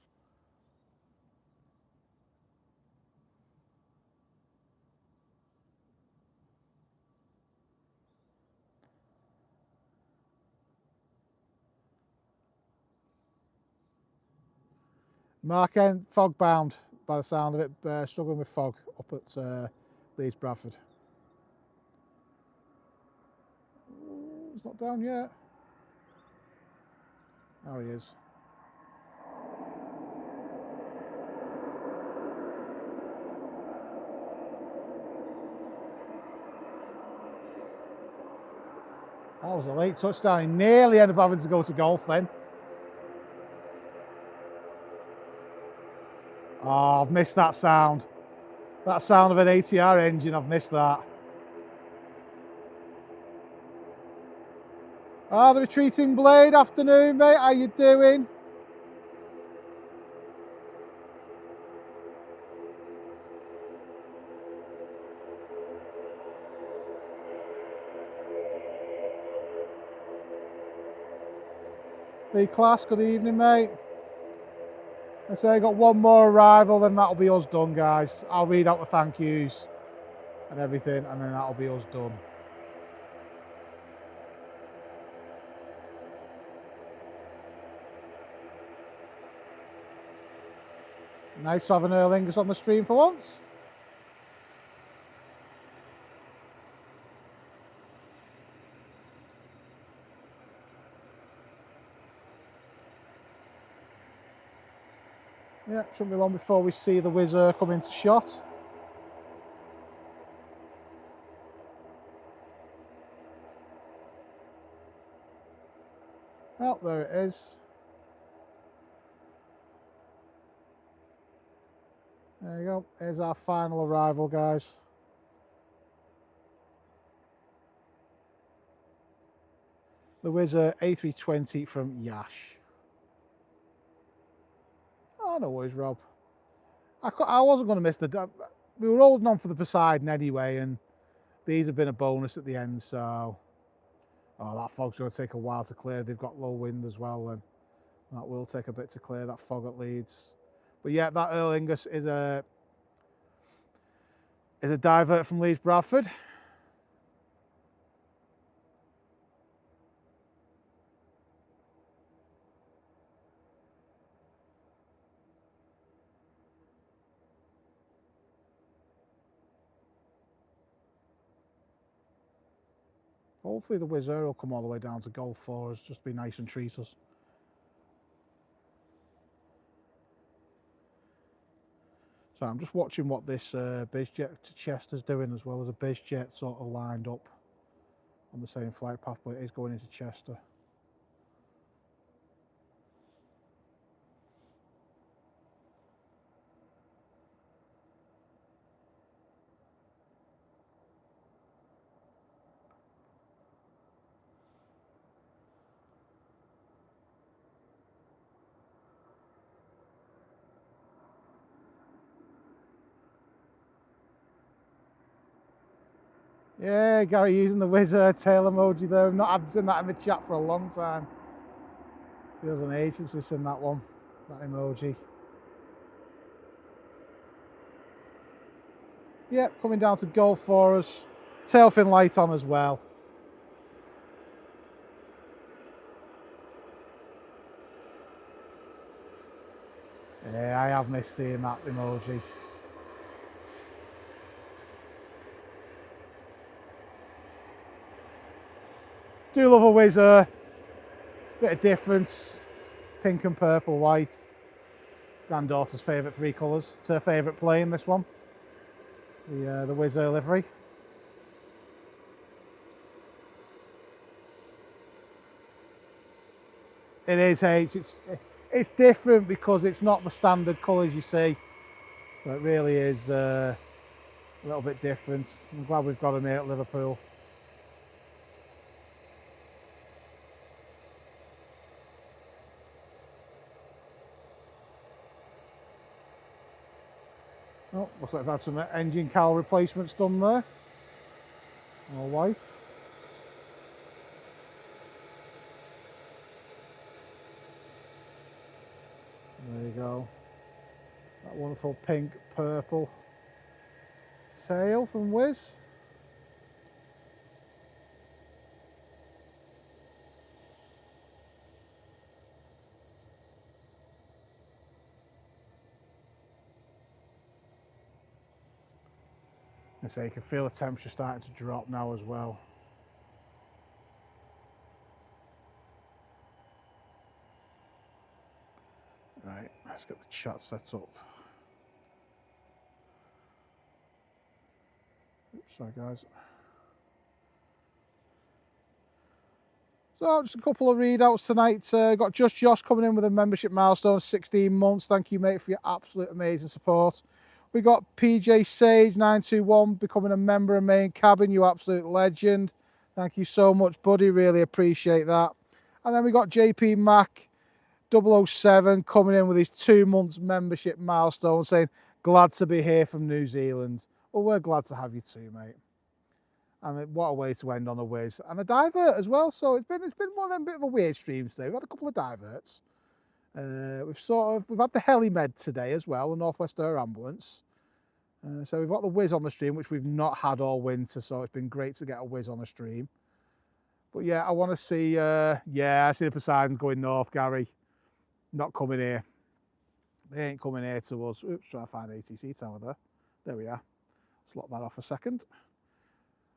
Mark End, fog bound by the sound of it, struggling with fog up at Leeds Bradford. He's not down yet. Oh, he is. That was a late touchdown. He nearly ended up having to go to golf then. Oh, I've missed that sound. That sound of an ATR engine, I've missed that. Ah, the retreating blade, afternoon, mate. How you doing? Lee Class, good evening, mate. I say I got one more arrival, then that'll be us done, guys. I'll read out the thank yous and everything, and then that'll be us done. Nice to have an Aer Lingus on the stream for once. Yeah, shouldn't be long before we see the Wizz Air come into shot. Oh, there it is. There you go. Here's our final arrival, guys. The Wizz Air A320 from Yash. Oh, no worries, Rob. I wasn't going to miss the... We were holding on for the Poseidon anyway, and these have been a bonus at the end, so... Oh, that fog's going to take a while to clear. They've got low wind as well, then. That will take a bit to clear that fog at Leeds. But yeah, that Aer Lingus is a divert from Leeds Bradford. Hopefully the Wizz Air will come all the way down to Golf for us, just be nice and treat us. So I'm just watching what this Biz Jet to Chester's doing, as well as a Biz Jet sort of lined up on the same flight path, but it is going into Chester. Yeah, Gary using the Wizz Air tail emoji there. I've not seen that in the chat for a long time. Feels an age since we've seen that one, that emoji. Yep, coming down to Golf for us. Tail fin light on as well. Yeah, I have missed seeing that emoji. Do love a Wizz Air. Bit of difference. Pink and purple, white. Granddaughter's favourite three colours. It's her favourite plane, this one. The Wizz Air livery. It is H. It's different because it's not the standard colours you see. So it really is a little bit different. I'm glad we've got them here at Liverpool. Oh, looks like they've had some engine cowl replacements done there. All white. There you go. That wonderful pink, purple tail from Wizz. And so you can feel the temperature starting to drop now as well. Right, let's get the chat set up. Oops, sorry guys. So just a couple of readouts tonight. Got Just Josh coming in with a membership milestone, 16 months. Thank you, mate, for your absolute amazing support. We got PJ Sage 921 becoming a member of main cabin. You absolute legend. Thank you so much, buddy. Really appreciate that. And then we got JP Mac 007 coming in with his 2 months membership milestone, saying glad to be here from New Zealand. Well, we're glad to have you too, mate. And what a way to end on a whiz and a divert as well. So it's been one of them bit of a weird streams today. We've had a couple of diverts. We've had the helimed today as well, the Northwest Air Ambulance. So we've got the whiz on the stream, which we've not had all winter. So it's been great to get a whiz on the stream. But yeah, I want to see. Yeah, I see the Poseidons going north, Gary. Not coming here. They ain't coming here to us. Oops, trying to find ATC tower there. There we are. Let's lock that off a second.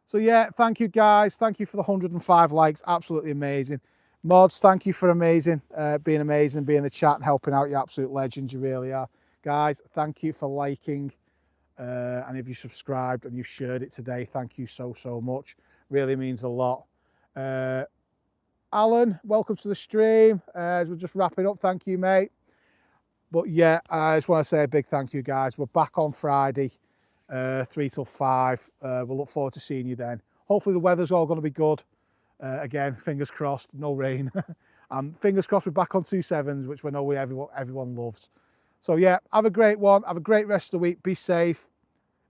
So yeah, thank you guys. Thank you for the 105 likes. Absolutely amazing. Mods, thank you for being amazing, being in the chat and helping out. You're absolute legends. You really are. Guys, thank you for liking. And if you subscribed and you shared it today, thank you so much. Really means a lot. Alan, welcome to the stream. As we're just wrapping up, thank you, mate. But yeah, I just want to say a big thank you, guys. We're back on Friday. 3 till 5. We'll look forward to seeing you then. Hopefully the weather's all going to be good. Again, fingers crossed, no rain. And fingers crossed we're back on 2.7s, which we know everyone loves. So yeah, have a great one. Have a great rest of the week. Be safe.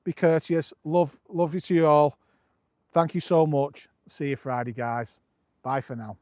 Be courteous. Love you to you all. Thank you so much. See you Friday, guys. Bye for now.